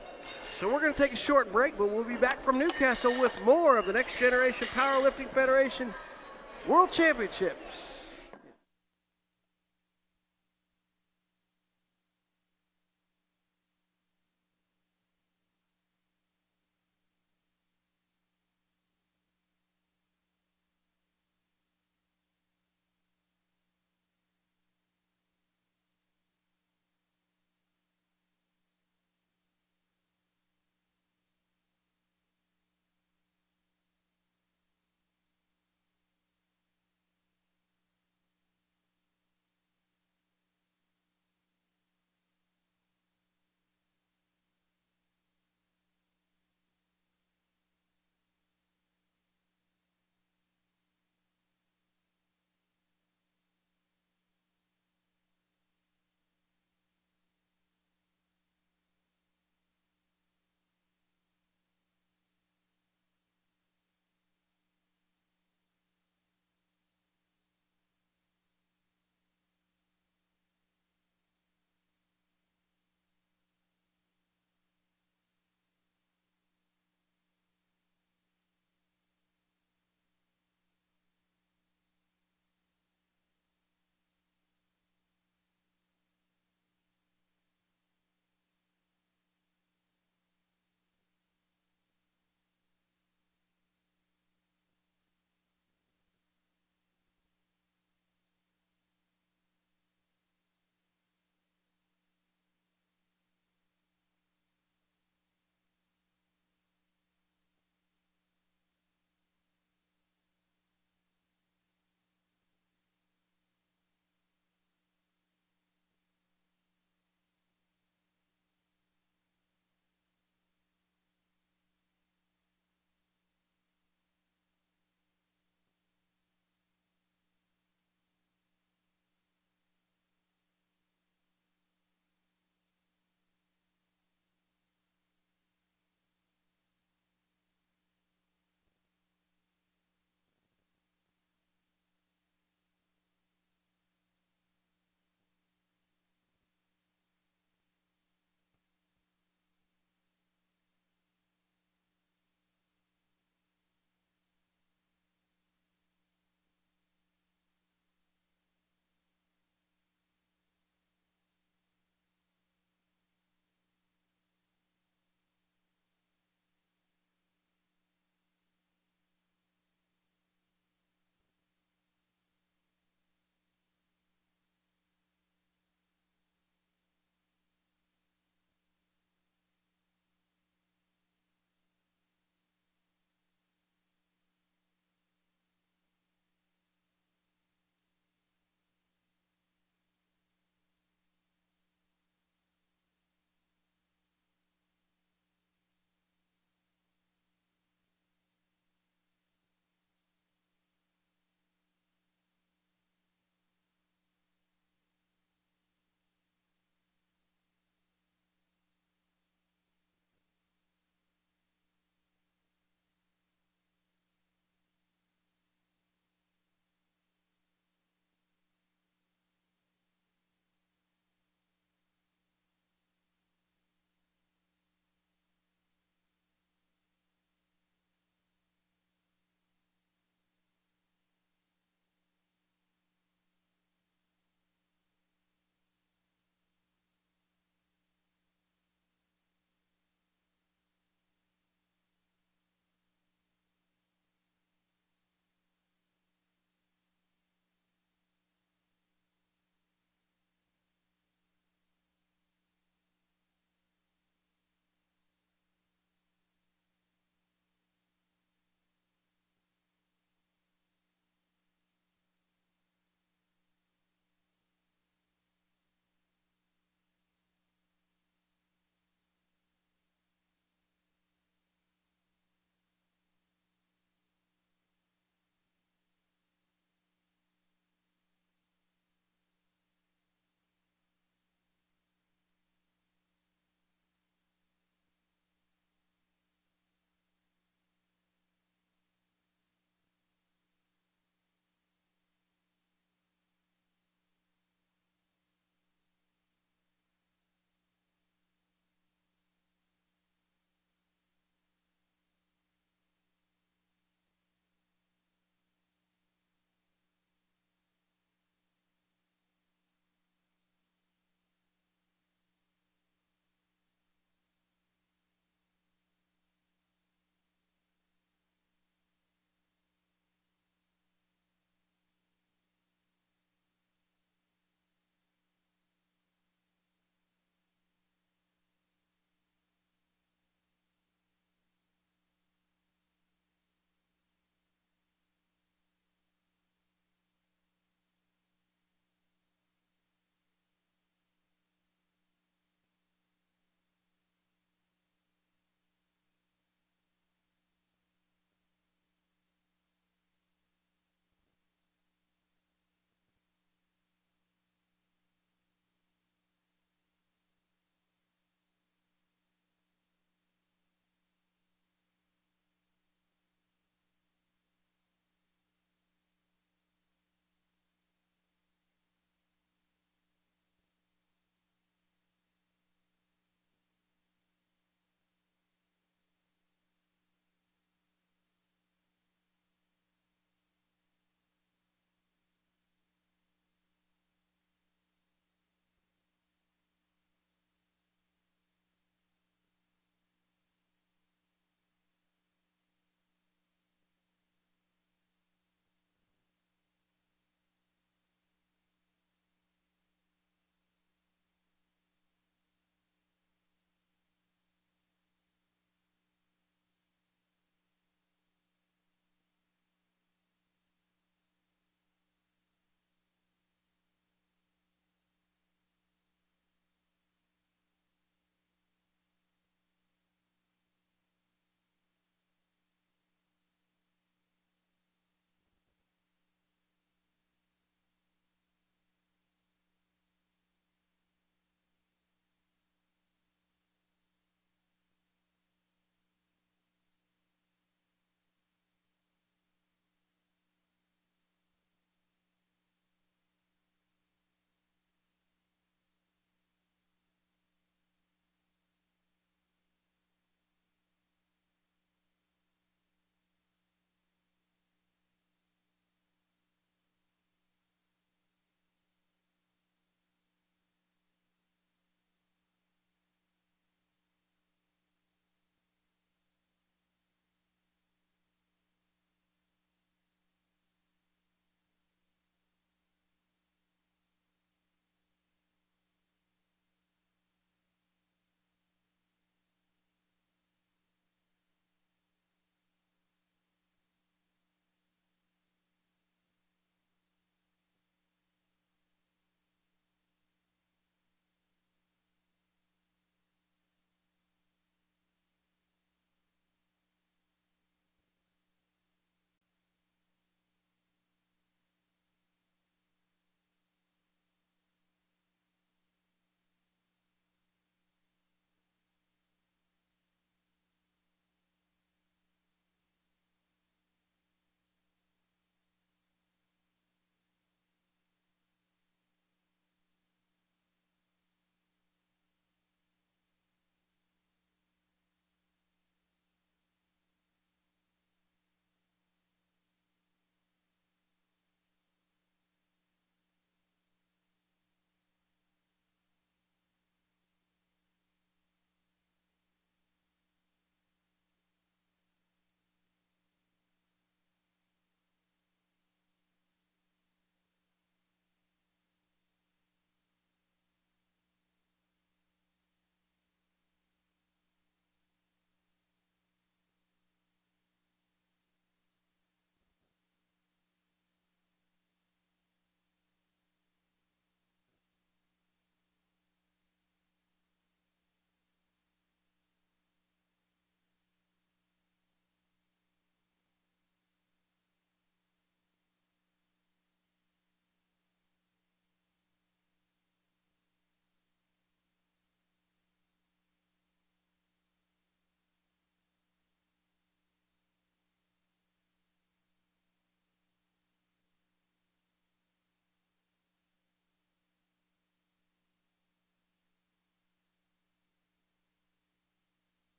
So we're going to take a short break, but we'll be back from Newcastle with more of the Next Generation Powerlifting Federation World Championships.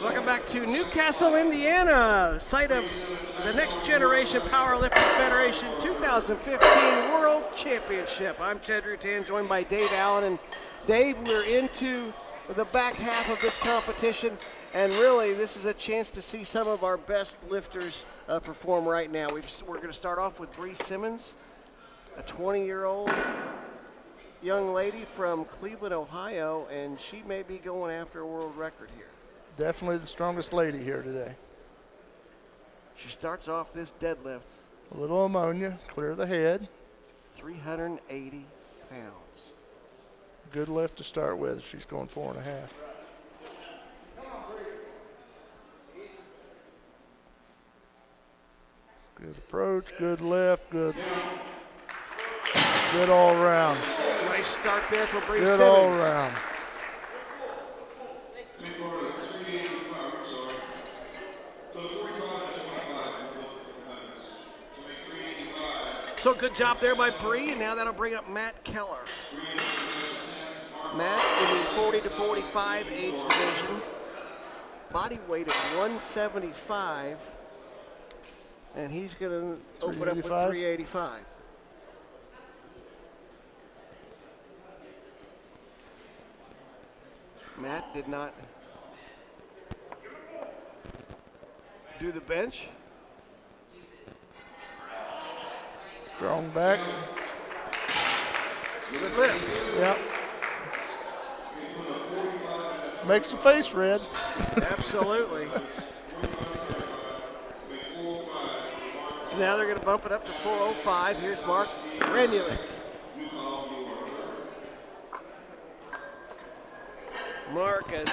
Welcome back to Newcastle, Indiana, site of the Next Generation Powerlifting Federation 2015 World Championship. I'm Ted Rutan, joined by Dave Allen. And Dave, we're into the back half of this competition, and really this is a chance to see some of our best lifters perform right now. We're going to start off with Bree Simmons, a 20-year-old young lady from Cleveland, Ohio, and she may be going after a world record here.
Definitely the strongest lady here today.
She starts off this deadlift.
A little ammonia, clear the head.
380 pounds.
Good lift to start with. She's going 4.5. Good approach, good lift, good all around.
Nice start there for Bree
Good
Simmons.
all around.
So good job there by Bree, and now that'll bring up Matt Keller. Matt in the 40 to 45 age division. Body weight at 175, and he's going to open up with 385. Matt did not do the bench.
Strong back.
Good lift.
Yep. Makes the face red.
Absolutely. So now they're going to bump it up to 405. Here's Mark Granulik. Mark, as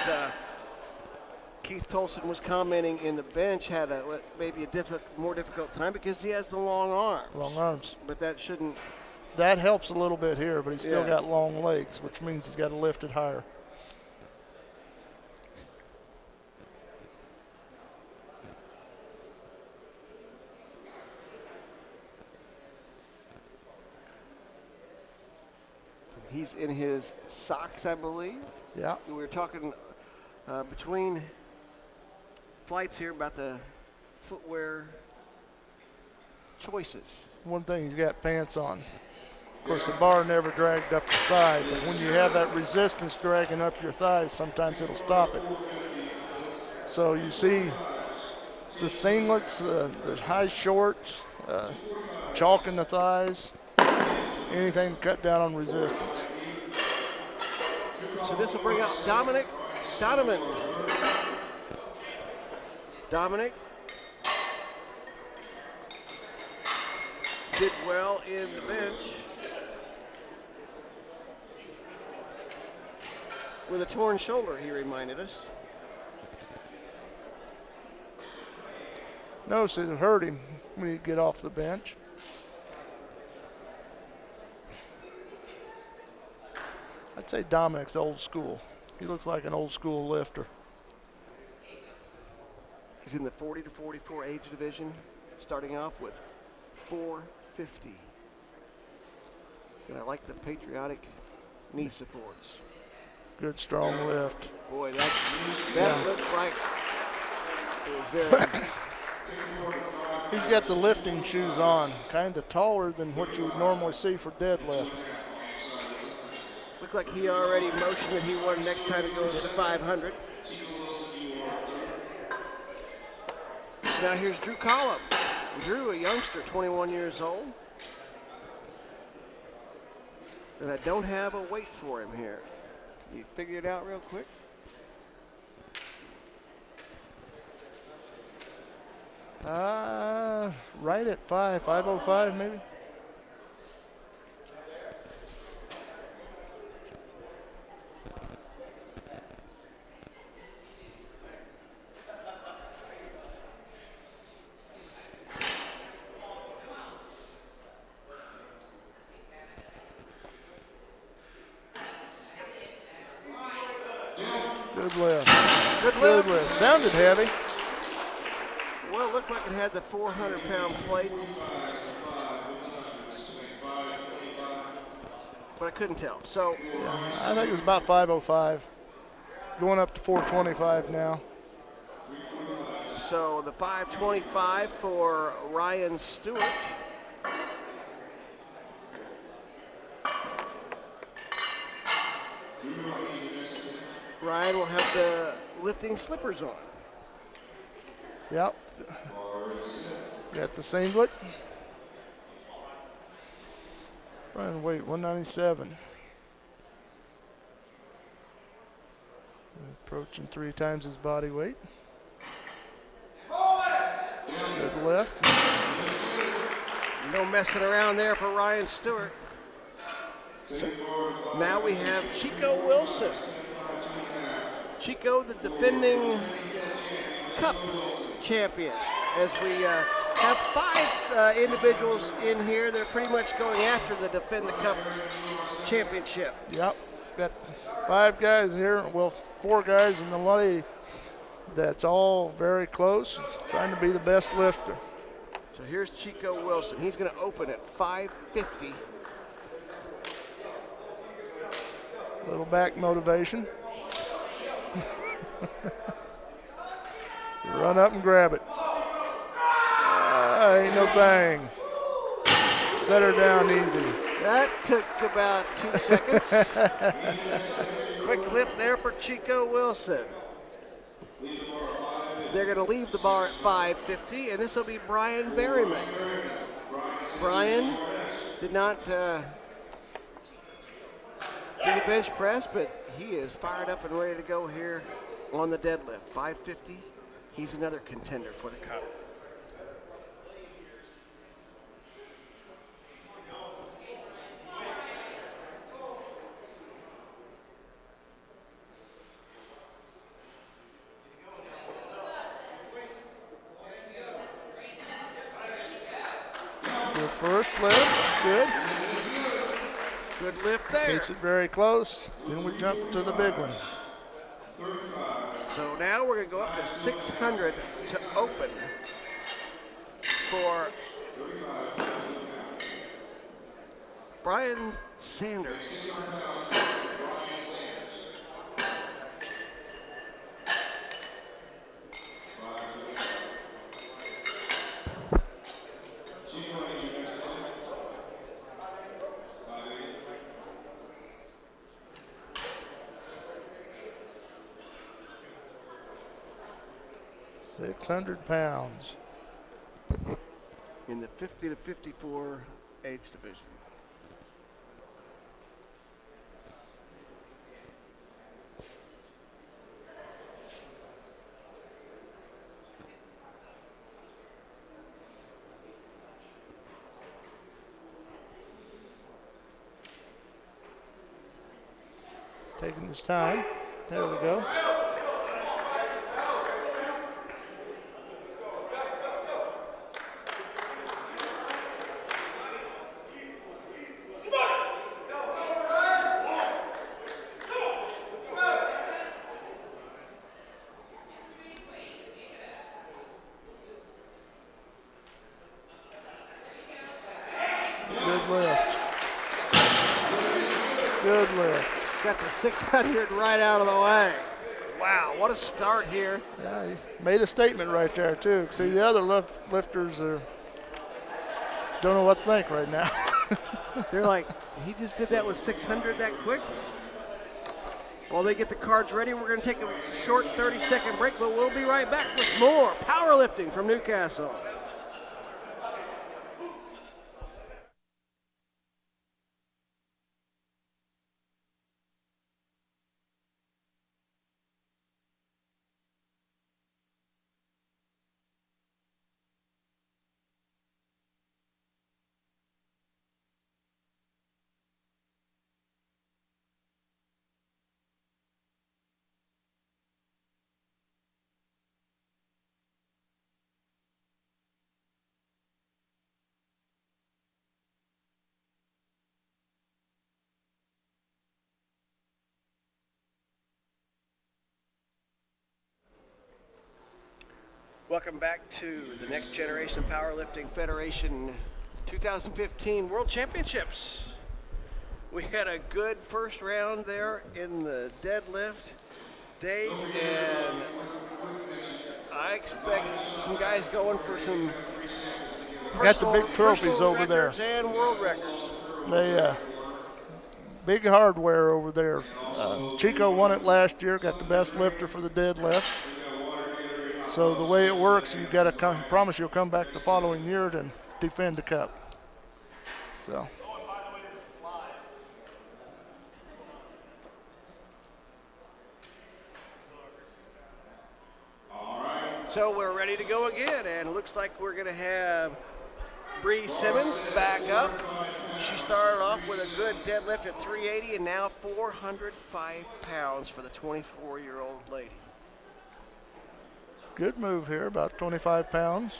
Keith Tolson was commenting in the bench, had maybe a more difficult time because he has the long arms.
Long arms.
But that shouldn't.
That helps a little bit here, but he's still
Yeah.
got long legs, which means he's got to lift it higher.
He's in his socks, I believe.
Yeah.
We were talking between flights here about the footwear choices.
One thing, he's got pants on. Of course, the bar never dragged up the thigh, but when you have that resistance dragging up your thighs, sometimes it'll stop it. So you see the singlets, the high shorts, chalk in the thighs, anything to cut down on resistance.
So this will bring up Dominic Donovan. Dominic did well in the bench with a torn shoulder, he reminded us.
Notice it hurt him when he'd get off the bench. I'd say Dominic's old school. He looks like an old school lifter.
He's in the 40 to 44 age division, starting off with 450. And I like the patriotic knee supports.
Good strong lift.
Boy, that looks like it was very.
He's got the lifting shoes on, kind of taller than what you would normally see for deadlift.
Looked like he already motioned that he wanted next time to go to the 500. Now here's Drew Collum. Drew, a youngster, 21 years old. And I don't have a weight for him here. You figure it out real quick?
Right at 505 maybe. Good lift.
Good lift.
Good lift. Sounded heavy.
Well, it looked like it had the 400-pound plates. But I couldn't tell. So
Yeah, I think it was about 505. Going up to 425 now.
So the 525 for Ryan Stewart. Ryan will have the lifting slippers on.
Yep. Got the singlet. Brian weight 197. Approaching 3 times his body weight. Good lift.
No messing around there for Ryan Stewart. So now we have Chico Wilson. Chico, the defending Cup champion. As we have 5 individuals in here, they're pretty much going after the Defend the Cup championship.
Yep. Got 5 guys here. Well, 4 guys in the lady. That's all very close, trying to be the best lifter.
So here's Chico Wilson. He's going to open at 550.
Little back motivation. Run up and grab it. Ain't no thing. Set her down easy.
That took about 2 seconds. Quick lift there for Chico Wilson. They're going to leave the bar at 550, and this will be Brian Berryman. Brian did not do the bench press, but he is fired up and ready to go here on the deadlift. 550, he's another contender for the cup.
Good first lift, good.
Good lift there.
Keeps it very close. Then we jump to the big one.
So now we're going to go up to 600 to open for Brian Sanders.
£600
in the 50 to 54 age division.
Taking his time. There we go. Good lift. Good lift.
Got the 600 right out of the way. Wow, what a start here.
Yeah, he made a statement right there too. See, the other lifters don't know what to think right now.
They're like, he just did that with 600 that quick? While they get the cards ready, we're going to take a short 30-second break, but we'll be right back with more powerlifting from Newcastle. Welcome back to the Next Generation Powerlifting Federation 2015 World Championships. We had a good first round there in the deadlift. Dave and I I expect some guys going for some
Got the big trophies
personal
over there.
records and world records.
They big hardware over there. Chico won it last year, got the best lifter for the deadlift. So the way it works, you got to promise you'll come back the following year to defend the cup. So.
So we're ready to go again, and it looks like we're going to have Bree Simmons back up. She started off with a good deadlift at 380 and now 405 pounds for the 24-year-old lady.
Good move here, about 25 pounds.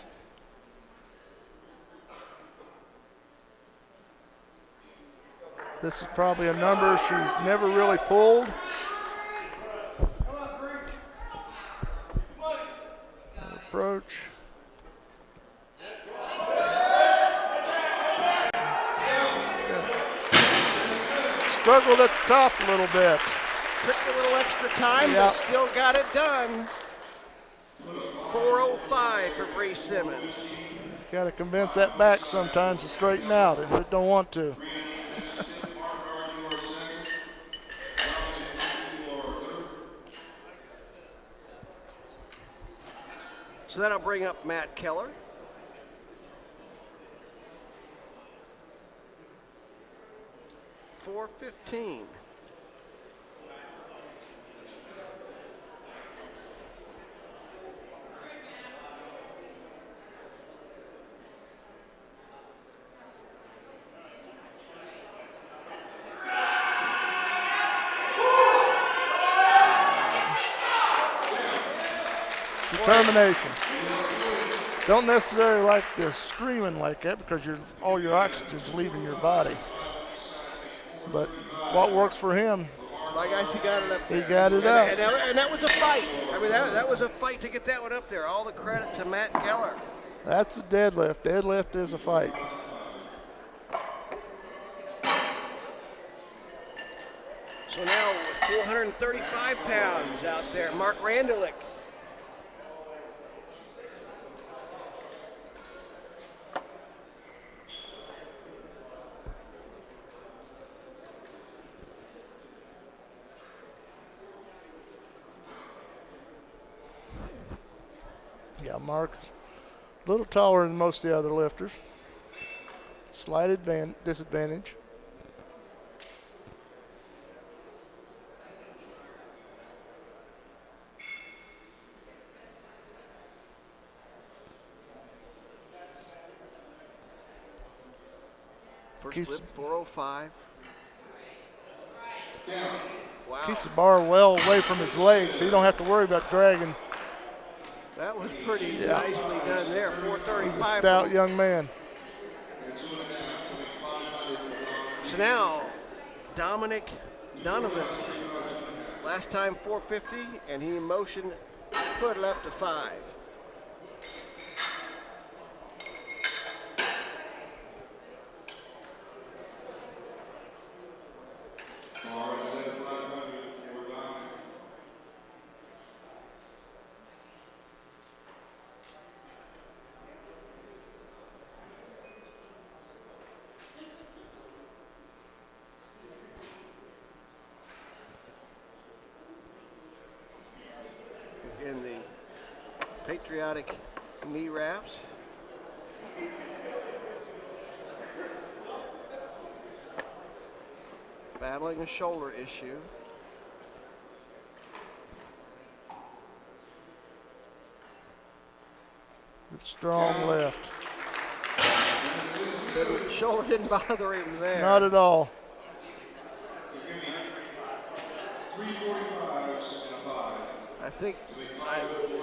This is probably a number she's never really pulled. Approach. Struggled at the top a little bit.
Took a little extra time, but still got it done. 405 for Bree Simmons.
Got to convince that back sometimes to straighten out if it don't want to.
So that'll bring up Matt Keller. $415.
Determination. Don't necessarily like the screaming like that because all your oxygen's leaving your body. But what works for him,
My guys, he got it up there.
He got it up.
And that was a fight. I mean, that was a fight to get that one up there. All the credit to Matt Keller.
That's a deadlift. Deadlift is a fight.
So now with 435 pounds out there, Mark Randelik.
Yeah, Mark's a little taller than most of the other lifters. Slight disadvantage.
First flip, 405. Wow.
Keeps the bar well away from his legs, so you don't have to worry about dragging.
That was pretty nicely done there. 435.
He's a stout young man.
So now, Dominic Donovan. Last time 450, and he motioned, put it up to 5. In the patriotic knee wraps. Battling a shoulder issue.
Good strong left.
Shoulder didn't bother him there.
Not at all.
345s and a 5.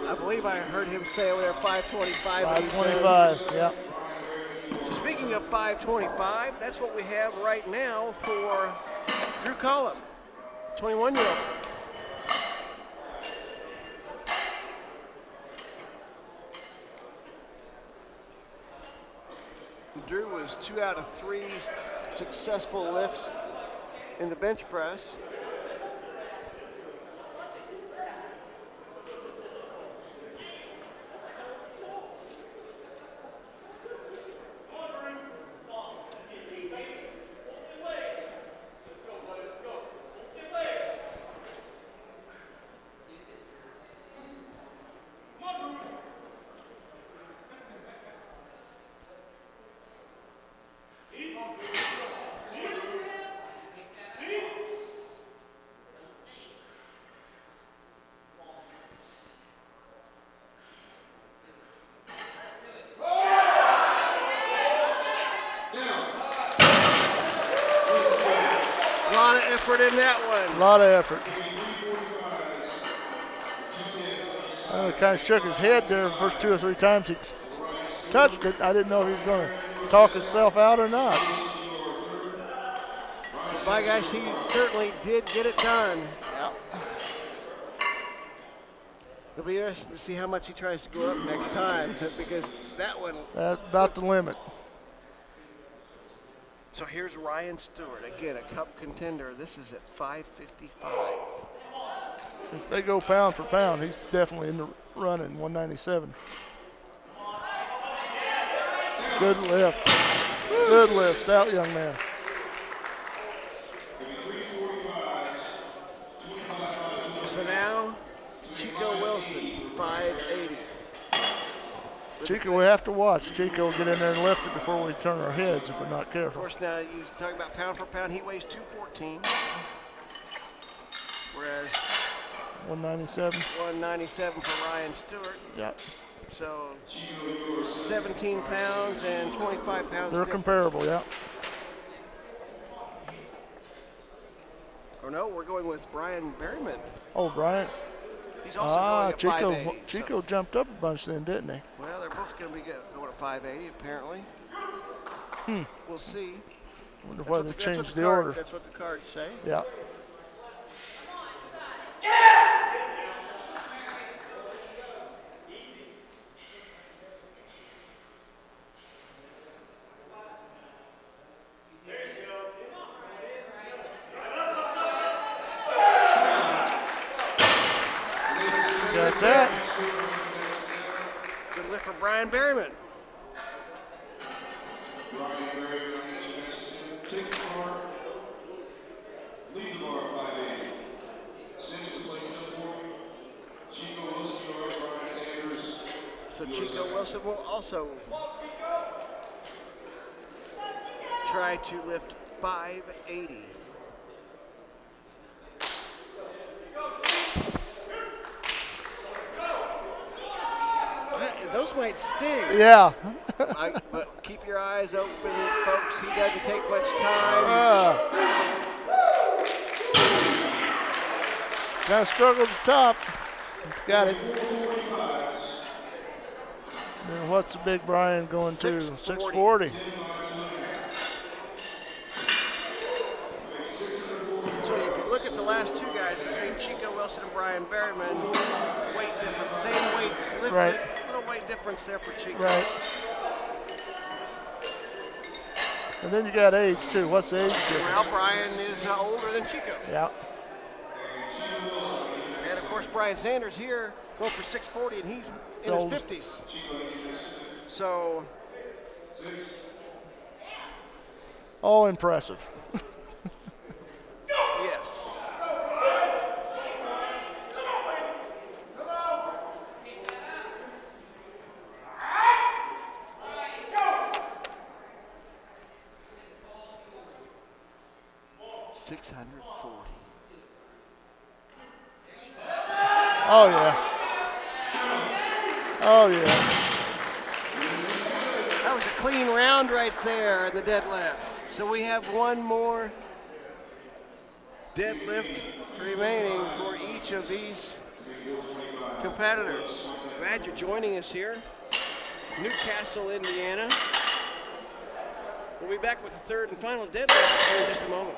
I believe I heard him say over there 525.
525, yeah.
So speaking of 525, that's what we have right now for Drew Collum, 21-year-old. Drew was 2 out of 3 successful lifts in the bench press. effort in that
A
one.
lot of effort. He kind of shook his head there the first 2 or 3 times he touched it. I didn't know if he was going to talk himself out or not.
By gosh, he certainly did get it done. It'll be interesting to see how much he tries to go up next time because that one.
That's about the limit.
So here's Ryan Stewart, again, a cup contender. This is at 555.
If they go pound for pound, he's definitely in the running, 197. Good lift. Good lift. Stout young man.
So now, Chico Wilson, 580.
Chico, we have to watch. Chico will get in there and lift it before we turn our heads if we're not
Of
careful.
course, now you talk about pound for pound, he weighs 214. Whereas
197.
197 for Ryan Stewart.
Yeah.
So 17 pounds and 25 pounds.
They're comparable, yeah.
Or no, we're going with Brian Berryman.
Oh, Brian.
He's also going at
Chico,
580.
Chico jumped up a bunch then, didn't he?
Well, they're both going to be going at 580 apparently. We'll see.
Wonder why they
That's what
changed
the
the
card-
order.
That's what the cards say.
Yeah. Got that.
Good lift for Brian Berryman.
Brian Berry, take the bar, leave the bar 580. Cinch the plates up for me. Chico Wilson, Brian Sanders.
So Chico Wilson will also try to lift 580. Those might sting.
Yeah.
But keep your eyes open, folks. He doesn't take much time.
Kind of struggled at the top. Got it. Then what's the big Brian going to? 640.
So if you look at the last two guys, between Chico Wilson and Brian Berryman, weight difference, same weights lifted,
Right.
little weight difference there for Chico.
Right. And then you got age too. What's the age difference?
Well, Brian is older than Chico.
Yeah.
And of course, Brian Sanders here going for 640, and he's in
Old.
his 50s. So,
Oh, impressive.
yes. $640.
Oh yeah. Oh yeah.
That was a clean round right there in the deadlift. So we have one more deadlift remaining for each of these competitors. Glad you're joining us here. Newcastle, Indiana. We'll be back with the third and final deadlift here in just a moment.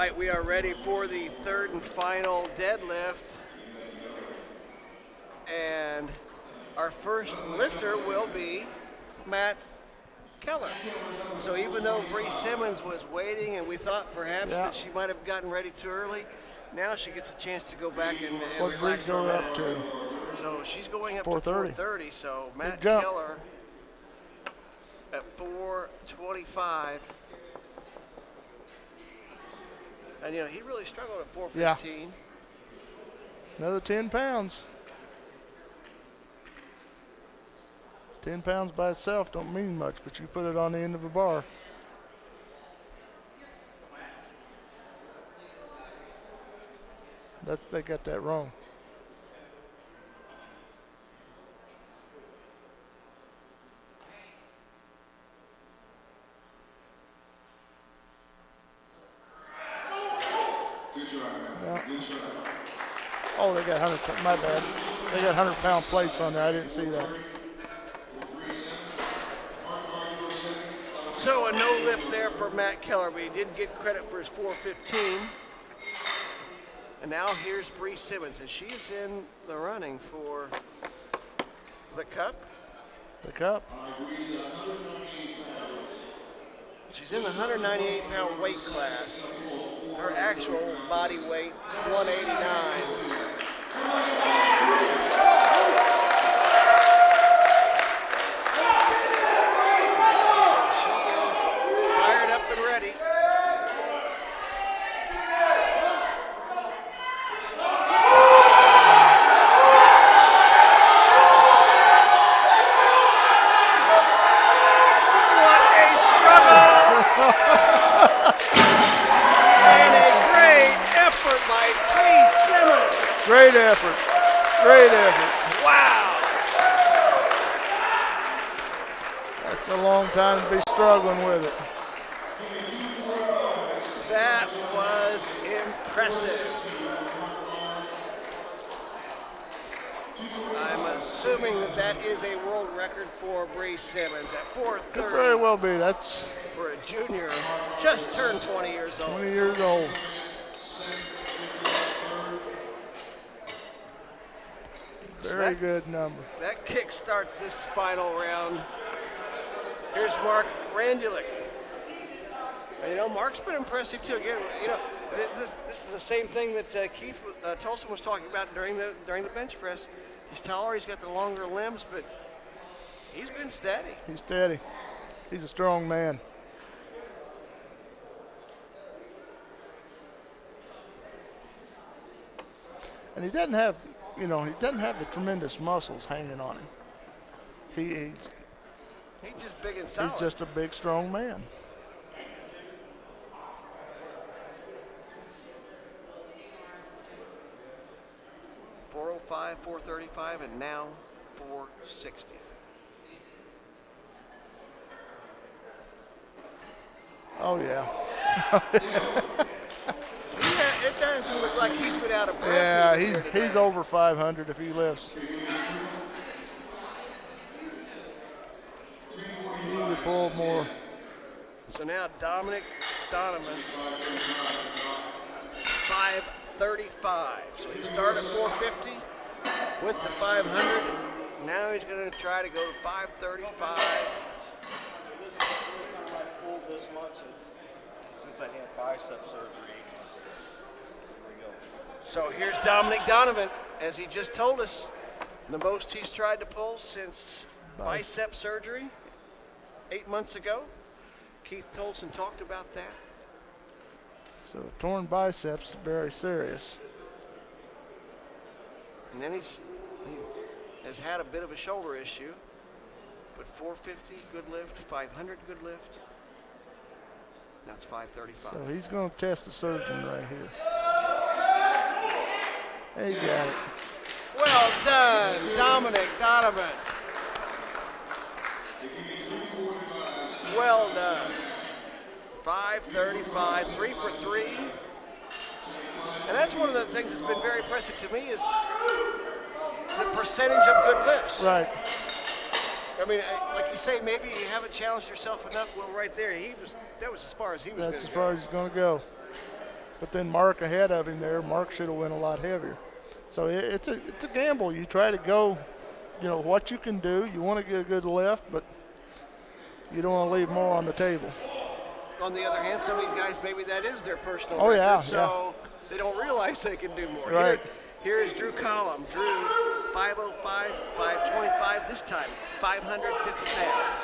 right, we are ready for the third and final deadlift. And our first lifter will be Matt Keller. So even though Bree Simmons was waiting and we thought perhaps that she might have gotten ready too early, now she gets a chance to go back and
What Bree
relax for a
go
minute.
up to?
So she's going up
4:30.
to 4:30. So Matt
jump.
Keller at 4:25. And he really struggled at 4:15.
Another 10 pounds. 10 pounds by itself don't mean much, but you put it on the end of a bar. They got that wrong. Oh, they got 100. My bad. They got 100-pound plates on there. I didn't see that.
So a no lift there for Matt Keller, but he did get credit for his 4:15. And now here's Bree Simmons, and she's in the running for the cup.
The cup.
She's in the 198-pound weight class. Her actual body weight, 189. Ready. What a struggle! And a great effort by Bree Simmons.
Great effort. Great effort.
Wow.
That's a long time to be struggling with it.
That was impressive. I'm assuming that is a world record for Bree Simmons at 4:30.
Could very well be. That's
for a junior, just turned 20 years old.
20 years old. Very good number.
That kick starts this final round. Here's Mark Randulik. And, Mark's been impressive too. Again, this is the same thing that Keith Tolson was talking about during the bench press. He's taller, he's got the longer limbs, but he's been steady.
He's steady. He's a strong man. And he doesn't have, the tremendous muscles hanging on him. He's
just big and solid.
He's just a big, strong man.
.405, 435, and now 460.
Oh yeah.
It doesn't look like he's been out of breath.
Yeah, he's over 500 if he lifts. He need to pull more.
So now Dominic Donovan, 535. So he started at 450, went to 500. Now he's going to try to go to 535.
This is the first time I pulled this much since I had bicep surgery 8 months ago. Here we go.
So here's Dominic Donovan, as he just told us, the most he's tried to pull since bicep surgery 8 months ago. Keith Tolson talked about that.
So torn biceps is very serious.
And then he has had a bit of a shoulder issue. But 450, good lift, 500, good lift. That's 535.
So he's going to test the surgeon right here. He got it.
Well done, Dominic Donovan. Well done. 535, 3 for 3. And that's one of the things that's been very impressive to me is the percentage of good lifts.
Right.
I mean, like you say, maybe you haven't challenged yourself enough. Well, right there, that was as far as he was going to go.
That's as far as he's going to go. But then Mark ahead of him there, Mark should have went a lot heavier. So it's a gamble. You try to go, what you can do. You want to get a good lift, but you don't want to leave more on the table.
On the other hand, some of these guys, maybe that is their personal
Oh,
record,
yeah,
so they don't realize they can do more.
Right.
Here is Drew Collum. Drew, 505, 525, this time 550 pounds.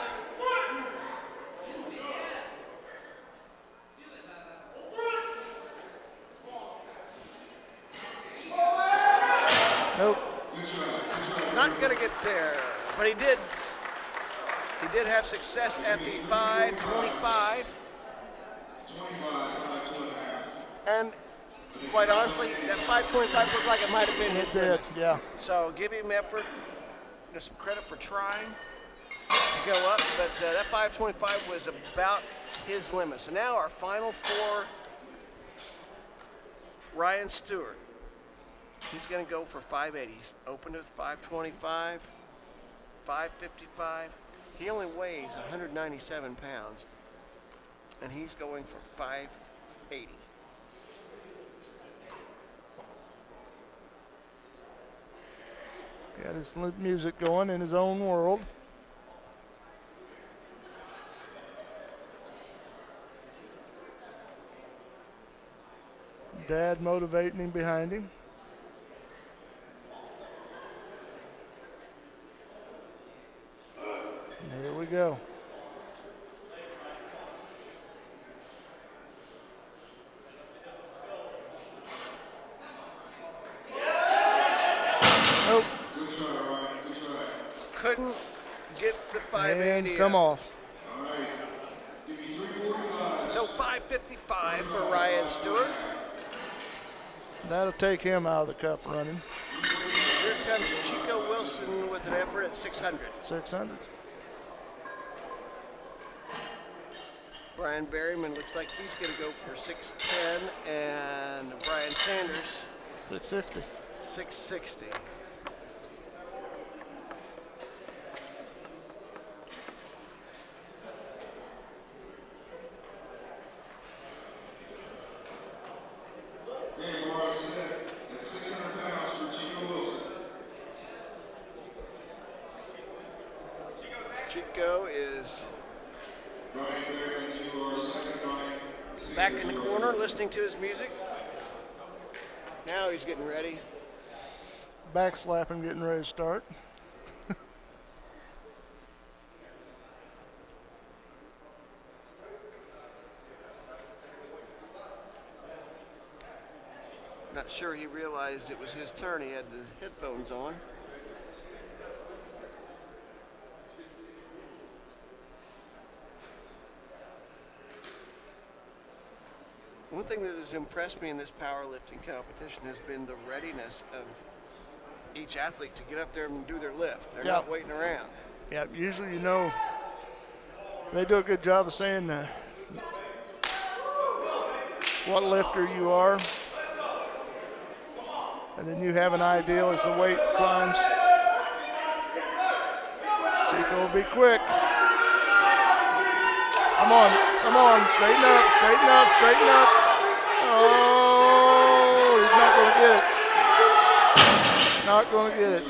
Nope.
Not going to get there, but he did. He did have success at the 525.
25, 5.5.
And quite honestly, that 525 looked like it might have been his limit.
Yeah.
So give him effort, some credit for trying to go up, but that 525 was about his limit. So now our final four, Ryan Stewart. He's going to go for 580. He's open to 525, 555. He only weighs 197 pounds, and he's going for 580.
Got his music going in his own world. Dad motivating him behind him. And here we go. Nope.
Good try, Ryan. Good try.
Couldn't get the 580.
Hands come off.
All right. Give me 345.
So 555 for Ryan Stewart.
That'll take him out of the cup running.
Here comes Chico Wilson with an effort at 600.
600.
Brian Berryman looks like he's going to go for 610, and Brian Sanders
660.
660.
Okay, Morris, set. That's 600 pounds for Chico Wilson.
Chico is
Brian Berryman, you are second by
back in the corner listening to his music. Now he's getting ready.
Back slapping, getting ready to start.
Not sure he realized it was his turn. He had the headphones on. One thing that has impressed me in this powerlifting competition has been the readiness of each athlete to get up there and do their lift. They're not waiting around.
Yeah, usually, they do a good job of saying what lifter you are. And then you have an idea as the weight climbs. Chico will be quick. Come on, straighten up, straighten up, straighten up. Oh, he's not going to get it. Not going to get it.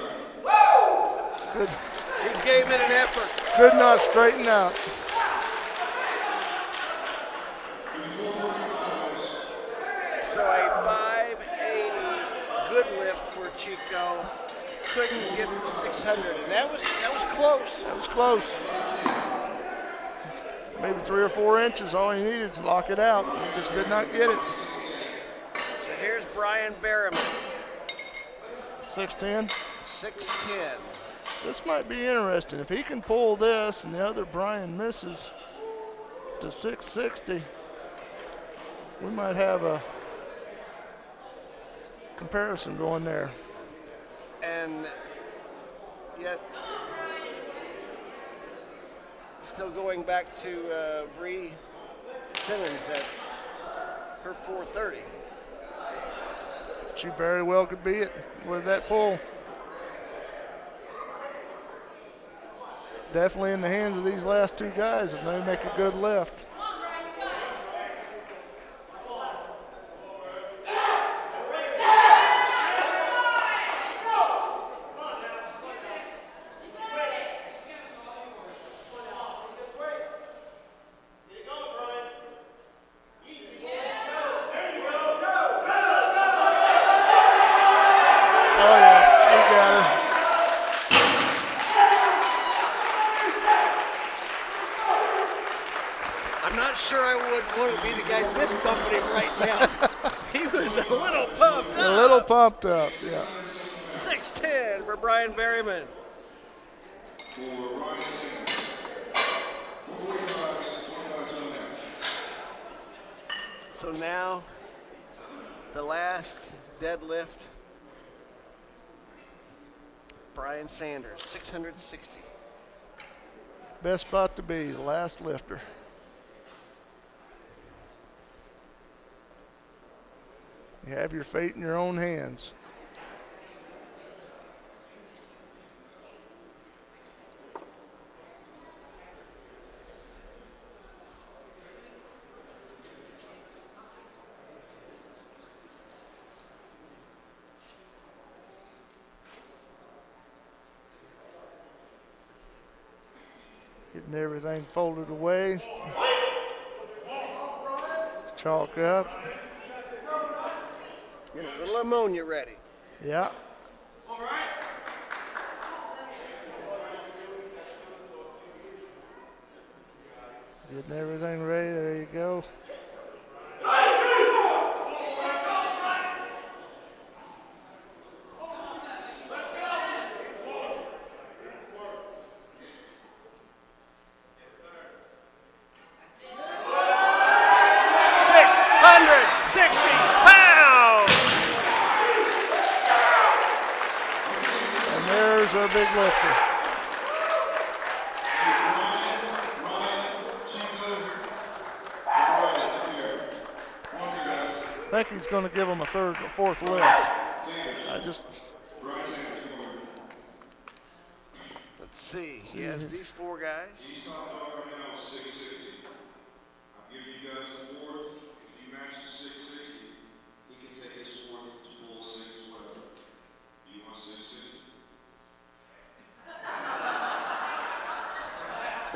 Good.
He gave it an effort.
Could not straighten out.
So a 580 good lift for Chico. Couldn't get to 600, and that was close.
That was close. Maybe 3 or 4 inches, all he needed to lock it out. He just could not get it.
So here's Brian Berryman,
610.
610.
This might be interesting. If he can pull this and the other Brian misses to 660, we might have a comparison going there.
And yet, still going back to Bree Simmons at her 430.
She very well could be it with that pull. Definitely in the hands of these last two guys if they make a good lift. Oh yeah, he got her.
I'm not sure I would want to be the guy fist bumping him right now. He was a little pumped up.
A little pumped up, yeah.
6'10" for Brian Berryman.
For Ryan Sanders. 445, 25 toe match.
So now, the last deadlift. Brian Sanders, 660.
Best spot to be, the last lifter. You have your fate in your own hands. Getting everything folded away. Chalk up.
Get a little ammonia ready.
Yeah. Getting everything ready. There you go. And there's our big lifter. I think he's going to give him a fourth lift.
Let's see. He has these four guys.
He's top dog right now is 660. I'm giving you guys a fourth. If you match the 660, he can take his fourth to pull 6 whatever. You want 660?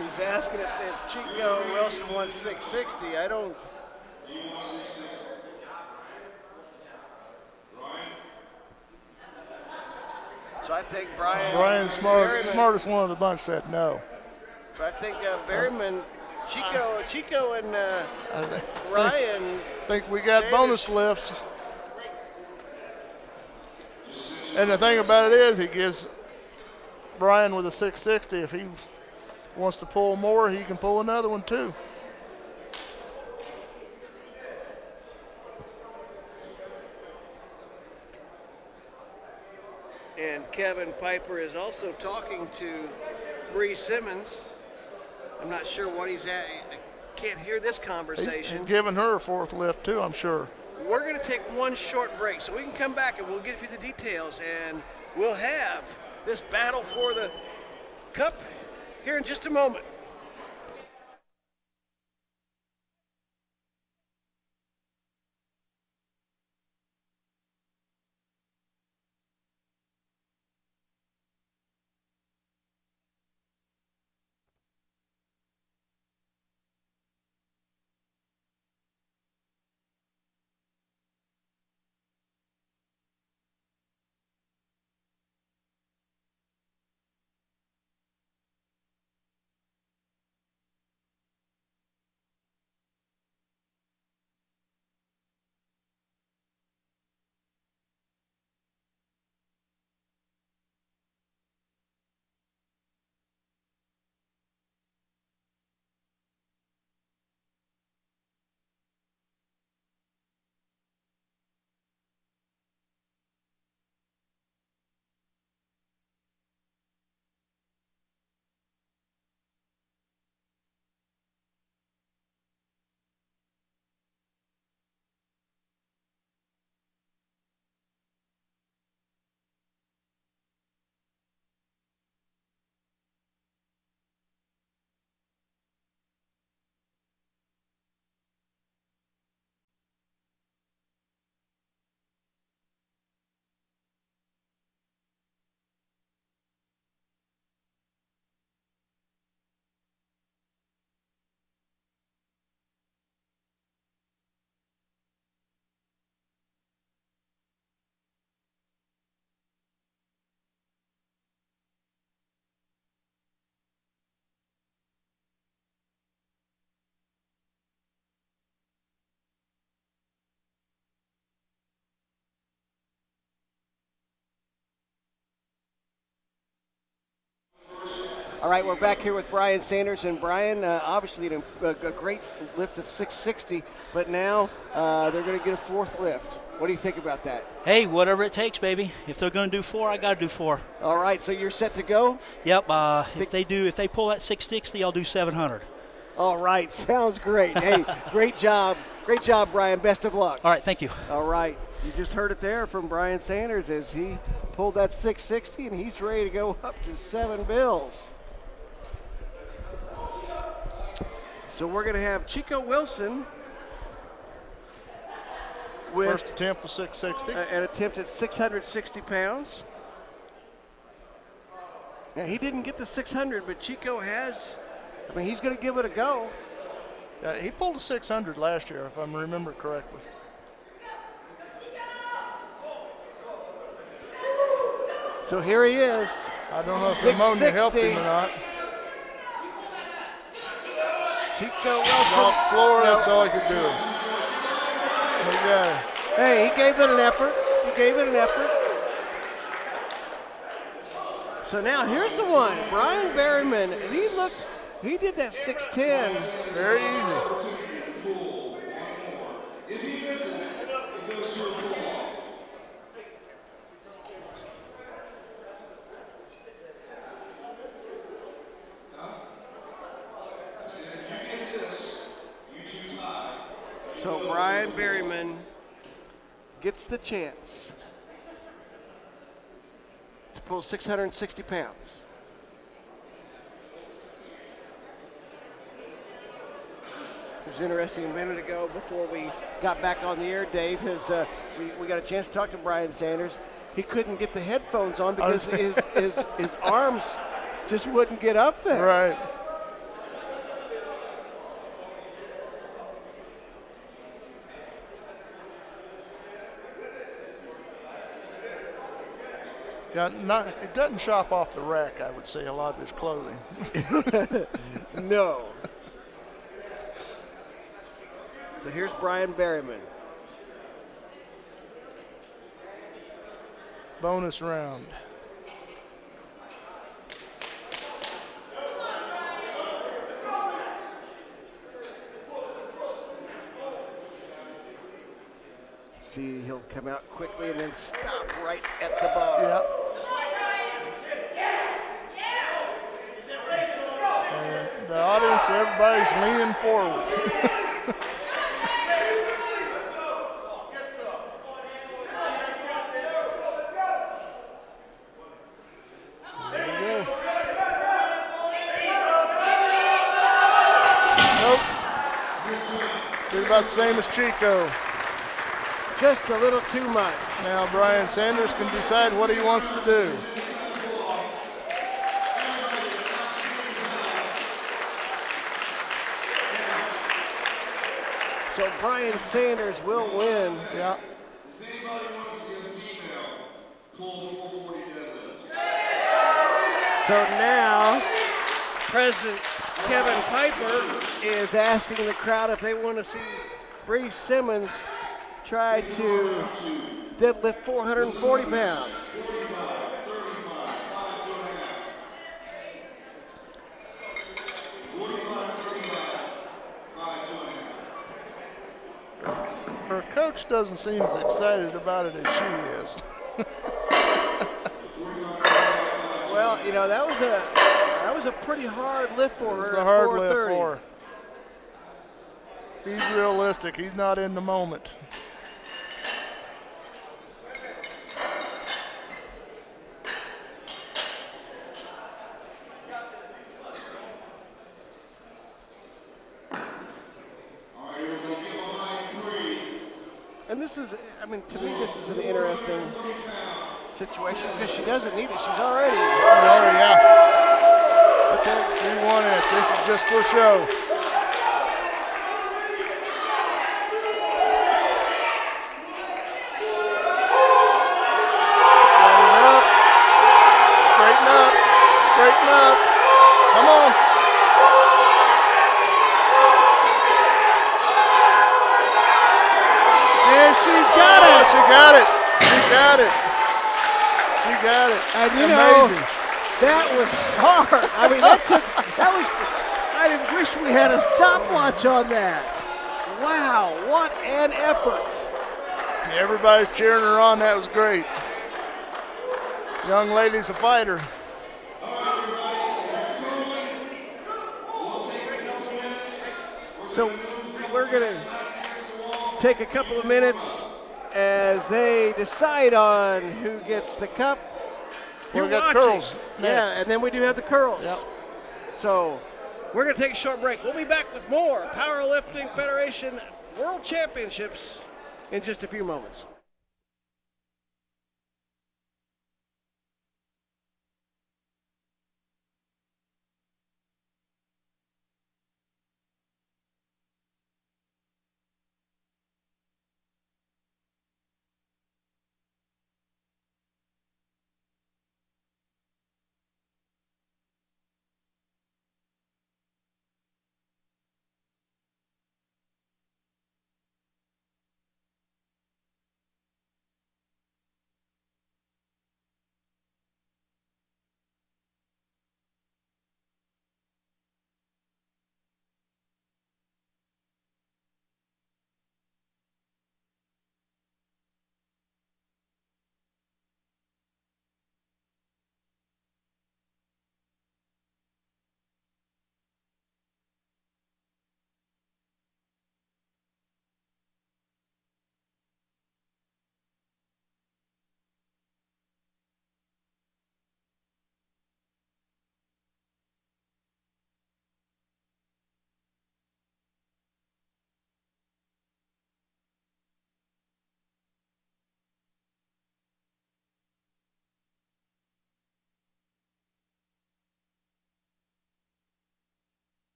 He's asking if Chico Wilson wants 660. I don't.
Do you want 660? Ryan?
So I think
Brian's smartest one of the bunch said no.
But I think Berryman, Chico and Ryan.
I think we got bonus lifts. And the thing about it is, he gives Brian with a 660. If he wants to pull more, he can pull another one too.
And Kevin Piper is also talking to Bree Simmons. I'm not sure what he's at. I can't hear this conversation.
He's giving her a fourth lift too, I'm sure.
We're going to take one short break so we can come back and we'll give you the details and we'll have this battle for the cup here in just a moment. All right, we're back here with Brian Sanders, and Brian, obviously a great lift of 660, but now they're going to get a fourth lift. What do you think about that?
Hey, whatever it takes, baby. If they're going to do 4, I got to do 4.
All right, so you're set to go?
Yep. If they pull that 660, I'll do 700.
All right, sounds great. Hey, great job. Great job, Brian. Best of luck.
All right, thank you.
All right, you just heard it there from Brian Sanders as he pulled that 660, and he's ready to go up to 7 bills. So we're going to have Chico Wilson with
First attempt was 660.
an attempt at 660 pounds. Now, he didn't get the 600, but Chico has. I mean, he's going to give it a go.
Yeah, he pulled a 600 last year, if I remember correctly.
So here he is.
I don't know if the ammonia helped him or not.
Chico Wilson.
Off the floor, that's all he could do. We got it.
Hey, he gave it an effort. So now here's the one. Brian Berryman. He did that 610.
Very easy.
If he misses, it goes to a pull-off. I said, if you get this, you two tie.
So Brian Berryman gets the chance to pull 660 pounds. It was interesting a minute ago before we got back on the air, Dave, we got a chance to talk to Brian Sanders. He couldn't get the headphones on because his arms just wouldn't get up there.
Right. Yeah, it doesn't shop off the rack, I would say, a lot of his clothing.
No. So here's Brian Berryman.
Bonus round.
See, he'll come out quickly and then stop right at the bar.
Yeah. And the audience, everybody's leaning forward. Did about the same as Chico.
Just a little too much.
Now Brian Sanders can decide what he wants to do.
So Brian Sanders will win.
Yeah.
Does anybody want to see a female pull 440 deadlift?
So now, President Kevin Piper is asking the crowd if they want to see Bree Simmons try to deadlift 440 pounds.
45, 35, 5 to a half. 45, 35, 5 to a half.
Her coach doesn't seem as excited about it as she is.
Well, you know, that was a pretty hard lift for her.
It's a hard lift
430.
for her. He's realistic. He's not in the moment.
And this is, I mean, to me, this is an interesting situation because she doesn't need it. She's already.
Yeah.
Okay.
She won it. This is just for show. Straighten up. Straighten up. Come on.
And she's got it.
She got it. She got it. She got it.
And you
Amazing.
know,
That was hard. I mean, that was, I wish we had a stopwatch on that. Wow, what an effort.
Everybody's cheering her on. That was great. Young lady's a fighter.
So we're going to take a couple of minutes as they decide on who gets the cup.
Well,
You're
we got
watching.
curls next.
Yeah, and then we do have the curls.
Yep.
So we're going to take a short break. We'll be back with more Powerlifting Federation World Championships in just a few moments.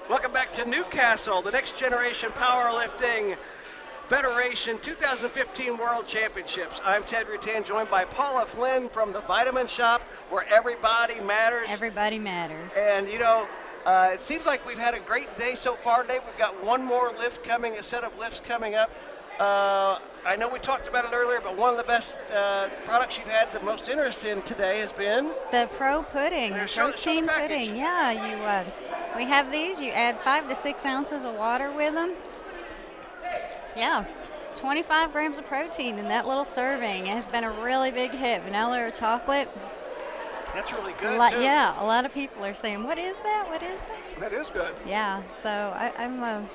Welcome back to Newcastle, the Next Generation Powerlifting Federation 2015 World Championships. I'm Ted Rutan, joined by Paula Flynn from the Vitamin Shop, where everybody matters.
Everybody matters.
And it seems like we've had a great day so far today. We've got one more lift coming, a set of lifts coming up. I know we talked about it earlier, but one of the best products you've had the most interest in today has been
the Pro Pudding, the
show the
protein
package.
pudding. Yeah, we have these. You add 5 to 6 ounces of water with them. Yeah, 25 grams of protein in that little serving. It has been a really big hit. Vanilla or chocolate.
That's really good, too.
Yeah, a lot of people are saying, what is that? What is that?
That is good.
Yeah, so I'm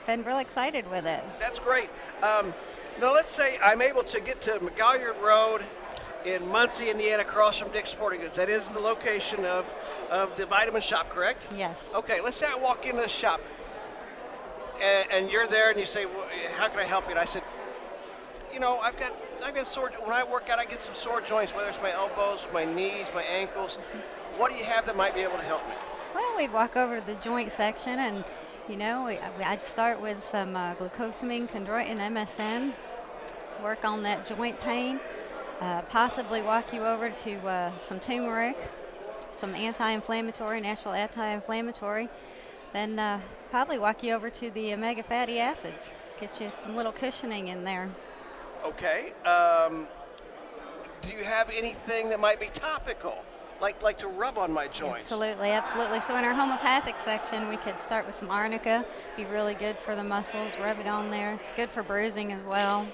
been real excited with it.
That's great. Now, let's say I'm able to get to McGalliard Road in Muncie, Indiana, across from Dick's Sporting Goods. That is the location of the Vitamin Shop, correct?
Yes.
Okay, let's say I walk into the shop, and you're there, and you say, well, how can I help you? And I said, I've got sore. When I work out, I get some sore joints, whether it's my elbows, my knees, my ankles. What do you have that might be able to help me?
Well, we'd walk over to the joint section, and I'd start with some glucosamine, chondroitin, MSM, work on that joint pain, possibly walk you over to some turmeric, some anti-inflammatory, natural anti-inflammatory, then probably walk you over to the omega fatty acids, get you some little cushioning in there.
Okay. Do you have anything that might be topical, like to rub on my joints?
Absolutely, absolutely. So in our homeopathic section, we could start with some arnica, be really good for the muscles, rub it on there. It's good for bruising as well.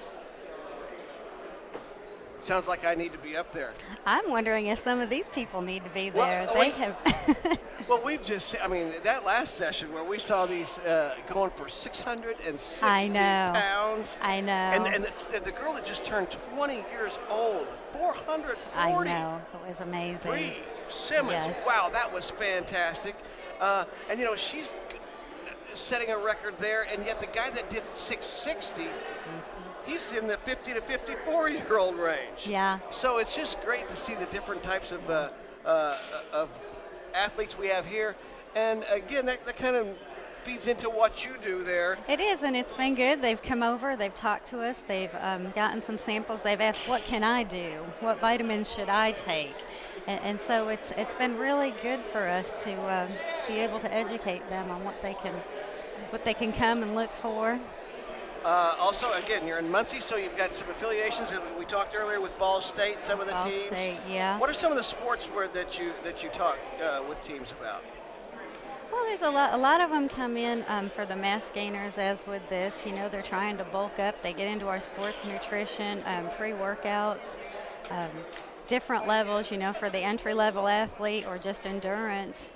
Sounds like I need to be up there.
I'm wondering if some of these people need to be there.
Well, we've just, that last session where we saw these going for 660 pounds.
I know.
And the girl that just turned 20 years old, 440.
I know. It was amazing.
Bree Simmons.
Yes.
Wow, that was fantastic. And she's setting a record there, and yet the guy that did 660, he's in the 50 to 54-year-old range.
Yeah.
So it's just great to see the different types of athletes we have here. And again, that kind of feeds into what you do there.
It is, and it's been good. They've come over, they've talked to us, they've gotten some samples. They've asked, what can I do? What vitamins should I take? And so it's been really good for us to be able to educate them on what they can come and look for.
Also, again, you're in Muncie, so you've got some affiliations. We talked earlier with Ball State, some of the teams.
Ball State, yeah.
What are some of the sports that you talk with teams about?
Well, there's a lot of them come in for the mass gainers, as with this. They're trying to bulk up. They get into our sports nutrition, pre-workouts, different levels, for the entry-level athlete or just endurance.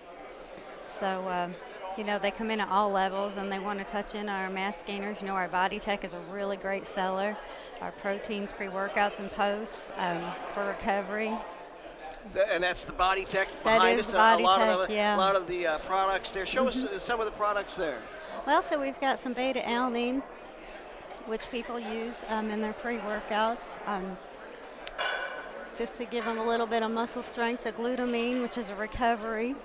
So, they come in at all levels, and they want to touch in our mass gainers. Our Body Tech is a really great seller. Our proteins, pre-workouts, and posts for recovery.
And that's the Body Tech
that
behind
is
us.
The Body
a lot
Tech,
of the,
yeah.
A lot of the products there. Show us some of the products there.
Well, so we've got some beta-alanine, which people use in their pre-workouts, just to give them a little bit of muscle strength. The glutamine, which is a recovery.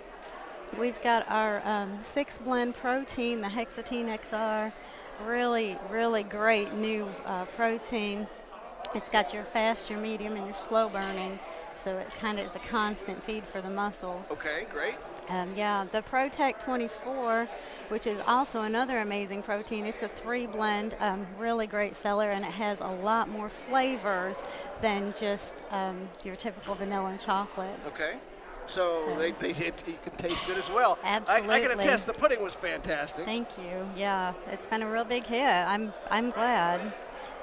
We've got our 6-blend protein, the Hexatine XR, really, really great new protein. It's got your fast, your medium, and your slow burning, so it kind of is a constant feed for the muscles.
Okay, great.
The ProTech 24, which is also another amazing protein. It's a 3-blend, really great seller, and it has a lot more flavors than just your typical vanilla and chocolate.
Okay. So it can taste good as well.
Absolutely.
I can attest the pudding was fantastic.
Thank you. Yeah, it's been a real big hit. I'm glad.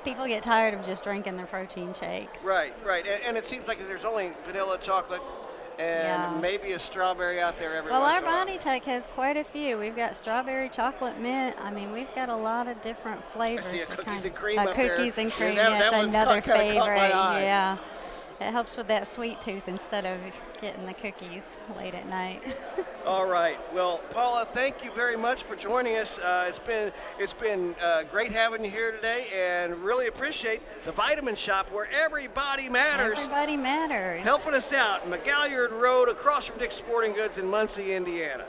People get tired of just drinking their protein shakes.
Right. And it seems like there's only vanilla, chocolate, and maybe a strawberry out there every once
Well, our
in a while.
Body Tech has quite a few. We've got strawberry, chocolate, mint. We've got a lot of different flavors.
I see a cookies and cream up there.
Cookies and cream,
that
that's
one's
another
kinda
favorite.
caught my eye.
Yeah. It helps with that sweet tooth instead of getting the cookies late at night.
All right. Well, Paula, thank you very much for joining us. It's been great having you here today, and really appreciate the Vitamin Shop where everybody matters.
Everybody matters.
Helping us out, McGalliard Road, across from Dick's Sporting Goods in Muncie, Indiana.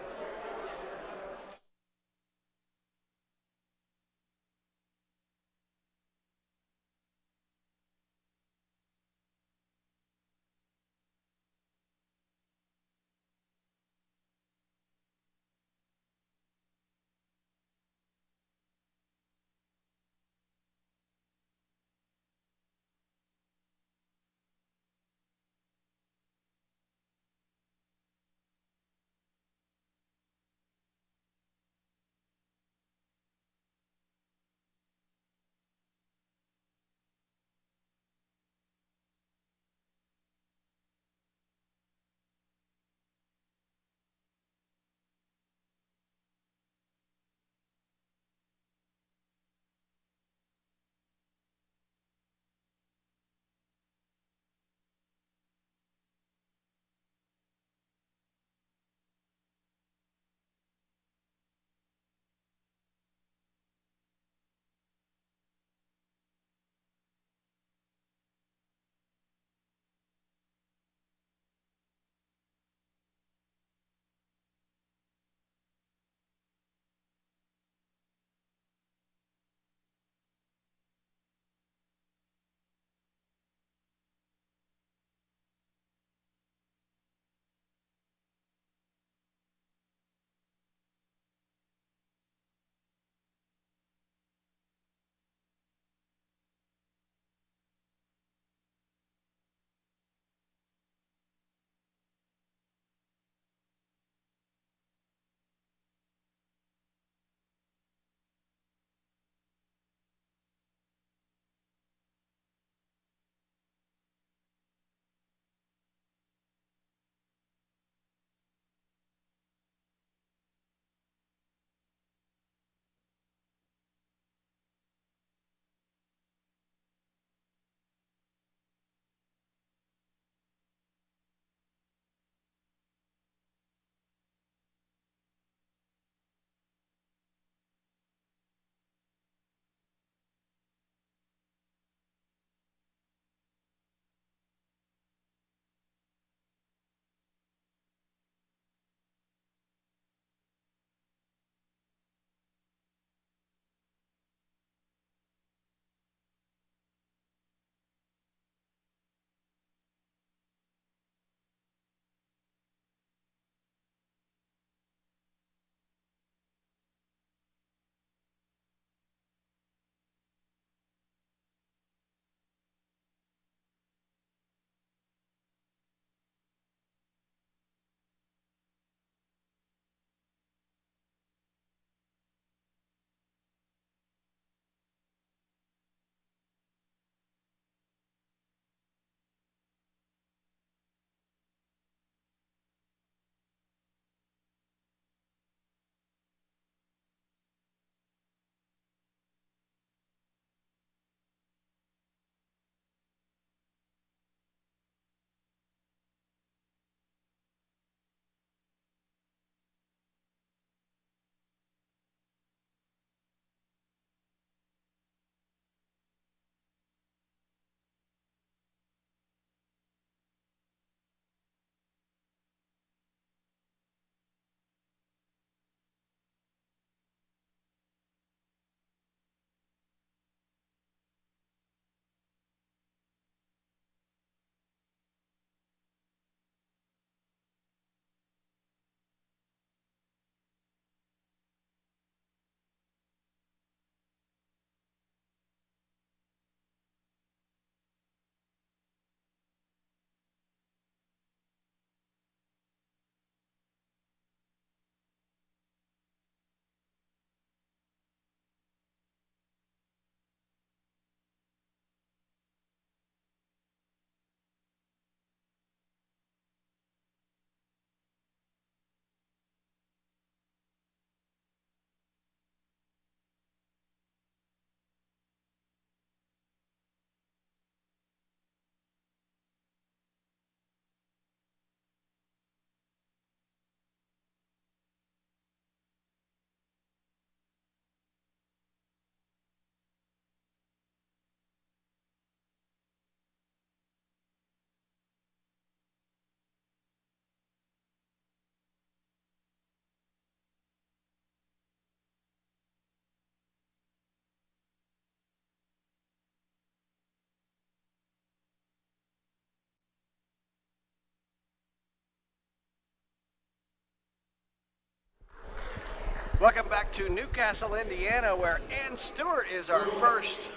to Newcastle, Indiana, where Ann Stewart is our first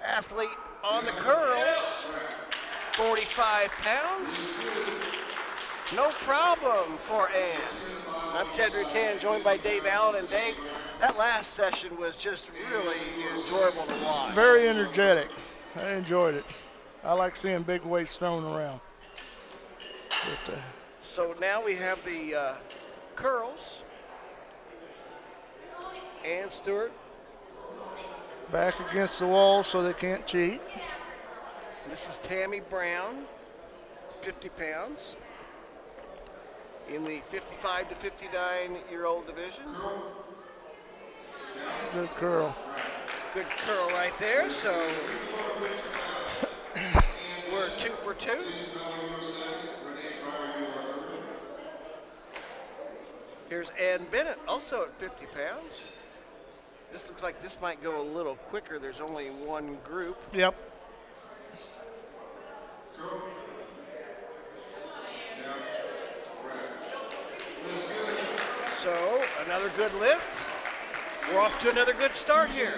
athlete on the curls. 45 pounds. No problem for Ann. I'm Ted Rutan, joined by Dave Allen. And Dave, that last session was just really enjoyable to watch.
Very energetic. I enjoyed it. I like seeing big weights thrown around. But,
so now we have the curls. Ann Stewart.
Back against the wall so they can't cheat.
This is Tammy Brown, 50 pounds. In the 55 to 59-year-old division.
Good curl.
Good curl right there, so we're 2 for 2. Here's Ann Bennett, also at 50 pounds. This looks like this might go a little quicker. There's only one group.
Yep.
So, another good lift. We're off to another good start here.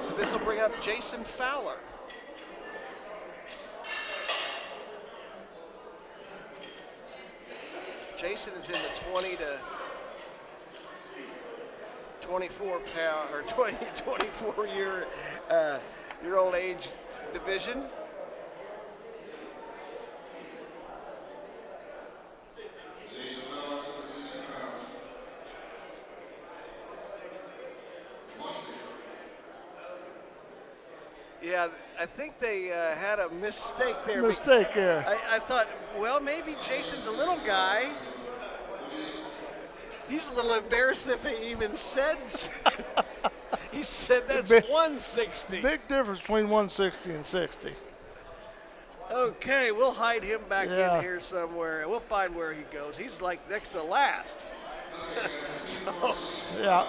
So this will bring up Jason Fowler. Jason is in the 20 to 24 pound or 20 to 24 year old age division. Yeah, I think they had a mistake there.
Mistake there.
I thought, well, maybe Jason's a little guy. He's a little embarrassed that they even said. He said that's 160.
Big difference between 160 and 60.
Okay, we'll hide him back in here somewhere. We'll find where he goes. He's like next to last. So,
yeah.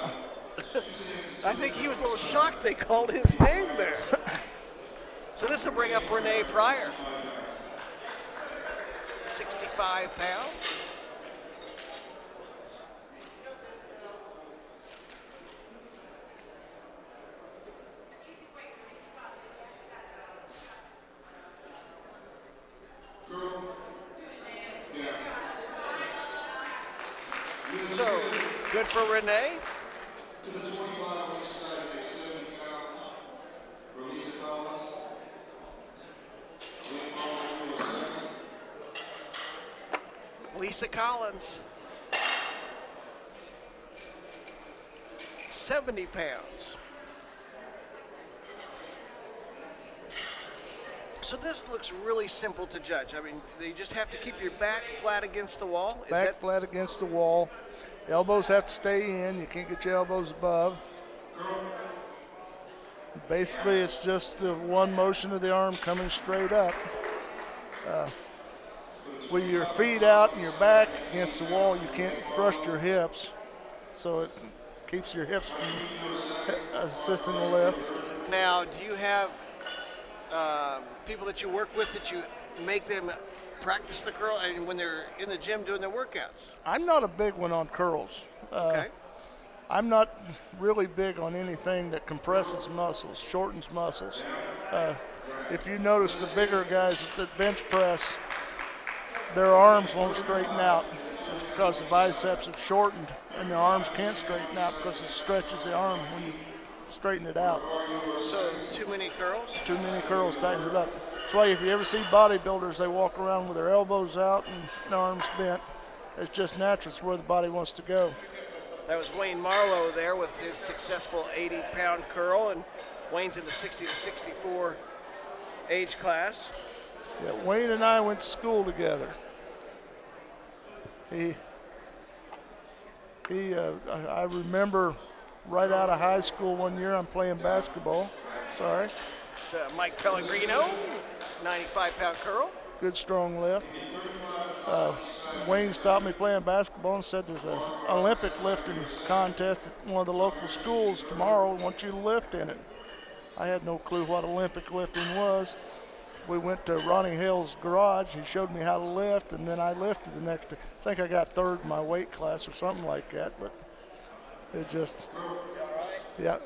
I think he was a little shocked they called his name there. So this will bring up Renee Pryor. 65 pounds. So, good for Renee.
To the 25 week side, make 70 pounds. Release the Collins.
Lisa Collins. 70 pounds. So this looks really simple to judge. I mean, you just have to keep your back flat against the wall.
Back flat against the wall. Elbows have to stay in. You can't get your elbows above. Basically, it's just the one motion of the arm coming straight up. With your feet out and your back against the wall, you can't thrust your hips. So it keeps your hips from assisting the lift.
Now, do you have people that you work with that you make them practice the curl and when they're in the gym doing their workouts?
I'm not a big one on curls.
Okay.
I'm not really big on anything that compresses muscles, shortens muscles. If you notice the bigger guys at the bench press, their arms won't straighten out. It's because the biceps have shortened and the arms can't straighten out because it stretches the arm when you straighten it out.
So too many curls?
Too many curls tightens it up. That's why if you ever see bodybuilders, they walk around with their elbows out and their arms bent. It's just natural. It's where the body wants to go.
That was Wayne Marlowe there with his successful 80-pound curl, and Wayne's in the 60 to 64 age class.
Yeah, Wayne and I went to school together. I remember right out of high school one year, I'm playing basketball. Sorry.
It's Mike Pellegrino, 95-pound curl.
Good strong lift. Wayne stopped me playing basketball and said there's an Olympic lifting contest at one of the local schools tomorrow. I want you to lift in it. I had no clue what Olympic lifting was, we went to Ronnie Hale's garage. He showed me how to lift, and then I lifted the next day. I think I got third in my weight class or something like that, but it just, yeah.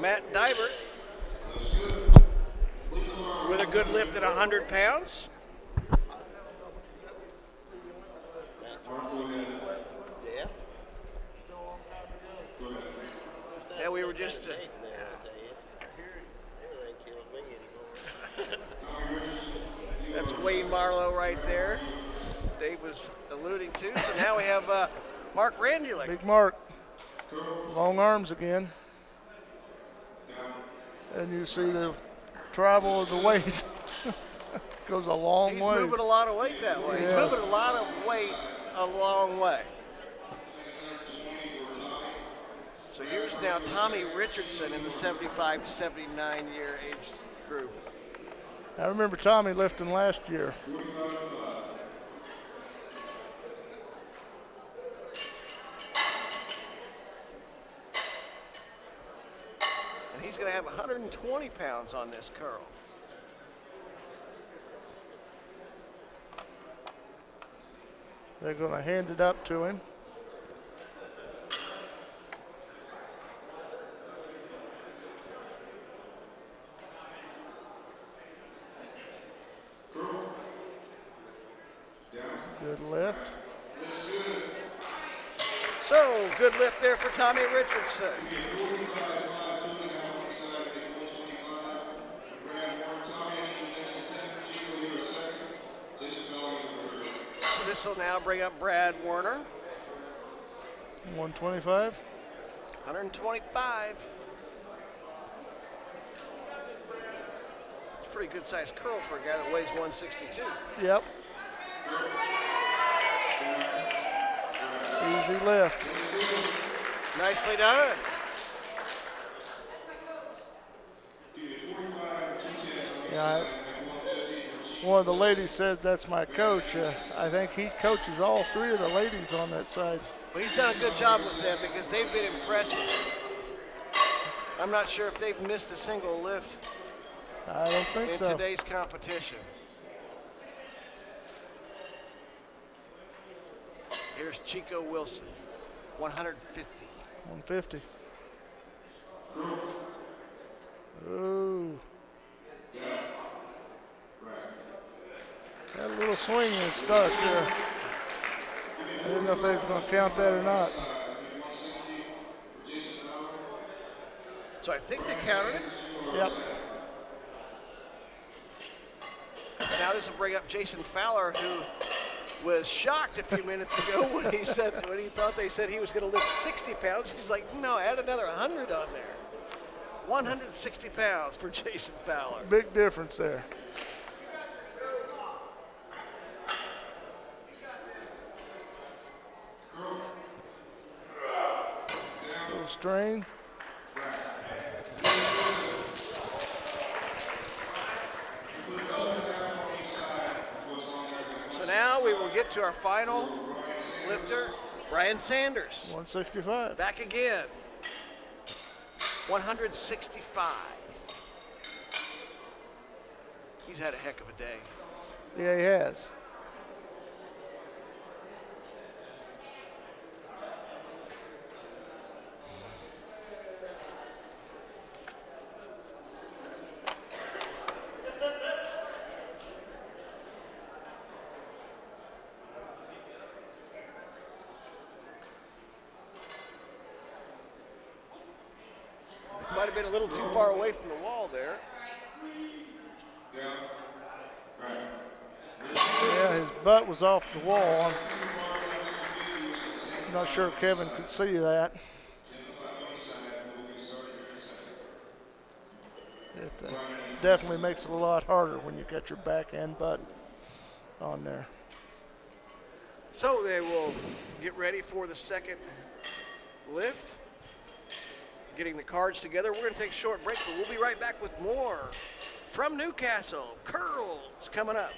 Matt Dibert with a good lift at 100 pounds. Yeah, we were just. That's Wayne Marlowe right there. Dave was alluding to. So now we have Mark Randulik.
Big Mark. Long arms again. And you see the travel of the weight goes a long way.
He's moving a lot of weight that way.
Yes.
He's moving a lot of weight a long way. So here's now Tommy Richardson in the 75 to 79 year age group.
I remember Tommy lifting last year.
And he's going to have 120 pounds on this curl.
They're going to hand it up to him. Good lift.
So, good lift there for Tommy Richardson. So this will now bring up Brad Werner.
125.
125. It's a pretty good sized curl for a guy that weighs 162.
Yep. Easy lift.
Nicely done.
Yeah, one of the ladies said that's my coach. I think he coaches all three of the ladies on that side.
Well, he's done a good job with them because they've been impressive. I'm not sure if they've missed a single lift
I don't think
in
so.
today's competition. Here's Chico Wilson, 150.
150. Ooh. Had a little swing in the start there. I didn't know if they was going to count that or not.
So I think they counted it.
Yep.
So now this will bring up Jason Fowler, who was shocked a few minutes ago when he thought they said he was going to lift 60 pounds. He's like, no, add another 100 on there. 160 pounds for Jason Fowler.
Big difference there. Little strain.
So now we will get to our final lifter, Brian Sanders.
165.
Back again. 165. He's had a heck of a day.
Yeah, he has.
Might have been a little too far away from the wall there.
Yeah, his butt was off the wall. I'm not sure if Kevin could see that. It definitely makes it a lot harder when you got your back and butt on there.
So they will get ready for the second lift. Getting the cards together. We're going to take a short break, but we'll be right back with more from Newcastle. Curls coming up.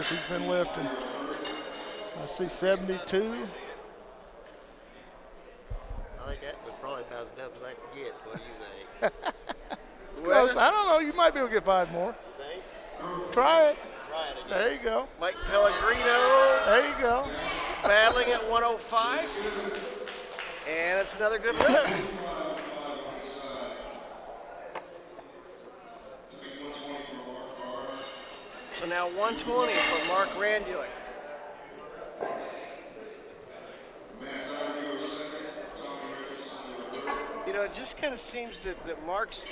years he's been lifting. I see 72.
I think that was probably about as double as I could get. What do you think?
It's close. I don't know. You might be able to get 5 more.
Think?
Try it.
Try it again.
There you go.
Mike Pellegrino
There you go.
battling at 105. And it's another good lift. So now 120 for Mark Randulik. You know, it just kind of seems that Mark's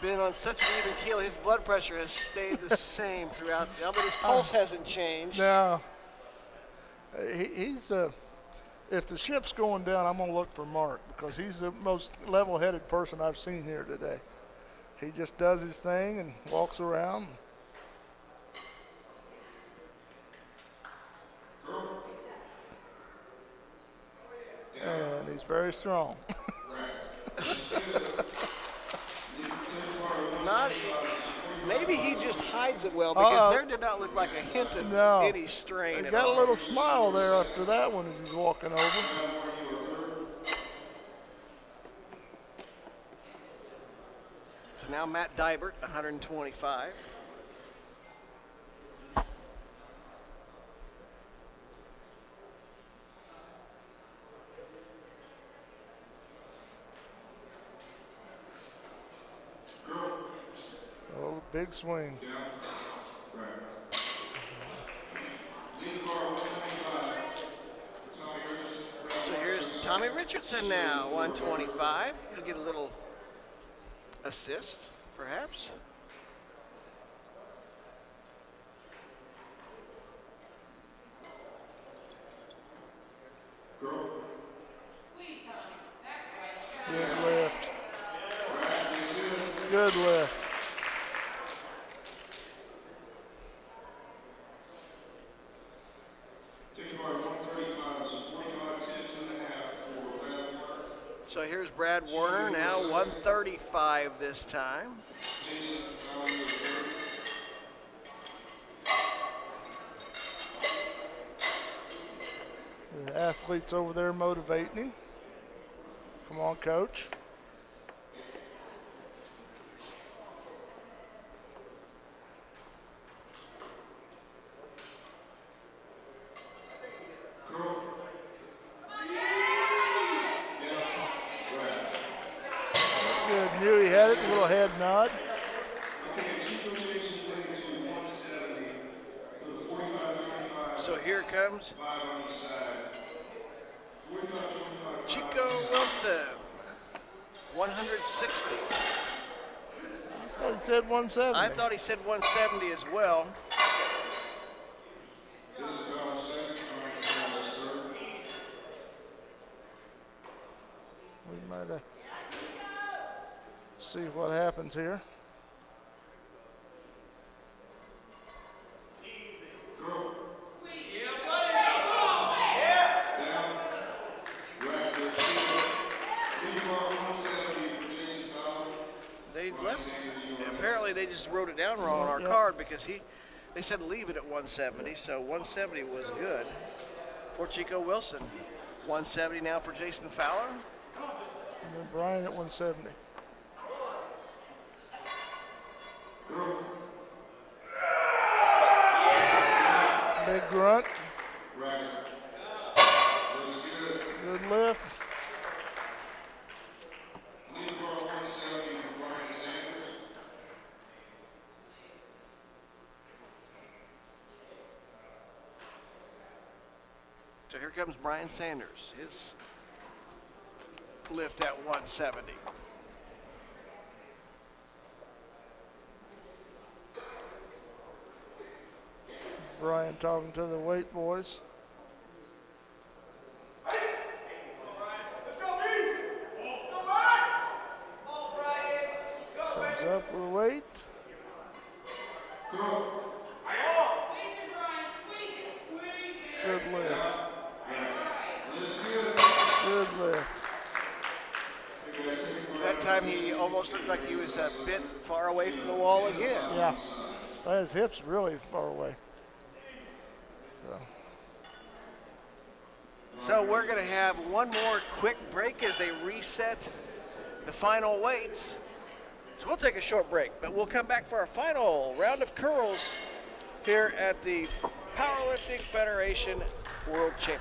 been on such an even keel. His blood pressure has stayed the same throughout. But his pulse hasn't changed.
No. He's if the ship's going down, I'm going to look for Mark because he's the most level-headed person I've seen here today. He just does his thing and walks around. And he's very strong.
Maybe he just hides it well because there did not look like a hint of any strain
He
at
got
all.
a little smile there after that one as he's walking over.
So now Matt Dybert, 125.
Oh, big swing.
So here's Tommy Richardson now, 125. He'll get a little assist, perhaps.
Good lift. Good lift.
So here's Brad Warner, now 135 this time.
The athletes over there motivating him. Come on, coach. Good, knew he had it, a little head nod.
So here comes Chico Wilson, 160.
I thought he said 170.
I thought he said 170 as well.
We might see what happens here.
Apparently they just wrote it down wrong on our card because they said leave it at 170, so 170 was good for Chico Wilson. 170 now for Jason Fowler.
And then Brian at 170. Big grunt. Good lift.
So here comes Brian Sanders. His lift at 170.
Brian talking to the weight boys. Comes up with a weight. Good lift. Good lift.
That time he almost looked like he was a bit far away from the wall again.
Yeah. Well, his hips really far away.
So we're going to have one more quick break as they reset the final weights. So we'll take a short break, but we'll come back for our final round of curls here at the Powerlifting Federation World Championship.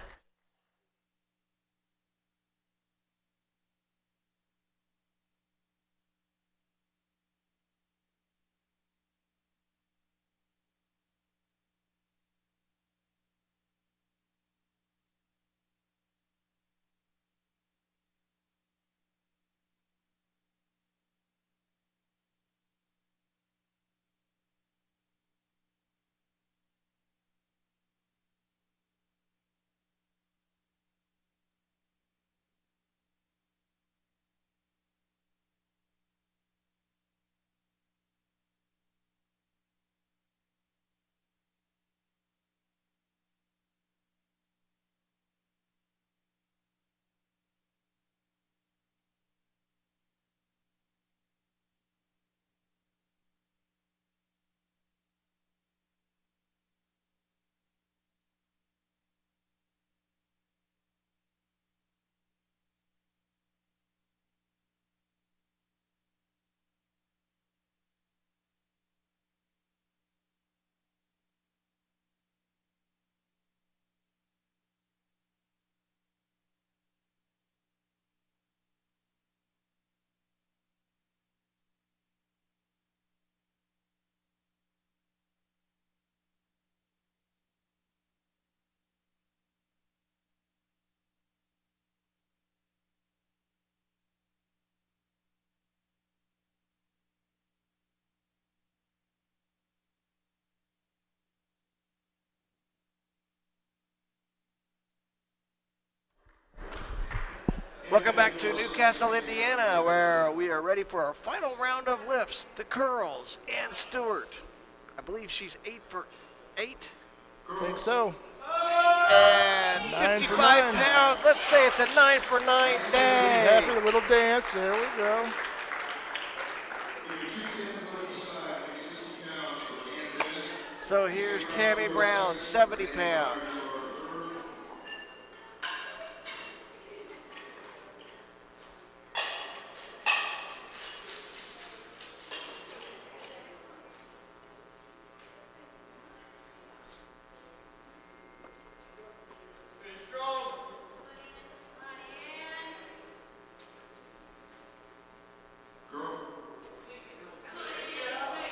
Welcome back to Newcastle, Indiana, where we are ready for our final round of lifts. The curls, Ann Stewart. I believe she's 8 for 8.
I think so.
And 55 pounds. Let's say it's a 9 for 9
She's
day.
happy, a little dance. There we go.
So here's Tammy Brown, 70 pounds.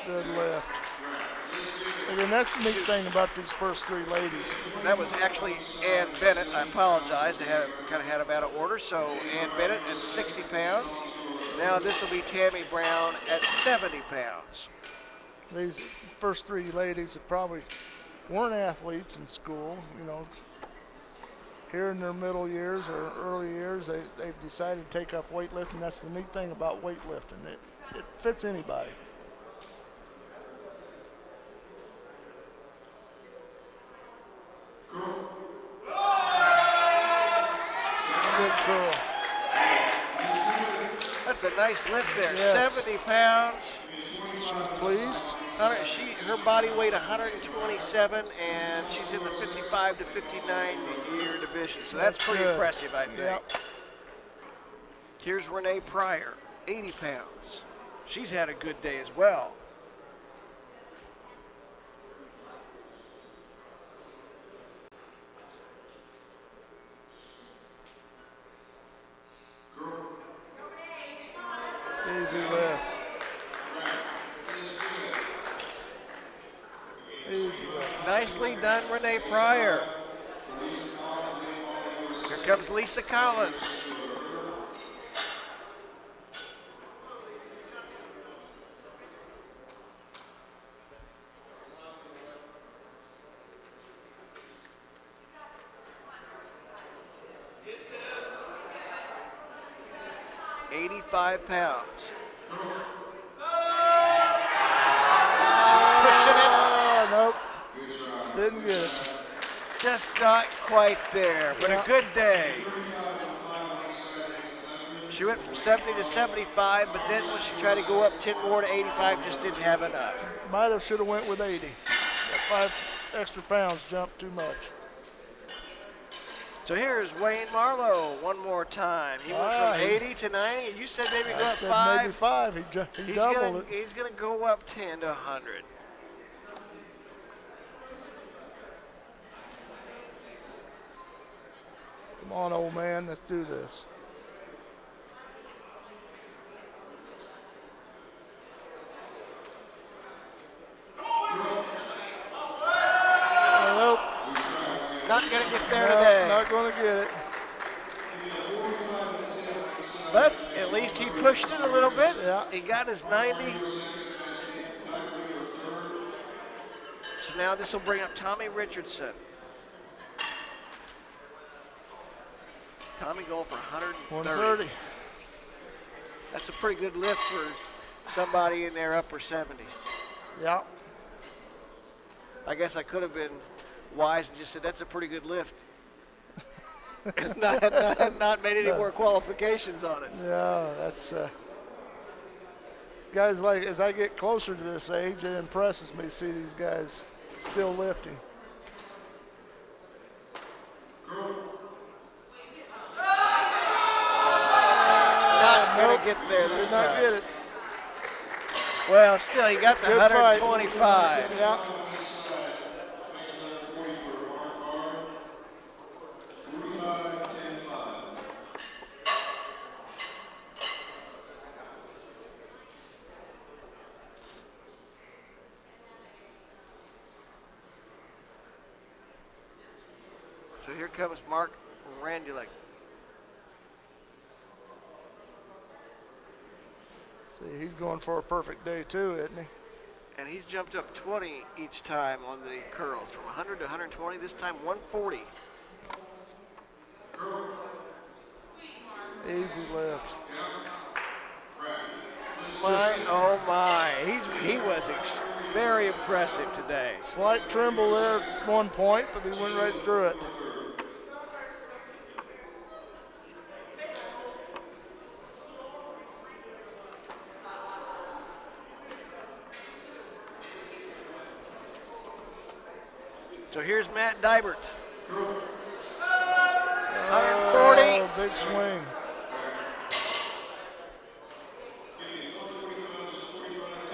Good lift. And that's the neat thing about these first three ladies.
That was actually Ann Bennett. I apologize. They kind of had them out of order. So Ann Bennett at 60 pounds. Now this will be Tammy Brown at 70 pounds.
These first three ladies that probably weren't athletes in school, you know, here in their middle years or early years, they've decided to take up weightlifting. That's the neat thing about weightlifting. It fits anybody. Good girl.
That's a nice lift there.
Yes.
70 pounds.
She's pleased.
Her body weight 127, and she's in the 55 to 59 year division. So that's pretty
good.
impressive, I think.
Yep.
Here's Renee Pryor, 80 pounds. She's had a good day as well.
Easy lift. Easy lift.
Nicely done, Renee Pryor. Here comes Lisa Collins. $85 pounds. She's pushing it.
Nope. Didn't get it.
Just not quite there, but a good day. She went from 70 to 75, but then when she tried to go up 10 more to 85, just didn't have enough.
Might have, should have went with 80. extra pounds jump too much.
So here's Wayne Marlowe one more time. He went from 80 to 90. You said maybe go
I
up
said
5.
maybe 5. He doubled it.
He's gonna go up 10 to 100.
Come on, old man, let's do this. Nope.
Not gonna get there today.
Not gonna get it.
But at least he pushed it a little bit.
Yeah.
He got his 90. So now this will bring up Tommy Richardson. Tommy going for 130.
130.
That's a pretty good lift for somebody in their upper 70s.
Yeah.
I guess I could have been wise and just said that's a pretty good lift. And not made any more qualifications on it.
Yeah, that's guys like as I get closer to this age, it impresses me to see these guys still lifting.
Not gonna get there this
Did not
time.
get it.
Well, still, he got the
Good
125.
fight. Yeah.
So here comes Mark Randulik.
See, he's going for a perfect day too, isn't he?
And he's jumped up 20 each time on the curls, from 100 to 120, this time 140.
Easy lift.
Oh my, he was very impressive today.
Slight tremble there at one point, but he went right through it.
So here's Matt Dybert. 140.
Oh, big swing.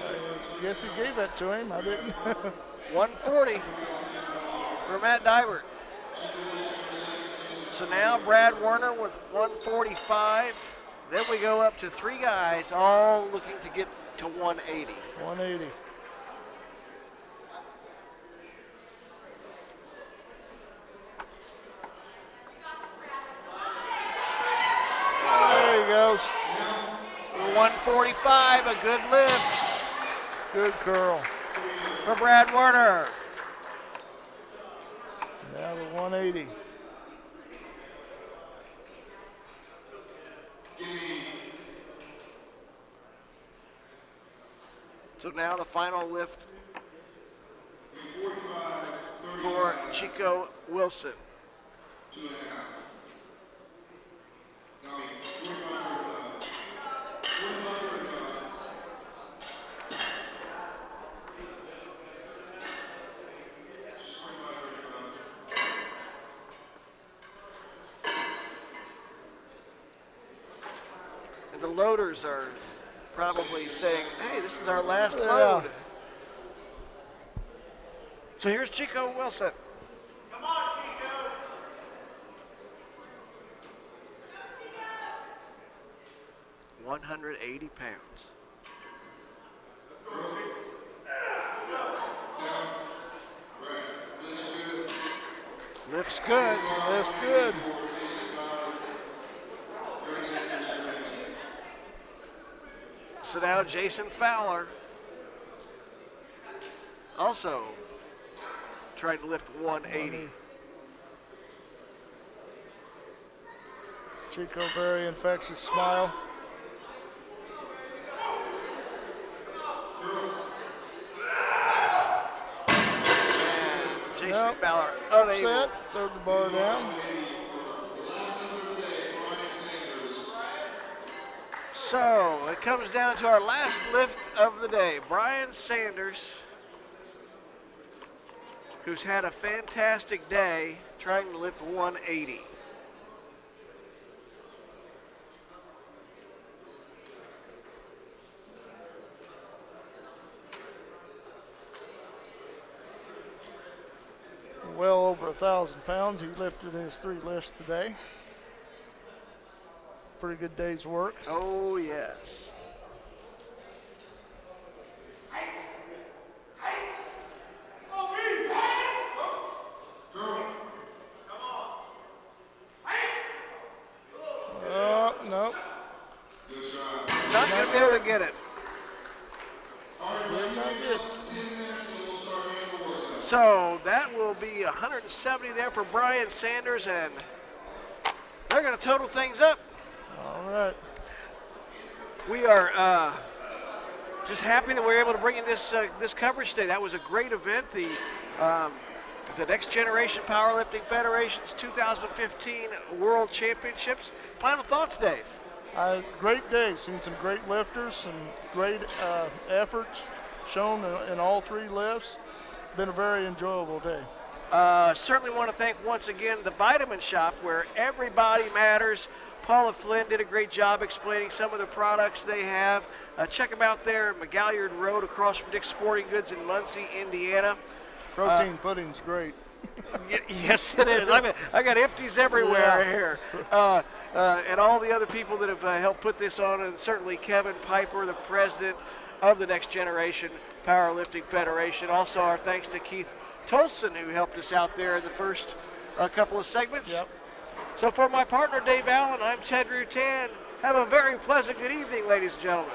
I guess he gave that to him. I didn't.
140 for Matt Dybert. So now Brad Werner with 145. Then we go up to 3 guys, all looking to get to 180.
180. There he goes.
145, a good lift
Good curl.
for Brad Werner.
Now the 180.
So now the final lift for Chico Wilson.
2.5.
And the loaders are probably saying, hey, this is our last
Yeah.
load. So here's Chico Wilson.
Come on, Chico.
180 pounds. Lifts good.
That's good.
So now Jason Fowler also trying to lift 180.
Chico, very infectious smile.
Jason
Yep.
Fowler unable.
Upset. Throw the bar down.
So it comes down to our last lift of the day. Brian Sanders, who's had a fantastic day trying to lift 180.
Well over 1,000 pounds he lifted in his 3 lifts today. Pretty good day's work.
Oh, yes.
Nope.
Not going to be able to get it.
Did not get.
So that will be 170 there for Brian Sanders, and they're going to total things up.
All right.
We are just happy that we're able to bring in this coverage today. That was a great event. The Next Generation Powerlifting Federation's 2015 World Championships. Final thoughts, Dave?
Great day. Seen some great lifters, some great efforts shown in all 3 lifts. Been a very enjoyable day.
Certainly want to thank once again the Vitamin Shop, where everybody matters. Paula Flynn did a great job explaining some of the products they have. Check them out there at McGalliard Road across from Dick's Sporting Goods in Muncie, Indiana.
Protein pudding's great.
Yes, it is. I got empties everywhere here. And all the other people that have helped put this on, and certainly Kevin Piper, the president of the Next Generation Powerlifting Federation. Also, our thanks to Keith Tolson, who helped us out there in the first couple of segments.
Yep.
So for my partner, Dave Allen, I'm Ted Rutan. Have a very pleasant good evening, ladies and gentlemen.